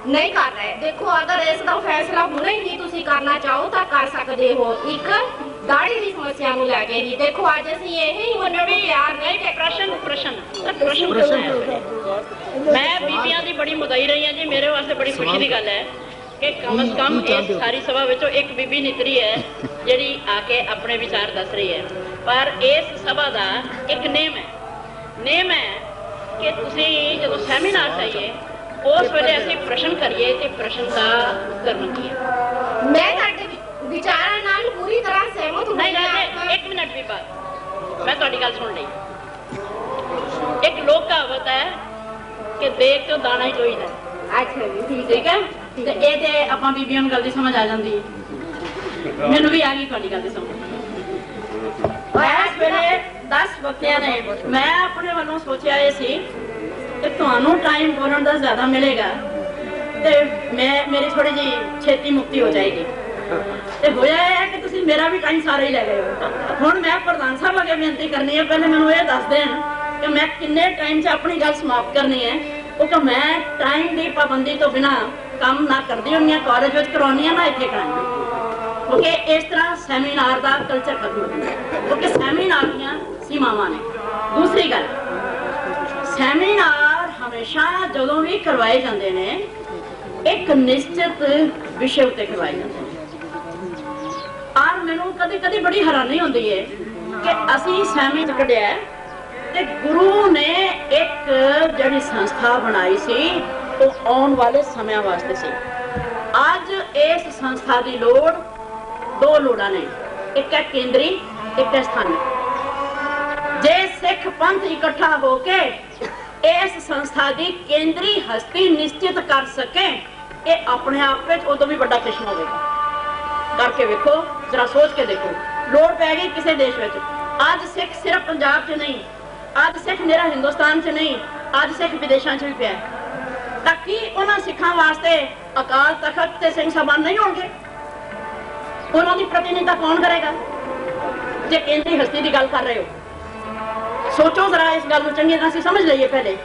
ਨਹੀਂ ਕਰ ਰਹੇ। ਦੇਖੋ ਅਗਰ ਇਸ ਦਾ ਫੈਸਲਾ ਹੁਣੇ ਹੀ ਤੁਸੀਂ ਕਰਨਾ ਚਾਹੋ ਤਾਂ ਕਰ ਸਕਦੇ ਹੋ, ਇੱਕ ਦਾੜੀ ਦੀ ਸਮੱਸਿਆ ਨੂੰ ਲੈ ਕੇ ਹੀ। ਦੇਖੋ ਅੱਜ ਅਸੀਂ ਇਹ ਹੀ ਮੰਨਣੇ ਯਾਰ ਨਹੀਂ ਕਿ ਪ੍ਰਸ਼ਨ ਮੈਂ ਬੀਬੀਆਂ ਦੀ ਬੜੀ ਮਦਈ ਰਹੀ ਹਾਂ ਜੀ। ਮੇਰੇ ਵਾਸਤੇ ਬੜੀ ਖੁਸ਼ੀ ਦੀ ਗੱਲ ਹੈ ਕਿ ਕਮ ਸੇ ਕਮ ਇਸ ਸਾਰੀ ਸਭਾ ਵਿੱਚੋਂ ਇੱਕ ਬੀਬੀ ਨਿਤਰੀ ਹੈ ਜਿਹੜੀ ਆ ਕੇ ਆਪਣੇ ਵਿਚਾਰ ਦੱਸ ਰਹੀ ਹੈ। ਪਰ ਇਸ ਸਭਾ ਦਾ ਇੱਕ ਨੇਮ ਹੈ ਕਿ ਤੁਸੀਂ ਜਦੋਂ ਸੈਮੀਨਾਰ ਚਾਹੀਏ ਉਸ ਵੇਲੇ ਅਸੀਂ ਪ੍ਰਸ਼ਨ ਕਰੀਏ ਤੇ ਪ੍ਰਸ਼ਨ ਦਾ ਉੱਤਰ ਮੰਗੀਏ। ਮੈਂ ਤੁਹਾਡੇ ਵਿਚਾਰਾਂ ਨਾਲ ਪੂਰੀ ਤਰ੍ਹਾਂ ਸਹਿਮਤ ਨਹੀਂ, ਇੱਕ ਮਿੰਟ ਵੀ ਮੈਂ ਤੁਹਾਡੀ ਗੱਲ ਸੁਣ ਲਈ। ਇੱਕ ਲੋਕ ਕਹਾਵਤ ਹੈ ਕਿ ਦੇਖ ਕੇ ਦਾਣਾ ਹੀ ਚੋਈਦਾ। ਅੱਛਾ ਜੀ, ਠੀਕ ਹੈ। ਤੇ ਇਹ ਤੇ ਆਪਾਂ ਬੀਬੀਆਂ ਨੂੰ ਗੱਲ ਦੀ ਸਮਝ ਆ ਜਾਂਦੀ ਹੈ। ਮੈਨੂੰ ਵੀ ਆ ਗਈ ਤੁਹਾਡੀ ਗੱਲ ਦੀ ਸਮਝ। ਇਸ ਵੇਲੇ 10 ਵਕਤਿਆਂ ਨੇ ਮੈਂ ਆਪਣੇ ਵੱਲੋਂ ਸੋਚਿਆ ਇਹ ਸੀ ਕਿ ਤੁਹਾਨੂੰ ਟਾਈਮ ਬੋਲਣ ਦਾ ਜ਼ਿਆਦਾ ਮਿਲੇਗਾ ਤੇ ਮੇਰੀ ਥੋੜੀ ਜਿਹੀ ਛੇਤੀ ਮੁਕਤੀ ਹੋ ਜਾਏਗੀ। ਤੇ ਹੋਇਆ ਇਹ ਹੈ ਕਿ ਤੁਸੀਂ ਮੇਰਾ ਵੀ ਟਾਈਮ ਸਾਰਾ ਹੀ ਲੈ ਗਏ ਹੋ। ਹੁਣ ਮੈਂ ਪ੍ਰਧਾਨ ਸਾਹਿਬ ਅੱਗੇ ਬੇਨਤੀ ਕਰਨੀ ਹੈ, ਪਹਿਲੇ ਮੈਨੂੰ ਇਹ ਦੱਸ ਦੇਣ ਕਿ ਮੈਂ ਕਿੰਨੇ ਟਾਈਮ 'ਚ ਆਪਣੀ ਗੱਲ ਸਮਾਪਤ ਕਰਨੀ ਹੈ, ਕਿਉਂਕਿ ਮੈਂ ਟਾਈਮ ਦੀ ਪਾਬੰਦੀ ਤੋਂ ਬਿਨਾਂ ਕੰਮ ਨਾ ਕਰਦੀ ਹੁੰਦੀ ਹਾਂ, ਕਾਲਜ ਵਿੱਚ ਕਰਾਉਣੀ ਆ ਨਾ ਇੱਥੇ ਕਰਾਉਣੀ, ਕਿਉਂਕਿ ਇਸ ਤਰ੍ਹਾਂ ਸੈਮੀਨਾਰ ਦਾ ਕਲਚਰ ਖਤਮ ਹੋ ਜਾਂਦਾ, ਕਿਉਂਕਿ ਸੈਮੀਨਾਰ ਦੀਆਂ ਸੀਮਾਵਾਂ ਨੇ। ਦੂਸਰੀ ਗੱਲ, ਸੈਮੀਨਾਰ ਹਮੇਸ਼ਾ ਜਦੋਂ ਵੀ ਕਰਵਾਏ ਜਾਂਦੇ ਨੇ ਇੱਕ ਨਿਸ਼ਚਿਤ ਵਿਸ਼ੇ ਉੱਤੇ ਕਰਵਾਏ ਜਾਂਦੇ ਨੇ। ਔਰ ਮੈਨੂੰ ਕਦੇ ਕਦੇ ਬੜੀ ਹੈਰਾਨੀ ਹੁੰਦੀ ਹੈ ਕਿ ਅਸੀਂ ਸੈਮੀਨਾਰ ਕੱਢਿਆ ਤੇ ਗੁਰੂ ਨੇ ਇੱਕ ਜਿਹੜੀ ਸੰਸਥਾ ਬਣਾਈ ਸੀ ਉਹ ਆਉਣ ਵਾਲੇ ਸਮਿਆਂ ਵਾਸਤੇ ਸੀ। ਅੱਜ ਇਸ ਸੰਸਥਾ ਦੀ ਲੋੜ, ਦੋ ਲੋੜਾਂ ਨੇ, ਇੱਕ ਹੈ ਕੇਂਦਰੀ, ਇੱਕ ਹੈ ਸਥਾਨਕ। ਜੇ ਸਿੱਖ ਪੰਥ ਇਕੱਠਾ ਹੋ ਕੇ ਇਸ ਸੰਸਥਾ ਦੀ ਕੇਂਦਰੀ ਹਸਤੀ ਨਿਸ਼ਚਿਤ ਕਰ ਸਕੇ, ਇਹ ਆਪਣੇ ਆਪ ਵਿੱਚ ਉਦੋਂ ਵੀ ਵੱਡਾ ਕ੍ਰਿਸ਼ਨ ਹੋਵੇਗਾ। ਕਰਕੇ ਵੇਖੋ, ਜਰਾ ਸੋਚ ਕੇ ਦੇਖੋ। ਲੋੜ ਪੈ ਗਈ ਕਿਸੇ ਦੇਸ਼ ਵਿੱਚ। ਅੱਜ ਸਿੱਖ ਸਿਰਫ ਪੰਜਾਬ 'ਚ ਨਹੀਂ, ਅੱਜ ਸਿੱਖ ਨਿਰਾ ਹਿੰਦੁਸਤਾਨ 'ਚ ਨਹੀਂ, ਅੱਜ ਸਿੱਖ ਵਿਦੇਸ਼ਾਂ 'ਚ ਵੀ ਪਿਆ। ਤਾਂ ਕੀ ਉਹਨਾਂ ਸਿੱਖਾਂ ਵਾਸਤੇ ਅਕਾਲ ਤਖਤ ਤੇ ਸਿੰਘ ਸਾਹਿਬਾਨ ਨਹੀਂ ਹੋਣਗੇ? ਉਹਨਾਂ ਦੀ ਪ੍ਰਤੀਨਿਧਤਾ ਕੌਣ ਕਰੇਗਾ? ਜੇ ਕੇਂਦਰੀ ਹਸਤੀ ਦੀ ਗੱਲ ਕਰ ਰਹੇ ਹੋ, ਸੋਚੋ ਜ਼ਰਾ ਇਸ ਗੱਲ ਨੂੰ ਚੰਗੀ ਤਰ੍ਹਾਂ ਅਸੀਂ ਸਮਝ ਲਈਏ। ਪਹਿਲੇ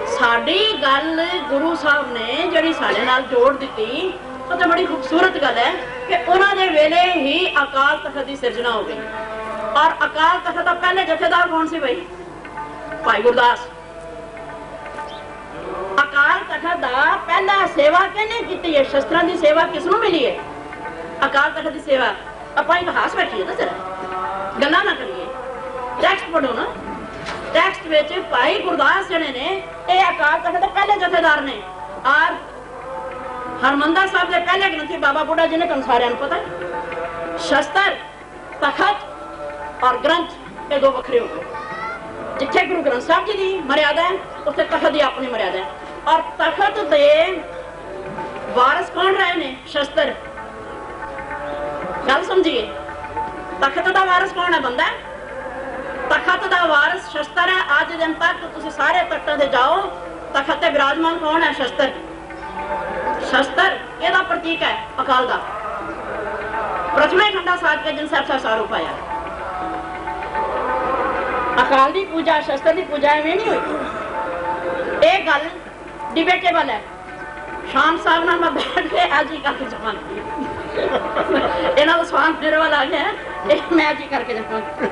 ਸਾਡੀ ਗੱਲ ਗੁਰੂ ਸਾਹਿਬ ਨੇ ਜਿਹੜੀ ਸਾਡੇ ਨਾਲ ਜੋੜ ਦਿੱਤੀ, ਉਹ ਤਾਂ ਬੜੀ ਖੂਬਸੂਰਤ ਗੱਲ ਹੈ ਕਿ ਉਹਨਾਂ ਦੇ ਵੇਲੇ ਹੀ ਅਕਾਲ ਤਖਤ ਦੀ ਸਿਰਜਣਾ ਹੋ ਗਈ। ਔਰ ਅਕਾਲ ਤਖਤ ਦਾ ਪਹਿਲੇ ਜਥੇਦਾਰ ਕੌਣ ਸੀ ਬਈ? ਭਾਈ ਗੁਰਦਾਸ। ਅਕਾਲ ਤਖਤ ਦਾ ਪਹਿਲਾ ਸੇਵਾ ਕਿਹਨੇ ਕੀਤੀ ਹੈ? ਸ਼ਸਤਰਾਂ ਦੀ ਸੇਵਾ ਕਿਸ ਨੂੰ ਮਿਲੀ ਹੈ? ਅਕਾਲ ਤਖਤ ਦੀ ਸੇਵਾ ਆਪਾਂ ਇਤਿਹਾਸ ਬੈਠੀਏ ਨਾ ਜਰਾ ਗੱਲਾਂ ਨਾ ਕਰੀਏ ਟੈਕਸਟ ਪੜੋ ਨਾ ਟੈਕਸਟ ਵਿੱਚ ਭਾਈ ਗੁਰਦਾਸ ਜਿਹੜੇ ਨੇ ਇਹ ਅਕਾਲ ਤਖਤ ਦੇ ਪਹਿਲੇ ਜਥੇਦਾਰ ਨੇ ਔਰ ਹਰਮੰਦਰ ਸਾਹਿਬ ਦੇ ਪਹਿਲੇ ਗ੍ਰੰਥੀ ਬਾਬਾ ਬੁੱਢਾ ਜੀ ਨੇ ਤੁਹਾਨੂੰ ਸਾਰਿਆਂ ਨੂੰ ਪਤਾ ਸ਼ਸਤਰ ਤਖਤ ਔਰ ਗ੍ਰੰਥ ਇਹ ਦੋ ਵੱਖਰੇ ਹੋ ਗਏ ਜਿੱਥੇ ਗੁਰੂ ਗ੍ਰੰਥ ਸਾਹਿਬ ਜੀ ਦੀ ਮਰਿਆਦਾ ਹੈ ਉੱਥੇ ਤਖਤ ਦੀ ਆਪਣੀ ਮਰਿਆਦਾ ਹੈ ਔਰ ਤਖਤ ਦੇ ਵਾਰਿਸ ਕੌਣ ਰਹੇ ਨੇ ਸ਼ਸਤਰ ਗੱਲ ਸਮਝੀਏ ਤਖਤ ਦਾ ਵਾਰਿਸ ਕੌਣ ਹੈ ਬੰਦਾ ਤਖਤ ਦਾ ਵਾਰਿਸ ਸ਼ਸਤਰ ਹੈ ਅੱਜ ਦਿਨ ਤੱਕ ਤੁਸੀਂ ਸਾਰੇ ਤਖਤਾਂ ਤੇ ਜਾਓ ਤਖਤ ਤੇ ਵਿਰਾਜਮਾਨ ਕੌਣ ਹੈ ਸ਼ਸਤਰ ਸ਼ਸਤਰ ਇਹਦਾ ਪ੍ਰਤੀਕ ਹੈ ਅਕਾਲ ਦਾ ਪ੍ਰਥਮੇ ਖੰਡਾ ਸਾਧ ਕੇ ਜਿਨ ਸਾਹਿਬ ਸਾਰੂ ਪਾਇਆ ਅਕਾਲ ਦੀ ਪੂਜਾ ਸ਼ਸਤਰ ਦੀ ਪੂਜਾ ਐਵੇਂ ਨਹੀਂ ਹੋਈ ਇਹ ਗੱਲ ਡਿਬੇਟੇਬਲ ਹੈ ਸ਼ਾਮ ਸਾਹਿਬ ਨਾਲ ਮੈਂ ਬੈਠ ਕੇ ਅੱਜ ਹੀ ਕਰਕੇ ਜਾਵਾਂਗੀ ਇਹਨਾਂ ਦਾ ਸਵਾਲ ਮੇਰੇ ਵੱਲ ਆ ਗਿਆ ਇਹ ਮੈਂ ਅੱਜ ਹੀ ਕਰਕੇ ਜਾਵਾਂਗੀ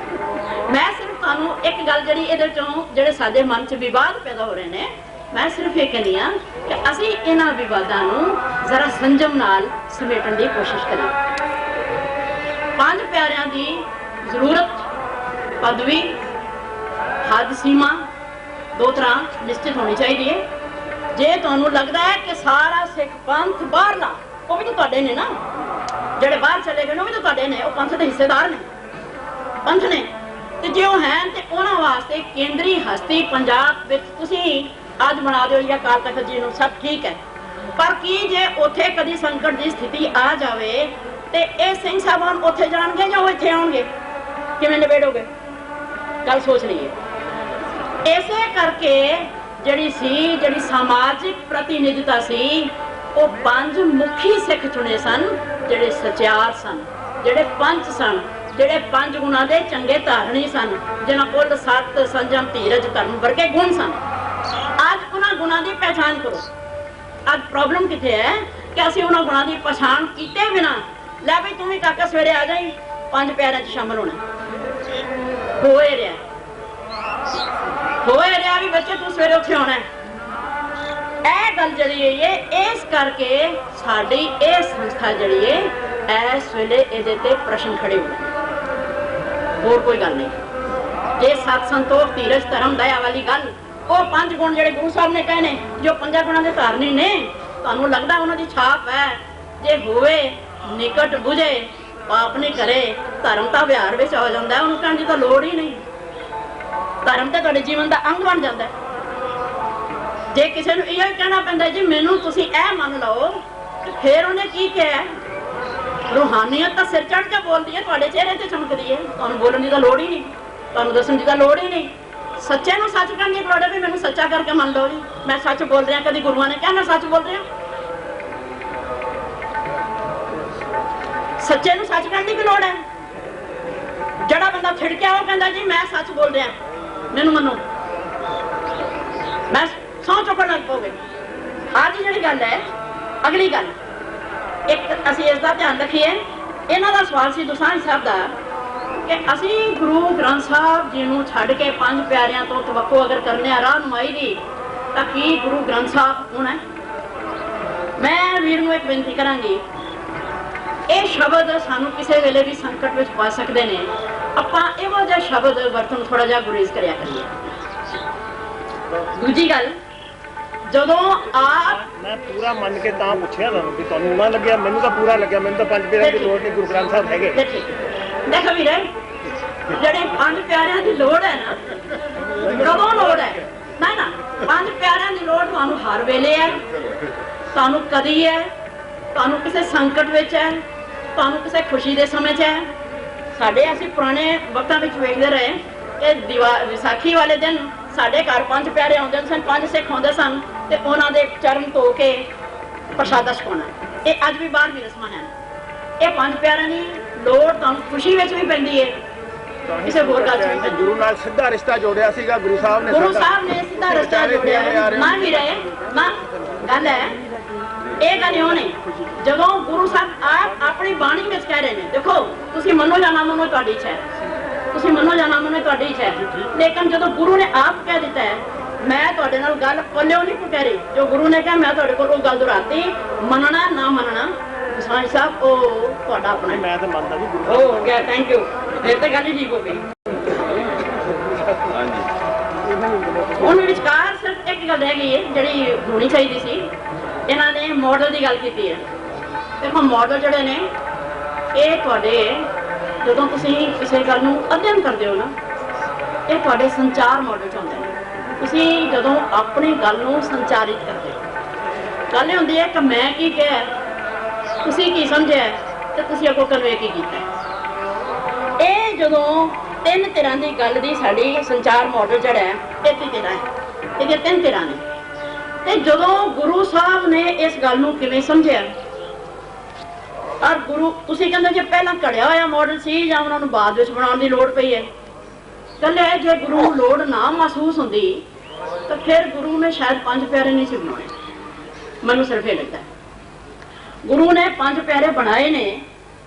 ਮੈਂ ਸਿਰਫ ਤੁਹਾਨੂੰ ਇੱਕ ਗੱਲ ਜਿਹੜੀ ਇਹਦੇ ਚੋਂ ਜਿਹੜੇ ਸਾਡੇ ਮਨ 'ਚ ਵਿਵਾਦ ਪੈਦਾ ਹੋ ਰਹੇ ਨੇ ਮੈਂ ਸਿਰਫ ਇਹ ਕਹਿੰਦੀ ਹਾਂ ਕਿ ਅਸੀਂ ਇਹਨਾਂ ਵਿਵਾਦਾਂ ਨੂੰ ਜ਼ਰਾ ਸੰਜਮ ਨਾਲ ਸਮੇਟਣ ਦੀ ਕੋਸ਼ਿਸ਼ ਕਰੀਏ ਪੰਜ ਪਿਆਰਿਆਂ ਦੀ ਜ਼ਰੂਰਤ ਪਦਵੀ ਹੱਦ ਸੀਮਾ ਦੋ ਤਰ੍ਹਾਂ ਨਿਸ਼ਚਿਤ ਹੋਣੀ ਚਾਹੀਦੀ ਹੈ ਜੇ ਤੁਹਾਨੂੰ ਲੱਗਦਾ ਹੈ ਕਿ ਸਾਰਾ ਸਿੱਖ ਪੰਥ ਬਾਹਰਲਾ ਉਹ ਵੀ ਤਾਂ ਤੁਹਾਡੇ ਨੇ ਨਾ ਜਿਹੜੇ ਬਾਹਰ ਚਲੇ ਗਏ ਨੇ ਉਹ ਵੀ ਤਾਂ ਤੁਹਾਡੇ ਨੇ ਉਹ ਪੰਥ ਦੇ ਹਿੱਸੇਦਾਰ ਨੇ ਪੰਥ ਨੇ ਤੇ ਜੇ ਉਹ ਹੈ ਤੇ ਉਹਨਾਂ ਵਾਸਤੇ ਕੇਂਦਰੀ ਹਸਤੀ ਪੰਜਾਬ ਵਿੱਚ ਤੁਸੀਂ ਅੱਜ ਬਣਾ ਦਿਓ ਜਾਂ ਅਕਾਲ ਤਖਤ ਜੀ ਨੂੰ ਸਭ ਠੀਕ ਹੈ ਪਰ ਕੀ ਜੇ ਉੱਥੇ ਕਦੀ ਸੰਕਟ ਦੀ ਸਥਿਤੀ ਆ ਜਾਵੇ ਤੇ ਇਹ ਸਿੰਘ ਸਾਹਿਬਾਨ ਉੱਥੇ ਜਾਣਗੇ ਜਾਂ ਉਹ ਇੱਥੇ ਆਉਣਗੇ ਕਿਵੇਂ ਨਿਬੇੜੋਗੇ ਗੱਲ ਸੋਚ ਲਈਏ ਇਸੇ ਕਰਕੇ ਜਿਹੜੀ ਸਮਾਜਿਕ ਪ੍ਰਤੀਨਿਧਤਾ ਸੀ ਉਹ ਪੰਜ ਮੁਖੀ ਸਿੱਖ ਚੁਣੇ ਸਨ ਜਿਹੜੇ ਸਚਿਆਰ ਸਨ ਜਿਹੜੇ ਪੰਚ ਸਨ ਜਿਹੜੇ ਪੰਜ ਗੁਣਾਂ ਦੇ ਚੰਗੇ ਧਾਰਨੀ ਸਨ ਜਿਨ੍ਹਾਂ ਕੋਲ ਸੱਤ ਸੰਜਮ ਧੀਰਜ ਧਰਮ ਵਰਗੇ ਗੁਣ ਸਨ ਅੱਜ ਉਹਨਾਂ ਗੁਣਾਂ ਦੀ ਪਹਿਚਾਣ ਕਰੋ ਅੱਜ ਪ੍ਰੋਬਲਮ ਕਿੱਥੇ ਹੈ ਕਿ ਅਸੀਂ ਉਹਨਾਂ ਗੁਣਾਂ ਦੀ ਪਛਾਣ ਕੀਤੇ ਬਿਨਾਂ ਲੈ ਬਈ ਤੂੰ ਵੀ ਕਾਕਾ ਸਵੇਰੇ ਆ ਜਾਈਂ ਪੰਜ ਪਿਆਰਿਆਂ 'ਚ ਸ਼ਾਮਲ ਹੋਣਾ ਹੋਏ ਰਿਹਾ ਵੀ ਬੱਚੇ ਤੂੰ ਸਵੇਰੇ ਉੱਥੇ ਆਉਣਾ ਇਹ ਗੱਲ ਜਿਹੜੀ ਹੈ ਇਸ ਕਰਕੇ ਸਾਡੀ ਇਹ ਸੰਸਥਾ ਜਿਹੜੀ ਹੈ ਇਸ ਵੇਲੇ ਇਹਦੇ ਤੇ ਪ੍ਰਸ਼ਨ ਖੜੇ ਹੋ ਰਹੇ ਹੋਰ ਕੋਈ ਗੱਲ ਨਹੀਂ ਜੇ ਸਤ ਸੰਤੋਖ ਧੀਰਜ ਧਰਮ ਦਇਆ ਵਾਲੀ ਗੱਲ ਉਹ ਪੰਜ ਗੁਣ ਜਿਹੜੇ ਗੁਰੂ ਸਾਹਿਬ ਨੇ ਕਹੇ ਨੇ ਜੋ ਪੰਜਾਂ ਗੁਣਾਂ ਦੇ ਧਾਰਨੀ ਨੇ ਤੁਹਾਨੂੰ ਲੱਗਦਾ ਉਹਨਾਂ ਦੀ ਛਾਪ ਹੈ ਜੇ ਹੋਵੇ ਨਿਕਟ ਬੁਝੇ ਪਾਪ ਨਹੀਂ ਕਰੇ ਧਰਮ ਤਾਂ ਵਿਹਾਰ ਵਿੱਚ ਆ ਜਾਂਦਾ ਉਹਨੂੰ ਕਹਿਣ ਦੀ ਤਾਂ ਲੋੜ ਹੀ ਨਹੀਂ ਧਰਮ ਤਾਂ ਤੁਹਾਡੇ ਜੀਵਨ ਦਾ ਅੰਗ ਬਣ ਜਾਂਦਾ ਜੇ ਕਿਸੇ ਨੂੰ ਇਹ ਕਹਿਣਾ ਪੈਂਦਾ ਜੀ ਮੈਨੂੰ ਤੁਸੀਂ ਇਹ ਮੰਨ ਲਓ ਤੇ ਫਿਰ ਉਹਨੇ ਕੀ ਕਿਹਾ ਰੂਹਾਨੀਅਤ ਤਾਂ ਸਿਰ ਚੜ੍ਹ ਕੇ ਬੋਲਦੀ ਹੈ ਤੁਹਾਡੇ ਚਿਹਰੇ ਤੇ ਚਮਕਦੀ ਹੈ ਤੁਹਾਨੂੰ ਬੋਲਣ ਦੀ ਤਾਂ ਲੋੜ ਹੀ ਨਹੀਂ ਤੁਹਾਨੂੰ ਦੱਸਣ ਦੀ ਤਾਂ ਲੋੜ ਹੀ ਨਹੀਂ ਸੱਚੇ ਨੂੰ ਸੱਚ ਕਰਨ ਦੀ ਲੋੜ ਹੈ ਵੀ ਮੈਨੂੰ ਸੱਚਾ ਕਰਕੇ ਮੰਨ ਲਓ ਜੀ ਮੈਂ ਸੱਚ ਬੋਲ ਰਿਹਾ ਕਦੀ ਗੁਰੂਆਂ ਨੇ ਕਿਹਾ ਮੈਂ ਸੱਚ ਬੋਲ ਰਿਹਾ ਸੱਚੇ ਨੂੰ ਸੱਚ ਕਰਨ ਦੀ ਵੀ ਲੋੜ ਹੈ ਜਿਹੜਾ ਬੰਦਾ ਥਿੜਕਿਆ ਉਹ ਕਹਿੰਦਾ ਜੀ ਮੈਂ ਸੱਚ ਬੋਲ ਰਿਹਾ ਮੈਨੂੰ ਮੰਨੋ ਮੈਂ ਸੌਂ ਚੁੱਕਣ ਲੱਗ ਪਓਗੇ ਅੱਜ ਜਿਹੜੀ ਗੱਲ ਹੈ ਅਗਲੀ ਗੱਲ ਇੱਕ ਅਸੀਂ ਇਸ ਦਾ ਧਿਆਨ ਰੱਖੀਏ ਇਹਨਾਂ ਦਾ ਸਵਾਲ ਸੀ ਦੋਸਾਂਝ ਸਾਹਿਬ ਦਾ ਕਿ ਅਸੀਂ ਗੁਰੂ ਗ੍ਰੰਥ ਸਾਹਿਬ ਜੀ ਨੂੰ ਛੱਡ ਕੇ ਪੰਜ ਪਿਆਰਿਆਂ ਤੋਂ ਤਵੱਕੋ ਅਗਰ ਕਰਨੇ ਆ ਰਾਹਨੁਮਾਈ ਦੀ ਤਾਂ ਕੀ ਗੁਰੂ ਗ੍ਰੰਥ ਸਾਹਿਬ ਹੋਣਾ ਮੈਂ ਵੀਰ ਨੂੰ ਇੱਕ ਬੇਨਤੀ ਕਰਾਂਗੀ ਇਹ ਸ਼ਬਦ ਸਾਨੂੰ ਕਿਸੇ ਵੇਲੇ ਵੀ ਸੰਕਟ ਵਿੱਚ ਪਾ ਸਕਦੇ ਨੇ ਆਪਾਂ ਇਹੋ ਜਿਹਾ ਸ਼ਬਦ ਵਰਤੋਂ ਥੋੜਾ ਜਿਹਾ ਗੁਰੇਜ਼ ਕਰਿਆ ਕਰੀਏ ਦੂਜੀ ਗੱਲ ਜਦੋਂ ਮੈਂ ਪੂਰਾ ਮੰਨ ਕੇ ਤਾਂ ਪੁੱਛਿਆ ਤੁਹਾਨੂੰ ਨਾ ਲੱਗਿਆ ਮੈਨੂੰ ਤਾਂ ਪੂਰਾ ਲੱਗਿਆ ਮੈਨੂੰ ਤਾਂ ਪੰਜ ਪਿਆਰਿਆਂ ਦੀ ਲੋੜ ਨਹੀਂ ਗੁਰੂ ਗ੍ਰੰਥ ਸਾਹਿਬ ਹੈਗੇ ਦੇਖੋ ਵੀਰੇ ਜਿਹੜੇ ਪੰਜ ਪਿਆਰਿਆਂ ਦੀ ਲੋੜ ਹੈ ਨਾ ਕਦੋਂ ਲੋੜ ਹੈ ਨਾ ਪੰਜ ਪਿਆਰਿਆਂ ਦੀ ਲੋੜ ਤੁਹਾਨੂੰ ਹਰ ਵੇਲੇ ਹੈ ਤੁਹਾਨੂੰ ਕਦੀ ਹੈ ਤੁਹਾਨੂੰ ਕਿਸੇ ਸੰਕਟ ਵਿੱਚ ਹੈ ਤੁਹਾਨੂੰ ਕਿਸੇ ਖੁਸ਼ੀ ਦੇ ਸਮੇਂ 'ਚ ਹੈ ਸਾਡੇ ਅਸੀਂ ਪੁਰਾਣੇ ਵਕਤਾਂ ਵਿੱਚ ਵੇਖਦੇ ਰਹੇ ਕਿ ਵਿਸਾਖੀ ਵਾਲੇ ਦਿਨ ਸਾਡੇ ਘਰ ਪੰਜ ਪਿਆਰੇ ਆਉਂਦੇ ਸਨ ਪੰਜ ਸਿੱਖ ਆਉਂਦੇ ਸਨ ਤੇ ਉਹਨਾਂ ਦੇ ਚਰਨ ਧੋ ਕੇ ਪ੍ਰਸ਼ਾਦਾ ਛਕਾਉਣਾ ਇਹ ਅੱਜ ਵੀ ਬਾਹਰ ਵੀ ਰਸਮਾਂ ਹਨ ਇਹ ਪੰਜ ਪਿਆਰਿਆਂ ਦੀ ਲੋੜ ਤੁਹਾਨੂੰ ਖੁਸ਼ੀ ਵਿੱਚ ਵੀ ਪੈਂਦੀ ਹੈ ਕਿਸੇ ਹੋਰ ਗੱਲ 'ਚ ਵੀ ਗੁਰੂ ਨਾਲ ਸਿੱਧਾ ਰਿਸ਼ਤਾ ਜੋੜਿਆ ਸੀਗਾ ਗੁਰੂ ਸਾਹਿਬ ਨੇ ਸਿੱਧਾ ਰਿਸ਼ਤਾ ਜੋੜਿਆ ਮੰਨ ਵੀ ਰਹੇ ਨਾ ਗੱਲ ਹੈ ਇਹ ਗੱਲ ਉਹ ਨਹੀਂ ਜਦੋਂ ਗੁਰੂ ਸਾਹਿਬ ਆਪ ਆਪਣੀ ਬਾਣੀ ਵਿੱਚ ਕਹਿ ਰਹੇ ਨੇ ਦੇਖੋ ਤੁਸੀਂ ਮੰਨੋ ਜਾਂ ਨਾ ਮੰਨੋ ਤੁਹਾਡੀ ਇੱਛਾ ਹੈ ਤੁਸੀਂ ਮੰਨੋ ਜਾਂ ਨਾ ਮੰਨੋ ਤੁਹਾਡੀ ਇੱਛਾ ਹੈ ਲੇਕਿਨ ਜਦੋਂ ਗੁਰੂ ਨੇ ਆਪ ਕਹਿ ਦਿੱਤਾ ਹੈ ਮੈਂ ਤੁਹਾਡੇ ਨਾਲ ਗੱਲ ਪੱਲਿਓ ਨਹੀਂ ਕਹਿ ਰਹੀ ਜੋ ਗੁਰੂ ਨੇ ਕਿਹਾ ਮੈਂ ਤੁਹਾਡੇ ਕੋਲ ਉਹ ਗੱਲ ਦੁਹਰਾਤੀ ਮੰਨਣਾ ਨਾ ਮੰਨਣਾ ਦਸਾਂਝ ਸਾਹਿਬ ਉਹ ਤੁਹਾਡਾ ਆਪਣਾ ਮੈਂ ਤਾਂ ਮੰਨਦਾ ਜੀ ਗੁਰੂ ਉਹ ਹੋ ਗਿਆ ਥੈਂਕ ਯੂ ਫਿਰ ਤਾਂ ਗੱਲ ਹੀ ਠੀਕ ਹੋ ਗਈ ਹੁਣ ਵਿਚਕਾਰ ਸਿਰਫ ਇੱਕ ਗੱਲ ਰਹਿ ਗਈ ਹੈ ਜਿਹੜੀ ਹੋਣੀ ਚਾਹੀਦੀ ਸੀ ਇਹਨਾਂ ਨੇ ਮਾਡਲ ਦੀ ਗੱਲ ਕੀਤੀ ਹੈ ਦੇਖੋ ਮਾਡਲ ਜਿਹੜੇ ਨੇ ਇਹ ਤੁਹਾਡੇ ਜਦੋਂ ਤੁਸੀਂ ਕਿਸੇ ਗੱਲ ਨੂੰ ਅਧਿਐਨ ਕਰਦੇ ਹੋ ਨਾ ਇਹ ਤੁਹਾਡੇ ਸੰਚਾਰ ਮਾਡਲ 'ਚ ਹੁੰਦੇ ਨੇ ਤੁਸੀਂ ਜਦੋਂ ਆਪਣੀ ਗੱਲ ਨੂੰ ਸੰਚਾਰਿਤ ਕਰਦੇ ਹੋ ਗੱਲ ਇਹ ਹੁੰਦੀ ਹੈ ਕਿ ਮੈਂ ਕੀ ਕਿਹਾ ਤੁਸੀਂ ਕੀ ਸਮਝਿਆ ਤੇ ਤੁਸੀਂ ਅੱਗੋਂ ਕਨਵੇ ਕੀ ਕੀਤਾ ਇਹ ਜਦੋਂ ਤਿੰਨ ਤਰ੍ਹਾਂ ਦੀ ਗੱਲ ਦੀ ਸਾਡੀ ਸੰਚਾਰ ਮਾਡਲ ਜਿਹੜਾ ਹੈ ਇਹ ਤਿੰਨ ਹੈ ਇਹਦੇ ਤਿੰਨ ਤਰ੍ਹਾਂ ਨੇ ਤੇ ਜਦੋਂ ਗੁਰੂ ਸਾਹਿਬ ਨੇ ਇਸ ਗੱਲ ਨੂੰ ਕਿਵੇਂ ਸਮਝਿਆ ਔਰ ਗੁਰੂ ਤੁਸੀਂ ਕਹਿੰਦੇ ਜੇ ਪਹਿਲਾਂ ਘੜਿਆ ਹੋਇਆ ਮਾਡਲ ਸੀ ਜਾਂ ਉਹਨਾਂ ਨੂੰ ਬਾਅਦ ਵਿੱਚ ਬਣਾਉਣ ਦੀ ਲੋੜ ਪਈ ਹੈ ਕਹਿੰਦੇ ਜੇ ਗੁਰੂ ਨੂੰ ਲੋੜ ਨਾ ਮਹਿਸੂਸ ਹੁੰਦੀ ਤਾਂ ਫਿਰ ਗੁਰੂ ਨੇ ਸ਼ਾਇਦ ਪੰਜ ਪਿਆਰੇ ਨਹੀਂ ਸੀ ਬਣਾਉਣੇ ਮੈਨੂੰ ਸਿਰਫ ਇਹ ਲੱਗਦਾ ਗੁਰੂ ਨੇ ਪੰਜ ਪਿਆਰੇ ਬਣਾਏ ਨੇ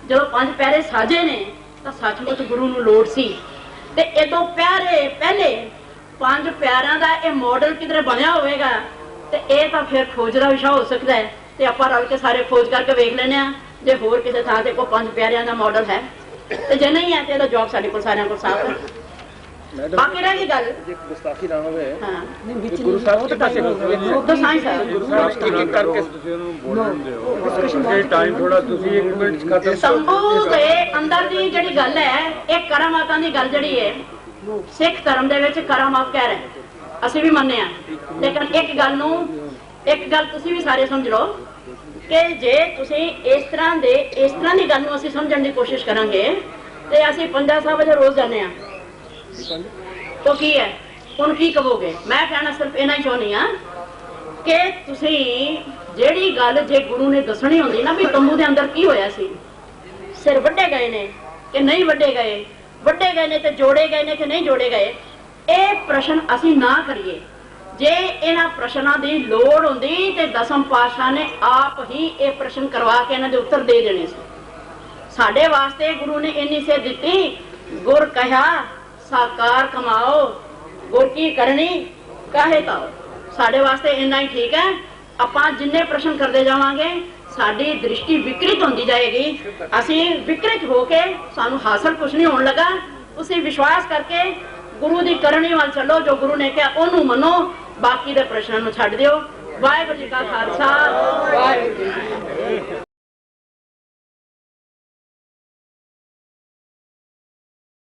ਜਦੋਂ ਪੰਜ ਪਿਆਰੇ ਸਾਜੇ ਨੇ ਤਾਂ ਸੱਚਮੁੱਚ ਗੁਰੂ ਨੂੰ ਲੋੜ ਸੀ ਤੇ ਇਦੋਂ ਪਿਆਰੇ ਪਹਿਲੇ ਪੰਜ ਪਿਆਰਿਆਂ ਦਾ ਇਹ ਮਾਡਲ ਕਿਧਰੇ ਬਣਿਆ ਹੋਵੇਗਾ ਤੇ ਇਹ ਤਾਂ ਫਿਰ ਖੋਜ ਦਾ ਵਿਸ਼ਾ ਹੋ ਸਕਦਾ ਹੈ ਤੇ ਆਪਾਂ ਰਲ ਕੇ ਸਾਰੇ ਖੋਜ ਕਰਕੇ ਵੇਖ ਲੈਂਦੇ ਆ ਜੇ ਹੋਰ ਕਿਸੇ ਥਾਂ ਤੇ ਕੋਈ ਪੰਜ ਪਿਆਰਿਆਂ ਦਾ ਮਾਡਲ ਹੈ ਤੇ ਜੇ ਨਹੀਂ ਹੈ ਤੇ ਇਹਦਾ ਜਵਾਬ ਸਾਡੇ ਕੋਲ ਸਾਰਿਆਂ ਕੋਲ ਸਾਫ਼ ਹੈ ਬਾਕੀ ਰਹਿ ਗਈ ਗੱਲ ਜੇ ਗੁਸਤਾਖੀ ਨਾ ਹੋਵੇ ਹਾਂ ਗੁਰੂ ਸਾਹਿਬ ਦੇ ਪਾਸੇ ਉਹ ਤਾਂ ਸਾਇੰਸ ਹੈ ਗੁਰੂ ਸਾਹਿਬ ਇੱਕ ਕਰਕੇ ਤੁਸੀਂ ਉਹਨੂੰ ਬੋਲਣ ਦਿਓ ਇਹ ਟਾਈਮ ਥੋੜਾ ਤੁਸੀਂ 1 ਮਿੰਟ ਖਤਮ ਸੰਭੂ ਦੇ ਅੰਦਰ ਦੀ ਜਿਹੜੀ ਗੱਲ ਹੈ ਇਹ ਕਰਾਮਾਤਾਂ ਦੀ ਗੱਲ ਜਿਹੜੀ ਹੈ ਸਿੱਖ ਧਰਮ ਦੇ ਵਿੱਚ ਕਰਾਮਾਤ ਕਹਿ ਰਹੇ ਅਸੀਂ ਵੀ ਮੰਨਦੇ ਆ ਲੇਕਿਨ ਇੱਕ ਗੱਲ ਤੁਸੀਂ ਵੀ ਸਾਰੇ ਸਮਝ ਲਓ ਕਿ ਜੇ ਤੁਸੀਂ ਇਸ ਤਰ੍ਹਾਂ ਦੀ ਗੱਲ ਨੂੰ ਅਸੀਂ ਸਮਝਣ ਦੀ ਕੋਸ਼ਿਸ਼ ਕਰਾਂਗੇ ਤੇ ਅਸੀਂ 5 ਵਜੇ ਰੋਜ਼ ਜਾਂਦੇ ਆ तो की है ਹੁਣ ਕੀ ਕਹੋਗੇ ਮੈਂ ਕਹਿਣਾ ਸਿਰਫ ਇਹਨਾਂ ਹੀ ਚਾਹੁੰਦੀ ਆ ਕਿ ਤੁਸੀਂ ਜਿਹੜੀ ਗੱਲ ਜੇ ਗੁਰੂ ਨੇ ਦੱਸਣੀ ਹੁੰਦੀ ਨਾ ਵੀ ਤੰਬੂ ਦੇ ਅੰਦਰ ਕੀ ਹੋਇਆ ਸੀ ਸਿਰ ਵੱਡੇ ਗਏ ਨੇ ਕਿ ਨਹੀਂ ਵੱਡੇ ਗਏ ਨੇ ਤੇ ਜੋੜੇ ਗਏ ਨੇ ਕਿ ਨਹੀਂ ਜੋੜੇ ਗਏ ਇਹ ਪ੍ਰਸ਼ਨ ਅਸੀਂ ਨਾ ਕਰੀਏ ਜੇ ਇਹਨਾਂ ਪ੍ਰਸ਼ਨਾਂ ਦੀ ਲੋੜ ਹੁੰਦੀ ਤੇ ਦਸਮ ਪਾਤਸ਼ਾਹ ਨੇ ਆਪ ਹੀ ਇਹ ਪ੍ਰਸ਼ਨ ਕਰਵਾ ਕੇ ਇਹਨਾਂ ਦੇ ਉੱਤਰ ਦੇ ਦੇਣੇ ਸੀ ਸਾਡੇ ਵਾਸਤੇ ਗੁਰੂ ਨੇ ਇੰਨੀ ਸੇ ਦਿੱਤੀ ਗੁਰ ਕਹਿਆ ਸਾਕਾਰ ਕਮਾਓ ਗੁਰ ਕੀ ਕਰਨੀ ਕਾਹੇ ਤਾਓ ਸਾਡੇ ਵਾਸਤੇ ਇੰਨਾ ਹੀ ਠੀਕ ਹੈ ਆਪਾਂ ਜਿੰਨੇ ਪ੍ਰਸ਼ਨ ਕਰਦੇ ਜਾਵਾਂਗੇ ਸਾਡੀ ਦ੍ਰਿਸ਼ਟੀ ਵਿਕਰਿਤ ਹੁੰਦੀ ਜਾਏਗੀ ਅਸੀਂ ਵਿਕਰਿਤ ਹੋ ਕੇ ਸਾਨੂੰ ਹਾਸਲ ਕੁਝ ਨਹੀਂ ਹੋਣ ਲੱਗਾ ਤੁਸੀਂ ਵਿਸ਼ਵਾਸ ਕਰਕੇ ਗੁਰੂ ਦੀ ਕਰਨੀ ਵੱਲ ਚੱਲੋ ਜੋ ਗੁਰੂ ਨੇ ਕਿਹਾ ਉਹਨੂੰ ਮੰਨੋ ਬਾਕੀ ਦੇ ਪ੍ਰਸ਼ਨਾਂ ਨੂੰ ਛੱਡ ਦਿਓ ਵਾਹਿਗੁਰੂ ਜੀ ਕਾ ਖਾਲਸਾ ਵਾਹਿਗੁਰੂ ਜੀ ਕੀ ਫਤਿਹ